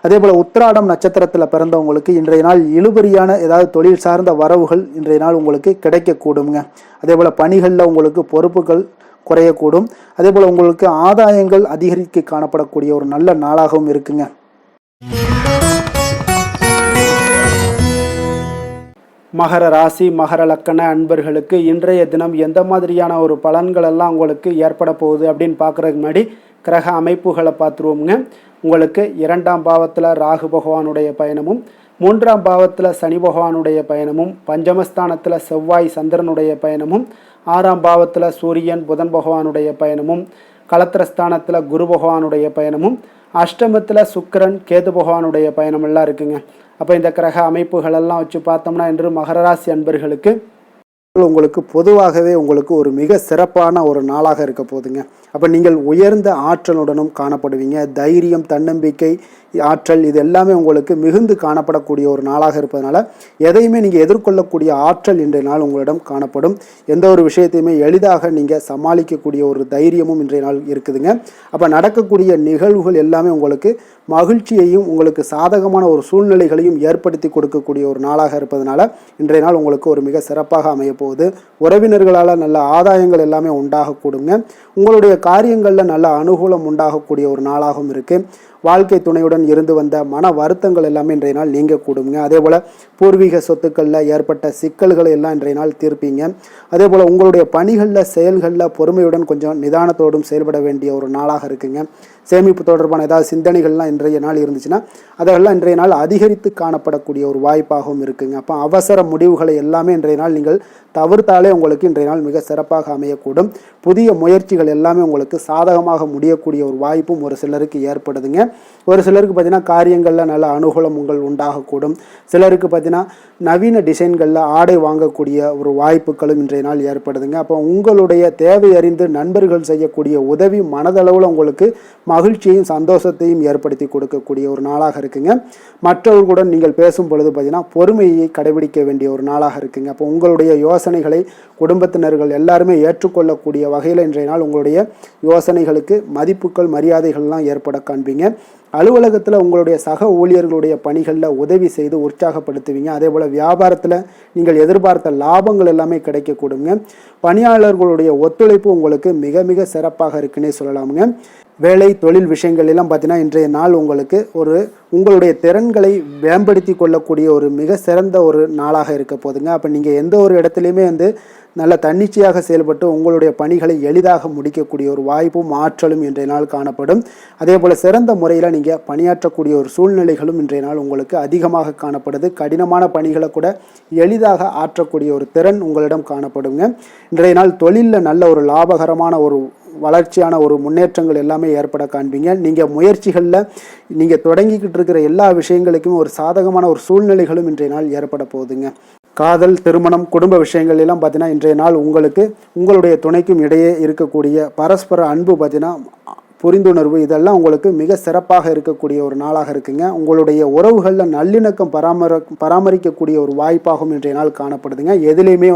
அதே போல் உத்திராடம் நட்சத்திரத்தில் பிறந்தவங்களுக்கு இன்றைய நாள் இழுபறியான ஏதாவது தொழில் சார்ந்த வரவுகள் இன்றைய நாள் உங்களுக்கு கிடைக்கக்கூடுங்க. அதே போல் பணிகளில் உங்களுக்கு பொறுப்புகள் குறையக்கூடும். அதே போல் உங்களுக்கு ஆதாயங்கள் அதிகரிக்க காணப்படக்கூடிய ஒரு நல்ல நாளாகவும் இருக்குங்க. மகர ராசி, மகர லக்கண அன்பர்களுக்கு இன்றைய தினம் எந்த மாதிரியான ஒரு பலன்கள் எல்லாம் உங்களுக்கு ஏற்பட போகுது அப்படின்னு பார்க்குறதுக்கு முன்னாடி கிரக அமைப்புகளை பார்த்துருவோமுங்க. உங்களுக்கு 2ஆம் பாவத்தில் ராகு பகவானுடைய பயணமும், 3ஆம் பாவத்தில் சனி பகவானுடைய பயணமும், பஞ்சமஸ்தானத்தில் செவ்வாய் சந்திரனுடைய பயணமும், 6ஆம் பாவத்தில் சூரியன் புதன் பகவானுடைய பயணமும், களத்திரஸ்தானத்தில் குரு பகவானுடைய பயணமும், அஷ்டமத்தில் சுக்கிரன் கேது பகவானுடைய பயணம் எல்லாம் இருக்குங்க. அப்போ இந்த கிரக அமைப்புகளெல்லாம் வச்சு பார்த்தோம்னா இன்று மகர ராசி அன்பர்களுக்கு உங்களுக்கு பொதுவாகவே உங்களுக்கு ஒரு மிக சிறப்பான ஒரு நாளாக இருக்க போகுதுங்க. அப்போ நீங்கள் உயர்ந்த ஆற்றலுடனும் காணப்படுவீங்க. தைரியம், தன்னம்பிக்கை, ஆற்றல் இது எல்லாமே உங்களுக்கு மிகுந்து காணப்படக்கூடிய ஒரு நாளாக இருப்பதனால எதையுமே நீங்கள் எதிர்கொள்ளக்கூடிய ஆற்றல் இன்றைய நாள் உங்களிடம் காணப்படும். எந்த ஒரு விஷயத்தையுமே எளிதாக நீங்கள் சமாளிக்கக்கூடிய ஒரு தைரியமும் இன்றைய நாள் இருக்குதுங்க. அப்போ நடக்கக்கூடிய நிகழ்வுகள் எல்லாமே உங்களுக்கு மகிழ்ச்சியையும் உங்களுக்கு சாதகமான ஒரு சூழ்நிலைகளையும் ஏற்படுத்தி கொடுக்கக்கூடிய ஒரு நாளாக இருப்பதனால இன்றைய நாள் உங்களுக்கு ஒரு மிக சிறப்பாக அமைய போகுது. உறவினர்களால் நல்ல ஆதாயங்கள் எல்லாமே உண்டாகக்கூடுங்க. உங்களுடைய காரியங்களில் நல்ல அனுகூலம் உண்டாகக்கூடிய ஒரு நாளாகவும் இருக்குது. வாழ்க்கை துணையுடன் இருந்து வந்த மன வருத்தங்கள் எல்லாமே இன்றைய நாள் நீங்கக்கூடுங்க. அதே போல் பூர்வீக சொத்துக்களில் ஏற்பட்ட சிக்கல்களை எல்லாம் இன்றைய நாள் தீர்ப்பீங்க. அதே போல் உங்களுடைய பணிகளில் செயல்களில் பொறுமையுடன் கொஞ்சம் நிதானத்தோடும் செயல்பட வேண்டிய ஒரு நாளாக இருக்குங்க. சேமிப்பு தொடர்பான ஏதாவது சிந்தனைகள்லாம் இன்றைய நாள் இருந்துச்சுன்னா அதெல்லாம் இன்றைய நாள் அதிகரித்து காணப்படக்கூடிய ஒரு வாய்ப்பாகவும் இருக்குங்க. அப்போ அவசர முடிவுகளை எல்லாமே இன்றைய நாள் நீங்கள் தவிர்த்தாலே உங்களுக்கு இன்றைய நாள் மிக சிறப்பாக அமையக்கூடும். புதிய முயற்சிகள் எல்லாமே உங்களுக்கு சாதகமாக முடியக்கூடிய ஒரு வாய்ப்பும் ஒரு சிலருக்கு ஏற்படுதுங்க. ஒரு சிலருக்கு பார்த்தீங்கன்னா காரியங்களில் நல்ல அனுகூலம் உண்டாகக்கூடும். சிலருக்கு பார்த்தீங்கன்னா நவீன டிசைன்களில் ஆடை வாங்கக்கூடிய ஒரு வாய்ப்புகளும் இன்றைய நாள் ஏற்படுதுங்க. அப்போ உங்களுடைய தேவை அறிந்து நண்பர்கள் செய்யக்கூடிய உதவி மனதளவில் உங்களுக்கு மகிழ்ச்சியையும் சந்தோஷத்தையும் ஏற்படுத்தி கொடுக்கக்கூடிய ஒரு நாளாக இருக்குங்க. மற்றவர்களுடன் நீங்கள் பேசும் பொழுது பார்த்தீங்கன்னா பொறுமையை கடைபிடிக்க வேண்டிய ஒரு நாளாக இருக்குங்க. அப்போ உங்களுடைய யோசனைகளை குடும்பத்தினர்கள் எல்லாருமே ஏற்றுக்கொள்ளக்கூடிய வகையில் இன்றைய நாள் உங்களுடைய யோசனைகளுக்கு மதிப்புகள் மரியாதைகள்லாம் ஏற்பட காண்பீங்க. அலுவலகத்தில் உங்களுடைய சக ஊழியர்களுடைய பணிகளில் உதவி செய்து உற்சாகப்படுத்துவீங்க. அதே போல் வியாபாரத்தில் நீங்கள் எதிர்பார்த்த லாபங்கள் எல்லாமே கிடைக்கக்கூடுங்க. பணியாளர்களுடைய ஒத்துழைப்பு உங்களுக்கு மிக மிக சிறப்பாக இருக்குன்னே சொல்லலாமுங்க. வேலை தொழில் விஷயங்கள் எல்லாம் பார்த்தீங்கன்னா இன்றைய நாள் உங்களுக்கு உங்களுடைய திறன்களை மேம்படுத்தி கொள்ளக்கூடிய ஒரு மிக சிறந்த ஒரு நாளாக இருக்க போதுங்க. அப்போ நீங்கள் எந்த ஒரு இடத்துலையுமே நல்ல தன்னிச்சையாக செயல்பட்டு உங்களுடைய பணிகளை எளிதாக முடிக்கக்கூடிய ஒரு வாய்ப்பும் ஆற்றலும் இன்றைய நாள் காணப்படும். அதே போல் சிறந்த முறையில் நீங்கள் பணியாற்றக்கூடிய ஒரு சூழ்நிலைகளும் இன்றைய நாள் உங்களுக்கு அதிகமாக காணப்படுது. கடினமான பணிகளை கூட எளிதாக ஆற்றக்கூடிய ஒரு திறன் உங்களிடம் காணப்படுங்க. இன்றைய நாள் தொழிலில் நல்ல ஒரு லாபகரமான ஒரு வளர்ச்சியான ஒரு முன்னேற்றங்கள் எல்லாமே ஏற்பட காண்பீங்க. நீங்கள் முயற்சிகளில் நீங்கள் தொடங்கிக்கிட்டு இருக்கிற எல்லா விஷயங்களுக்கும் ஒரு சாதகமான ஒரு சூழ்நிலைகளும் இன்றைய நாள் ஏற்பட போகுதுங்க. காதல், திருமணம், குடும்ப விஷயங்கள் எல்லாம் பார்த்தீங்கன்னா இன்றைய நாள் உங்களுடைய துணைக்கும் இடையே இருக்கக்கூடிய பரஸ்பர அன்பு பார்த்தீங்கன்னா புரிந்துணர்வு இதெல்லாம் உங்களுக்கு மிக சிறப்பாக இருக்கக்கூடிய ஒரு நாளாக இருக்குங்க. உங்களுடைய உறவுகளில் நல்லிணக்கம் பராமரிக்கக்கூடிய ஒரு வாய்ப்பாகவும் இன்றைய நாள் காணப்படுதுங்க. எதுலேயுமே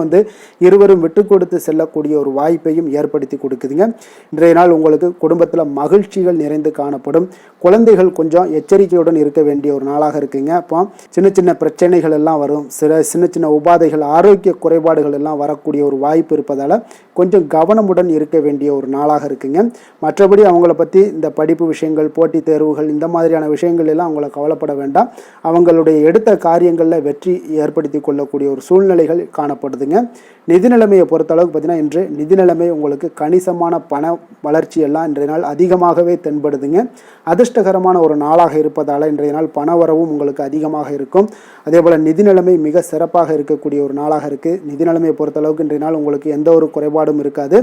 இருவரும் விட்டு கொடுத்து செல்லக்கூடிய ஒரு வாய்ப்பையும் ஏற்படுத்தி கொடுக்குதுங்க. இன்றைய நாள் உங்களுக்கு குடும்பத்தில் மகிழ்ச்சிகள் நிறைந்து காணப்படும். குழந்தைகள் கொஞ்சம் எச்சரிக்கையுடன் இருக்க வேண்டிய ஒரு நாளாக இருக்குங்க. அப்போ சின்ன சின்ன பிரச்சனைகள் எல்லாம் வரும். சின்ன சின்ன உபாதைகள், ஆரோக்கிய குறைபாடுகள் எல்லாம் வரக்கூடிய ஒரு வாய்ப்பு இருப்பதால் கொஞ்சம் கவனமுடன் இருக்க வேண்டிய ஒரு நாளாக இருக்குங்க. மற்றபடி அவங்கள பற்றி இந்த படிப்பு விஷயங்கள், போட்டித் தேர்வுகள், இந்த மாதிரியான விஷயங்கள் எல்லாம் அவங்கள கவலைப்பட வேண்டாம். அவங்களுடைய எடுத்த காரியங்களில் வெற்றி ஏற்படுத்தி கொள்ளக்கூடிய ஒரு சூழ்நிலைகள் காணப்படுதுங்க. நிதி நிலைமையை பொறுத்தளவுக்கு பார்த்தீங்கன்னா இன்று நிதி நிலைமை உங்களுக்கு கணிசமான பண வளர்ச்சி எல்லாம் இன்றைய நாள் அதிகமாகவே தென்படுதுங்க. அதிர்ஷ்டகரமான ஒரு நாளாக இருப்பதால் இன்றைய நாள் பண வரவும் உங்களுக்கு அதிகமாக இருக்கும். அதே போல் நிதி நிலைமை மிக சிறப்பாக இருக்கக்கூடிய ஒரு நாளாக இருக்குது. நிதி நிலைமையை பொறுத்தளவுக்கு இன்றைய நாள் உங்களுக்கு எந்த ஒரு குறைபாடும் இருக்காது.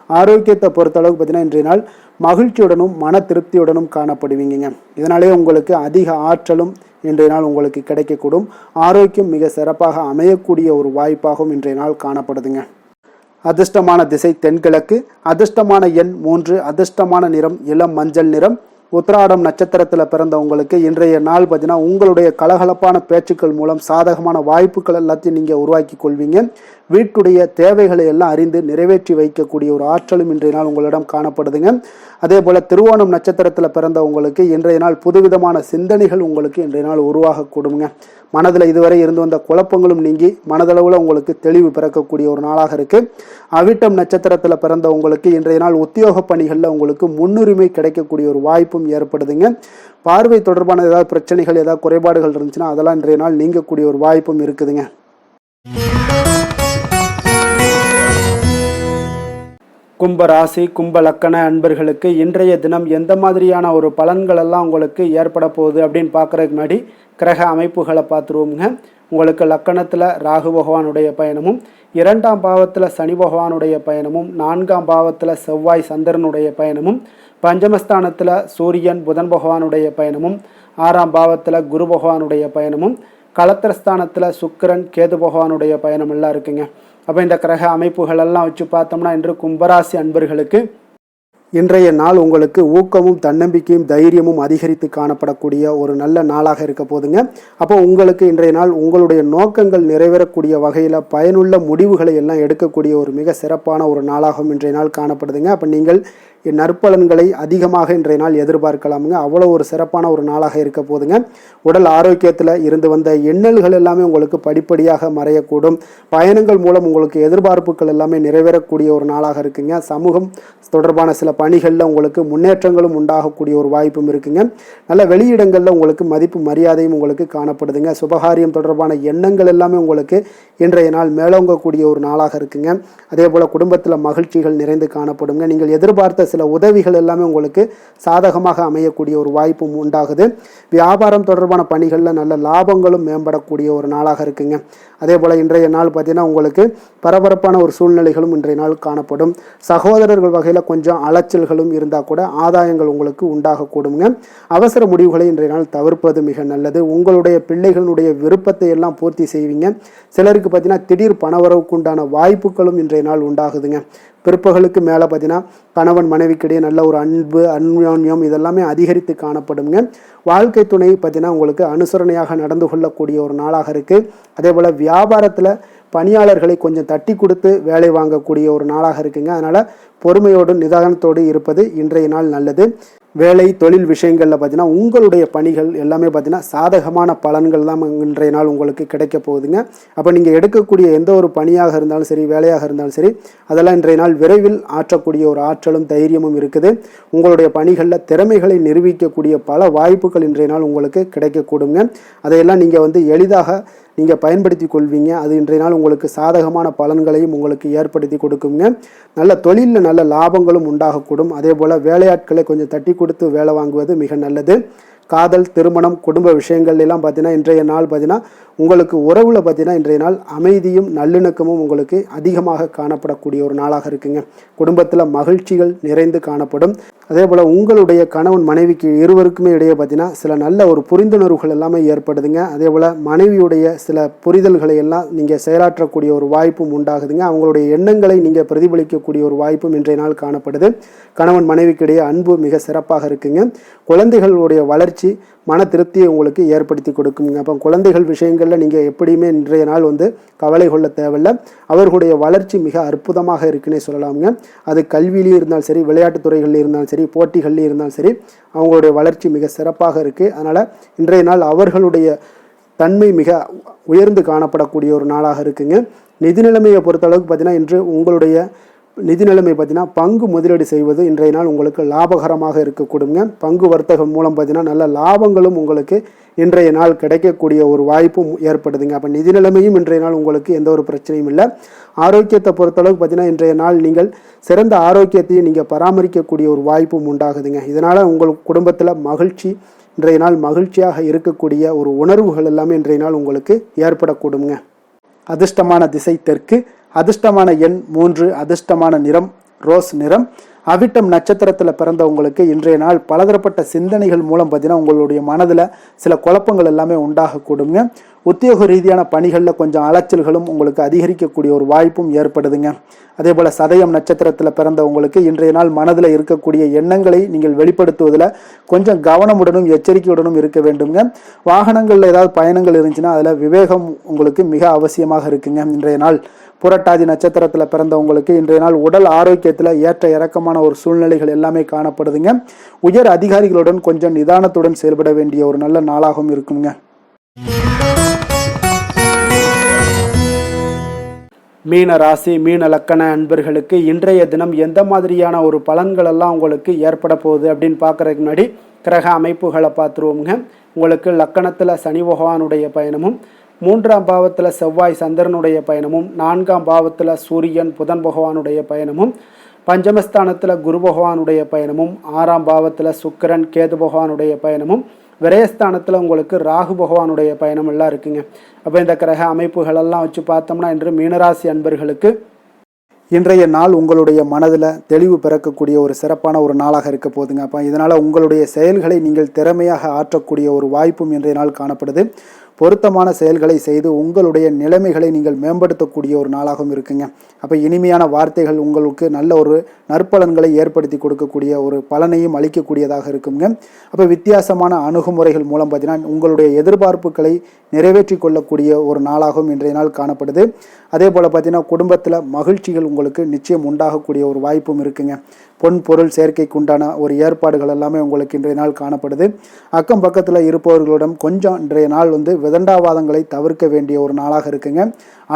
ஆரோக்கியத்தை பொறுத்தளவுக்கு பார்த்தீங்கன்னா இன்றைய நாள் மகிழ்ச்சியுடனும் மன திருப்தியுடனும் காணப்படுவீங்க. இதனாலே உங்களுக்கு அதிக ஆற்றலும் இன்றைய நாள் உங்களுக்கு கிடைக்கக்கூடும். ஆரோக்கியம் மிக சிறப்பாக அமையக்கூடிய ஒரு வாய்ப்பாகவும் இன்றைய நாள் காணப்படுதுங்க. அதிர்ஷ்டமான திசை தென்கிழக்கு, அதிர்ஷ்டமான எண் 3, அதிர்ஷ்டமான நிறம் இளம் மஞ்சள் நிறம். உத்திராடம் நட்சத்திரத்தில் பிறந்த உங்களுக்கு இன்றைய நாள் பார்த்தீங்கன்னா உங்களுடைய கலகலப்பான பேச்சுக்கள் மூலம் சாதகமான வாய்ப்புகள் எல்லாத்தையும் நீங்கள் உருவாக்கி கொள்வீங்க. வீட்டுடைய தேவைகளை எல்லாம் அறிந்து நிறைவேற்றி வைக்கக்கூடிய ஒரு ஆற்றலும் இன்றைய நாள் உங்களிடம் காணப்படுதுங்க. அதே போல் திருவோணம் நட்சத்திரத்தில் பிறந்த உங்களுக்கு இன்றைய நாள் புதுவிதமான சிந்தனைகள் உங்களுக்கு இன்றைய நாள் உருவாக கூடுங்க. மனதில் இதுவரை இருந்து வந்த குழப்பங்களும் நீங்கி மனதளவில் உங்களுக்கு தெளிவு பிறக்கக்கூடிய ஒரு நாளாக இருக்குது. அவிட்டம் நட்சத்திரத்தில் பிறந்த உங்களுக்கு இன்றைய நாள் உத்தியோக பணிகளில் உங்களுக்கு முன்னுரிமை கிடைக்கக்கூடிய ஒரு வாய்ப்பும் ஏற்படுதுங்க. பார்வை தொடர்பான ஏதாவது பிரச்சனைகள், ஏதாவது குறைபாடுகள் இருந்துச்சுன்னா அதெல்லாம் இன்றைய நாள் நீங்கக்கூடிய ஒரு வாய்ப்பும் இருக்குதுங்க. கும்ப ராசி, கும்ப லக்கண அன்பர்களுக்கு இன்றைய தினம் எந்த மாதிரியான ஒரு பலன்கள் எல்லாம் உங்களுக்கு ஏற்பட போகுது அப்படின்னு பார்க்குறதுக்கு முன்னாடி கிரக அமைப்புகளை பார்த்துருவோங்க. உங்களுக்கு லக்கணத்தில் ராகு பகவானுடைய பயணமும், 2ஆம் பாவத்தில் சனி பகவானுடைய பயணமும், 4ஆம் பாவத்தில் செவ்வாய் சந்திரனுடைய பயணமும், பஞ்சமஸ்தானத்தில் சூரியன் புதன் பகவானுடைய பயணமும், 6ஆம் பாவத்தில் குரு பகவானுடைய பயணமும், களத்திரஸ்தானத்தில் சுக்கிரன் கேது பகவானுடைய பயணம் எல்லாம் இருக்குங்க. அப்போ இந்த கிரக அமைப்புகள் எல்லாம் வச்சு பார்த்தோம்னா இன்று கும்பராசி அன்பர்களுக்கு இன்றைய நாள் உங்களுக்கு ஊக்கமும் தன்னம்பிக்கையும் தைரியமும் அதிகரித்து காணப்படக்கூடிய ஒரு நல்ல நாளாக இருக்க போதுங்க. அப்போ உங்களுக்கு இன்றைய நாள் உங்களுடைய நோக்கங்கள் நிறைவேறக்கூடிய வகையில் பயனுள்ள முடிவுகளை எல்லாம் எடுக்கக்கூடிய ஒரு மிக சிறப்பான ஒரு நாளாகவும் இன்றைய நாள் காணப்படுதுங்க. அப்போ நீங்கள் நற்பலன்களை அதிகமாக இன்றைய நாள் எதிர்பார்க்கலாமுங்க. அவ்வளோ ஒரு சிறப்பான ஒரு நாளாக இருக்க போதுங்க. உடல் ஆரோக்கியத்தில் இருந்து வந்த எண்ணல்கள் எல்லாமே உங்களுக்கு படிப்படியாக மறையக்கூடும். பயணங்கள் மூலம் உங்களுக்கு எதிர்பார்ப்புகள் எல்லாமே நிறைவேறக்கூடிய ஒரு நாளாக இருக்குங்க. சமூகம் தொடர்பான சில பணிகளில் உங்களுக்கு முன்னேற்றங்களும் உண்டாகக்கூடிய ஒரு வாய்ப்பும் இருக்குங்க. நல்ல வெளியிடங்களில் உங்களுக்கு மதிப்பு மரியாதையும் உங்களுக்கு காணப்படுதுங்க. சுபகாரியம் தொடர்பான எண்ணங்கள் எல்லாமே உங்களுக்கு இன்றைய நாள் மேலோங்கக்கூடிய ஒரு நாளாக இருக்குங்க. அதே போல் குடும்பத்தில் மகிழ்ச்சிகள் நிறைந்து காணப்படுங்க. நீங்கள் எதிர்பார்த்த சில உதவிகள் எல்லாமே உங்களுக்கு சாதகமாக அமையக்கூடிய ஒரு வாய்ப்பும் உண்டாகுது. வியாபாரம் தொடர்பான பணிகளில் நல்ல லாபங்களும் மேம்படக்கூடிய ஒரு நாளாக இருக்குங்க. அதே போல் இன்றைய நாள் பார்த்தீங்கன்னா உங்களுக்கு பரபரப்பான ஒரு சூழ்நிலைகளும் இன்றைய நாள் காணப்படும். சகோதரர்கள் வகையில் கொஞ்சம் அலைச்சல்களும் இருந்தால் கூட ஆதாயங்கள் உங்களுக்கு உண்டாகக்கூடுங்க. அவசர முடிவுகளை இன்றைய நாள் தவிர்ப்பது மிக நல்லது. உங்களுடைய பிள்ளைகளுடைய விருப்பத்தை எல்லாம் பூர்த்தி செய்வீங்க. சிலருக்கு பார்த்தீங்கன்னா திடீர் பணவரவுக்கு உண்டான வாய்ப்புகளும் இன்றைய நாள் உண்டாகுதுங்க. பிற்பகலுக்கு மேலே பார்த்தீங்கன்னா கணவன் மனைவிக்கிடையே நல்ல ஒரு அன்பு அந்யோன்யம் இதெல்லாமே அதிகரித்து காணப்படுங்க. வாழ்க்கை துணை பார்த்தீங்கன்னா உங்களுக்கு அனுசரணையாக நடந்து கொள்ளக்கூடிய ஒரு நாளாக இருக்குது. அதே போல் வியாபாரத்தில் பணியாளர்களை கொஞ்சம் தட்டி கொடுத்து வேலை வாங்கக்கூடிய ஒரு நாளாக இருக்குங்க. அதனால் பொறுமையோடு நிதானத்தோடு இருப்பது இன்றைய நாள் நல்லது. வேலை தொழில் விஷயங்களில் பார்த்தீங்கன்னா உங்களுடைய பணிகள் எல்லாமே பார்த்தீங்கன்னா சாதகமான பலன்கள் தான் இன்றைய நாள் உங்களுக்கு கிடைக்க போகுதுங்க. அப்போ நீங்கள் எடுக்கக்கூடிய எந்த ஒரு பணியாக இருந்தாலும் சரி, வேலையாக இருந்தாலும் சரி, அதெல்லாம் இன்றைய நாள் விரைவில் ஆற்றக்கூடிய ஒரு ஆற்றலும் தைரியமும் இருக்குது. உங்களுடைய பணிகளில் திறமைகளை நிரூபிக்கக்கூடிய பல வாய்ப்புகள் இன்றைய நாள் உங்களுக்கு கிடைக்கக்கூடுங்க. அதையெல்லாம் நீங்கள் எளிதாக நீங்கள் பயன்படுத்தி கொள்வீங்க. அது இன்றைய நாள் உங்களுக்கு சாதகமான பலன்களையும் உங்களுக்கு ஏற்படுத்தி கொடுக்குங்க. நல்ல தொழிலில் நல்ல லாபங்களும் உண்டாகக்கூடும். அதே போல் வேலையாட்களை கொஞ்சம் தட்டி கொடுத்து வேலை வாங்குவது மிக நல்லது. காதல், திருமணம், குடும்ப விஷயங்கள் எல்லாம் பார்த்தீங்கன்னா இன்றைய நாள் பார்த்தீங்கன்னா உங்களுக்கு உறவில் பார்த்தீங்கன்னா இன்றைய நாள் அமைதியும் நல்லிணக்கமும் உங்களுக்கு அதிகமாக காணப்படக்கூடிய ஒரு நாளாக இருக்குங்க. குடும்பத்தில் மகிழ்ச்சிகள் நிறைந்து காணப்படும். அதே போல் உங்களுடைய கணவன் மனைவிக்கு இருவருக்குமே இடையே பார்த்தீங்கன்னா சில நல்ல ஒரு புரிந்துணர்வுகள் எல்லாமே ஏற்படுதுங்க. அதே போல் மனைவியுடைய சில புரிதல்களை எல்லாம் நீங்கள் செயலாற்றக்கூடிய ஒரு வாய்ப்பும் உண்டாகுதுங்க. அவங்களுடைய எண்ணங்களை நீங்கள் பிரதிபலிக்கக்கூடிய ஒரு வாய்ப்பும் இன்றைய நாள் காணப்படுது. கணவன் மனைவிக்கு இடையே அன்பு மிக சிறப்பாக இருக்குங்க. குழந்தைகளுடைய வளர்ச்சி மன திருப்தியை உங்களுக்கு ஏற்படுத்தி கொடுக்குங்க. அப்போ குழந்தைகள் விஷயங்களில் நீங்கள் எப்படியுமே இன்றைய நாள் கவலை கொள்ள தேவையில்லை. அவர்களுடைய வளர்ச்சி மிக அற்புதமாக இருக்குன்னே சொல்லலாமுங்க. அது கல்வியிலையும் இருந்தாலும் சரி, விளையாட்டுத் துறைகளில் இருந்தாலும் சரி, போட்டிகள்லையும் இருந்தாலும் சரி, அவங்களுடைய வளர்ச்சி மிக சிறப்பாக இருக்குது. அதனால் இன்றைய நாள் அவர்களுடைய தன்மை மிக உயர்ந்து காணப்படக்கூடிய ஒரு நாளாக இருக்குங்க. நிதி நிலைமையை பொறுத்தளவுக்கு பார்த்தீங்கன்னா இன்று உங்களுடைய நிதி நிலைமை பார்த்தீங்கன்னா பங்கு முதலீடு செய்வது இன்றைய நாள் உங்களுக்கு லாபகரமாக இருக்கக்கூடுங்க. பங்கு வர்த்தகம் மூலம் பார்த்தீங்கன்னா நல்ல லாபங்களும் உங்களுக்கு இன்றைய நாள் கிடைக்கக்கூடிய ஒரு வாய்ப்பும் ஏற்படுதுங்க. அப்போ நிதி நிலைமையும் இன்றைய நாள் உங்களுக்கு எந்த ஒரு பிரச்சனையும் இல்லை. ஆரோக்கியத்தை பொறுத்தளவுக்கு பார்த்தீங்கன்னா இன்றைய நாள் நீங்கள் சிறந்த ஆரோக்கியத்தையும் நீங்கள் பராமரிக்கக்கூடிய ஒரு வாய்ப்பும் உண்டாகுதுங்க. இதனால் உங்கள் குடும்பத்தில் மகிழ்ச்சி இன்றைய நாள் மகிழ்ச்சியாக இருக்கக்கூடிய ஒரு உணர்வுகள் எல்லாமே இன்றைய நாள் உங்களுக்கு ஏற்படக்கூடுங்க. அதிர்ஷ்டமான திசை தெற்கு, அதிர்ஷ்டமான எண் 3, அதிர்ஷ்டமான நிறம் ரோஸ் நிறம். அவிட்டம் நட்சத்திரத்தில் பிறந்தவங்களுக்கு இன்றைய நாள் பலதரப்பட்ட சிந்தனைகள் மூலம் பார்த்தீங்கன்னா உங்களுடைய மனதில் சில குழப்பங்கள் எல்லாமே உண்டாகக்கூடுங்க. உத்தியோக ரீதியான பணிகளில் கொஞ்சம் அலைச்சல்களும் உங்களுக்கு அதிகரிக்கக்கூடிய ஒரு வாய்ப்பும் ஏற்படுதுங்க. அதே போல் சதயம் நட்சத்திரத்தில் பிறந்தவங்களுக்கு இன்றைய நாள் மனதில் இருக்கக்கூடிய எண்ணங்களை நீங்கள் வெளிப்படுத்துவதில் கொஞ்சம் கவனமுடனும் எச்சரிக்கையுடனும் இருக்க வேண்டுங்க. வாகனங்களில் ஏதாவது பயணங்கள் இருந்துச்சுன்னா அதில் விவேகம் உங்களுக்கு மிக அவசியமாக இருக்குங்க. இன்றைய நாள் புரட்டாதி நட்சத்திரத்தில் பிறந்தவங்களுக்கு இன்றைய நாள் உடல் ஆரோக்கியத்தில் ஏற்ற இறக்கமான ஒரு சூழ்நிலைகள் எல்லாமே காணப்படுதுங்க. உயர் அதிகாரிகளுடன் கொஞ்சம் நிதானத்துடன் செயல்பட வேண்டிய ஒரு நல்ல நாளாகவும் இருக்குங்க. மீன ராசி, மீன லக்கண அன்பர்களுக்கு இன்றைய தினம் எந்த மாதிரியான ஒரு பலன்கள் எல்லாம் உங்களுக்கு ஏற்பட போகுது அப்படின்னு பார்க்கறதுக்கு முன்னாடி கிரக அமைப்புகளை பார்த்துருவோங்க. உங்களுக்கு லக்கணத்தில் சனி பகவானுடைய பயணமும், 3ஆம் பாவத்தில் செவ்வாய் சந்திரனுடைய பயணமும், 4ஆம் பாவத்தில் சூரியன் புதன் பகவானுடைய பயணமும், பஞ்சமஸ்தானத்தில் குரு பகவானுடைய பயணமும், 6ஆம் பாவத்தில் சுக்கிரன் கேது பகவானுடைய பயணமும், விரயஸ்தானத்தில் உங்களுக்கு ராகு பகவானுடைய பயணம் எல்லாம் இருக்குங்க. அப்போ இந்த கிரக அமைப்புகளெல்லாம் வச்சு பார்த்தோம்னா இன்று மீனராசி அன்பர்களுக்கு இன்றைய நாள் உங்களுடைய மனதில் தெளிவு பிறக்கக்கூடிய ஒரு சிறப்பான ஒரு நாளாக இருக்க போகுதுங்க. அப்போ இதனால் உங்களுடைய செயல்களை நீங்கள் திறமையாக ஆற்றக்கூடிய ஒரு வாய்ப்பும் இன்றைய நாள் காணப்படுது. பொருத்தமான செயல்களை செய்து உங்களுடைய நிலைமைகளை நீங்கள் மேம்படுத்தக்கூடிய ஒரு நாளாகவும் இருக்குங்க. அப்போ இனிமையான வார்த்தைகள் உங்களுக்கு நல்ல ஒரு நற்பலன்களை ஏற்படுத்தி கொடுக்கக்கூடிய ஒரு பலனையும் அளிக்கக்கூடியதாக இருக்குங்க. அப்போ வித்தியாசமான அணுகுமுறைகள் மூலம் பார்த்தீங்கன்னா உங்களுடைய எதிர்பார்ப்புகளை நிறைவேற்றி கொள்ளக்கூடிய ஒரு நாளாகவும் இன்றைய நாள் காணப்படுது. அதே போல் பார்த்தீங்கன்னா குடும்பத்தில் மகிழ்ச்சிகள் உங்களுக்கு நிச்சயம் உண்டாகக்கூடிய ஒரு வாய்ப்பும் இருக்குங்க. பொன் பொருள் சேர்க்கைக்கு உண்டான ஒரு ஏற்பாடுகள் எல்லாமே உங்களுக்கு இன்றைய நாள் காணப்படுது. அக்கம் பக்கத்தில் இருப்பவர்களிடம் கொஞ்சம் இன்றைய நாள் விதண்டாவாதங்களை தவிர்க்க வேண்டிய ஒரு நாளாக இருக்குங்க.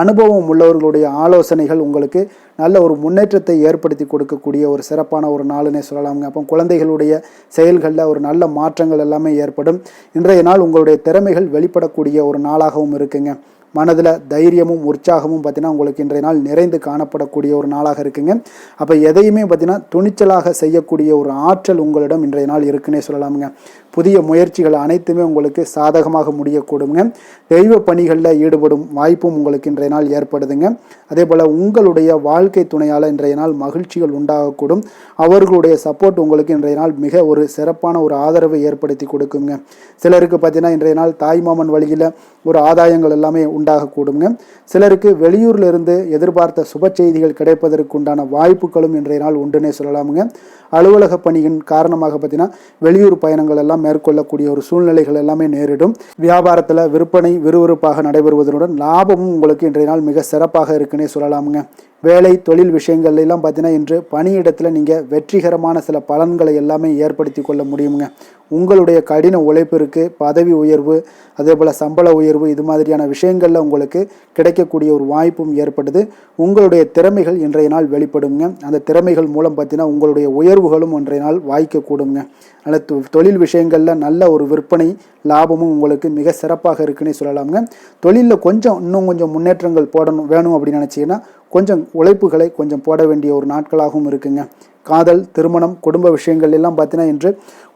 அனுபவம் உள்ளவர்களுடைய ஆலோசனைகள் உங்களுக்கு நல்ல ஒரு முன்னேற்றத்தை ஏற்படுத்தி கொடுக்கக்கூடிய ஒரு சிறப்பான ஒரு நாளுன்னே சொல்லலாமுங்க. அப்போ குழந்தைகளுடைய செயல்களில் ஒரு நல்ல மாற்றங்கள் எல்லாமே ஏற்படும். இன்றைய நாள் உங்களுடைய திறமைகள் வெளிப்படக்கூடிய ஒரு நாளாகவும் இருக்குங்க. மனதில் தைரியமும் உற்சாகமும் பார்த்தீங்கன்னா உங்களுக்கு இன்றைய நாள் நிறைந்து காணப்படக்கூடிய ஒரு நாளாக இருக்குங்க. அப்போ எதையுமே பார்த்தீங்கன்னா துணிச்சலாக செய்யக்கூடிய ஒரு ஆற்றல் உங்களிடம் இன்றைய நாள் இருக்குன்னே சொல்லலாமுங்க. புதிய முயற்சிகள் அனைத்துமே உங்களுக்கு சாதகமாக முடியக்கூடுங்க. தெய்வ பணிகளில் ஈடுபடும் வாய்ப்பும் உங்களுக்கு இன்றைய நாள் ஏற்படுதுங்க. அதே போல் உங்களுடைய வாழ்க்கை துணையால் இன்றைய நாள் மகிழ்ச்சிகள் உண்டாகக்கூடும். அவர்களுடைய சப்போர்ட் உங்களுக்கு இன்றைய நாள் மிக ஒரு சிறப்பான ஒரு ஆதரவை ஏற்படுத்தி கொடுக்குங்க. சிலருக்கு பார்த்தீங்கன்னா இன்றைய நாள் தாய்மாமன் வழியில் ஒரு ஆதாயங்கள் எல்லாமே உண்டாகக்கூடுங்க. சிலருக்கு வெளியூரில் இருந்து எதிர்பார்த்த சுப செய்திகள் கிடைப்பதற்கு உண்டான வாய்ப்புகளும் இன்றைய நாள் உண்டுன்னே சொல்லலாமுங்க. அலுவலக பணியின் காரணமாக பார்த்தீங்கன்னா வெளியூர் பயணங்கள் எல்லாம் மேற்கொள்ளக்கூடிய ஒரு சூழ்நிலைகள் எல்லாமே நேரிடும். வியாபாரத்தில் விற்பனை விறுவிறுப்பாக நடைபெறுவதனுடன் லாபமும் உங்களுக்கு இன்றைய நாள் மிக சிறப்பாக இருக்குன்னே சொல்லலாமுங்க. வேலை தொழில் விஷயங்கள்ல எல்லாம் பார்த்தீங்கன்னா இன்று பணியிடத்தில் நீங்கள் வெற்றிகரமான சில பலன்களை எல்லாமே ஏற்படுத்தி கொள்ள முடியுங்க. உங்களுடைய கடின உழைப்பிற்கு பதவி உயர்வு, அதே போல் சம்பள உயர்வு, இது மாதிரியான விஷயங்களில் உங்களுக்கு கிடைக்கக்கூடிய ஒரு வாய்ப்பும் ஏற்படுது. உங்களுடைய திறமைகள் இன்றைய நாள் வெளிப்படுங்க. அந்த திறமைகள் மூலம் பார்த்தீங்கன்னா உங்களுடைய உயர்வுகளும் இன்றைய நாள் வாய்க்கக்கூடுங்க. அதனால் தொழில் விஷயங்களில் நல்ல ஒரு விற்பனை லாபமும் உங்களுக்கு மிக சிறப்பாக இருக்குன்னே சொல்லலாமுங்க. தொழிலில் இன்னும் கொஞ்சம் முன்னேற்றங்கள் வேணும் அப்படின்னு நினச்சிங்கன்னா கொஞ்சம் உழைப்புகளை கொஞ்சம் போட வேண்டிய ஒரு நாட்களாகவும் இருக்குங்க. காதல், திருமணம், குடும்ப விஷயங்கள் எல்லாம் பார்த்தீங்கன்னா இன்று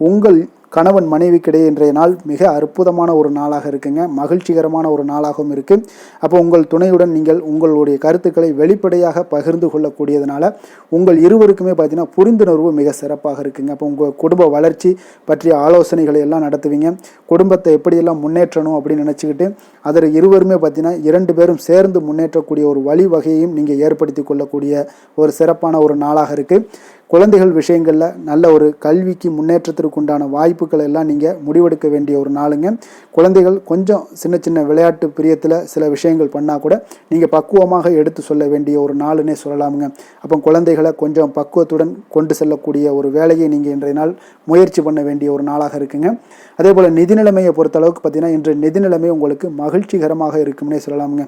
உங்கள் கணவன் மனைவிக்கிடையே இன்றைய நாள் மிக அற்புதமான ஒரு நாளாக இருக்குங்க. மகிழ்ச்சிகரமான ஒரு நாளாகவும் இருக்கு. அப்போ உங்கள் துணையுடன் நீங்கள் உங்களுடைய கருத்துக்களை வெளிப்படையாக பகிர்ந்து கொள்ளக்கூடியதுனால உங்கள் இருவருக்குமே பார்த்தீங்கன்னா புரிந்துணர்வு மிக சிறப்பாக இருக்குங்க. அப்போ உங்கள் குடும்ப வளர்ச்சி பற்றிய ஆலோசனைகளை எல்லாம் நடத்துவீங்க. குடும்பத்தை எப்படியெல்லாம் முன்னேற்றணும் அப்படின்னு நினச்சிக்கிட்டு அதில் இருவருமே பார்த்தீங்கன்னா 2 பேரும் சேர்ந்து முன்னேற்றக்கூடிய ஒரு வழிவகையையும் நீங்கள் ஏற்படுத்தி கொள்ளக்கூடிய ஒரு சிறப்பான ஒரு நாளாக இருக்குது. குழந்தைகள் விஷயங்களில் நல்ல ஒரு கல்விக்கு முன்னேற்றத்திற்கு உண்டான வாய்ப்புகள் எல்லாம் நீங்கள் முடிவெடுக்க வேண்டிய ஒரு நாளுங்க. குழந்தைகள் கொஞ்சம் சின்ன சின்ன விளையாட்டு பிரியத்தில் சில விஷயங்கள் பண்ணால் கூட நீங்கள் பக்குவமாக எடுத்து சொல்ல வேண்டிய ஒரு நாளுன்னே சொல்லலாமுங்க. அப்போ குழந்தைகளை கொஞ்சம் பக்குவத்துடன் கொண்டு செல்லக்கூடிய ஒரு வேலையை நீங்கள் இன்றைய நாள் முயற்சி பண்ண வேண்டிய ஒரு நாளாக இருக்குங்க. அதே போல் நிதி நிலைமையை பொறுத்த அளவுக்கு பார்த்தீங்கன்னா இன்று நிதி நிலைமை உங்களுக்கு மகிழ்ச்சிகரமாக இருக்கும்னே சொல்லலாமுங்க.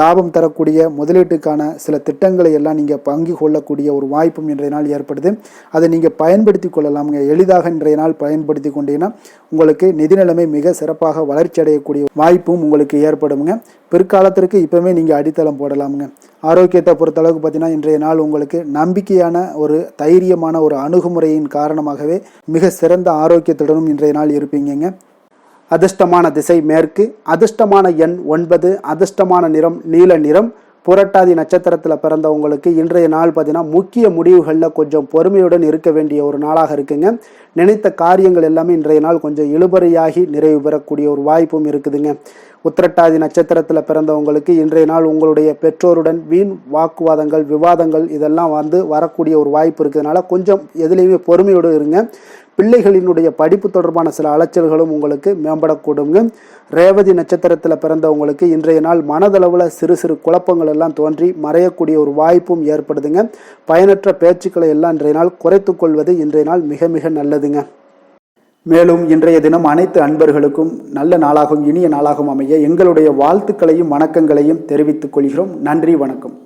லாபம் தரக்கூடிய முதலீட்டுக்கான சில திட்டங்களை எல்லாம் நீங்கள் பங்கு கொள்ளக்கூடிய ஒரு வாய்ப்பும் இன்றைய நாள் ஏற்படுது. அதை நீங்கள் பயன்படுத்தி கொள்ளலாமுங்க. எளிதாக இன்றைய நாள் பயன்படுத்தி கொண்டீங்கன்னா உங்களுக்கு நிதி நிலைமை மிக சிறப்பாக வளர்ச்சி அடையக்கூடிய வாய்ப்பும் உங்களுக்கு ஏற்படுங்க. பிற்காலத்திற்கு இப்பவுமே நீங்கள் அடித்தளம் போடலாமுங்க. ஆரோக்கியத்தை பொறுத்தளவுக்கு பார்த்தீங்கன்னா இன்றைய நாள் உங்களுக்கு நம்பிக்கையான ஒரு தைரியமான ஒரு அணுகுமுறையின் காரணமாகவே மிக சிறந்த ஆரோக்கியத்துடனும் இன்றைய நாள் இருப்பீங்க. அதிர்ஷ்டமான திசை மேற்கு, அதிர்ஷ்டமான எண் 9, அதிர்ஷ்டமான நிறம் நீல நிறம். புரட்டாதி நட்சத்திரத்தில் பிறந்தவங்களுக்கு இன்றைய நாள் பார்த்தீங்கன்னா முக்கிய முடிவுகளில் கொஞ்சம் பொறுமையுடன் இருக்க வேண்டிய ஒரு நாளாக இருக்குங்க. நினைத்த காரியங்கள் எல்லாமே இன்றைய நாள் கொஞ்சம் இழுபறியாகி நிறைவு பெறக்கூடிய ஒரு வாய்ப்பும் இருக்குதுங்க. உத்திரட்டாதி நட்சத்திரத்தில் பிறந்தவங்களுக்கு இன்றைய நாள் உங்களுடைய பெற்றோருடன் வீண் வாக்குவாதங்கள், விவாதங்கள் இதெல்லாம் வரக்கூடிய ஒரு வாய்ப்பு இருக்கிறதுனால கொஞ்சம் எதுலேயுமே பொறுமையோடு இருங்க. பிள்ளைகளினுடைய படிப்பு தொடர்பான சில அலைச்சல்களும் உங்களுக்கு மேம்படக்கூடுங்க. ரேவதி நட்சத்திரத்தில் பிறந்தவங்களுக்கு இன்றைய நாள் மனதளவில் சிறு சிறு குழப்பங்கள் எல்லாம் தோன்றி மறையக்கூடிய ஒரு வாய்ப்பும் ஏற்படுதுங்க. பயனற்ற பேச்சுக்களை எல்லாம் இன்றைய நாள் குறைத்து கொள்வது இன்றைய நாள் மிக மிக நல்லதுங்க. மேலும் இன்றைய தினம் அனைத்து அன்பர்களுக்கும் நல்ல நாளாகவும் இனிய நாளாகவும் அமைய எங்களுடைய வாழ்த்துக்களையும் வணக்கங்களையும் தெரிவித்துக் கொள்கிறோம். நன்றி, வணக்கம்.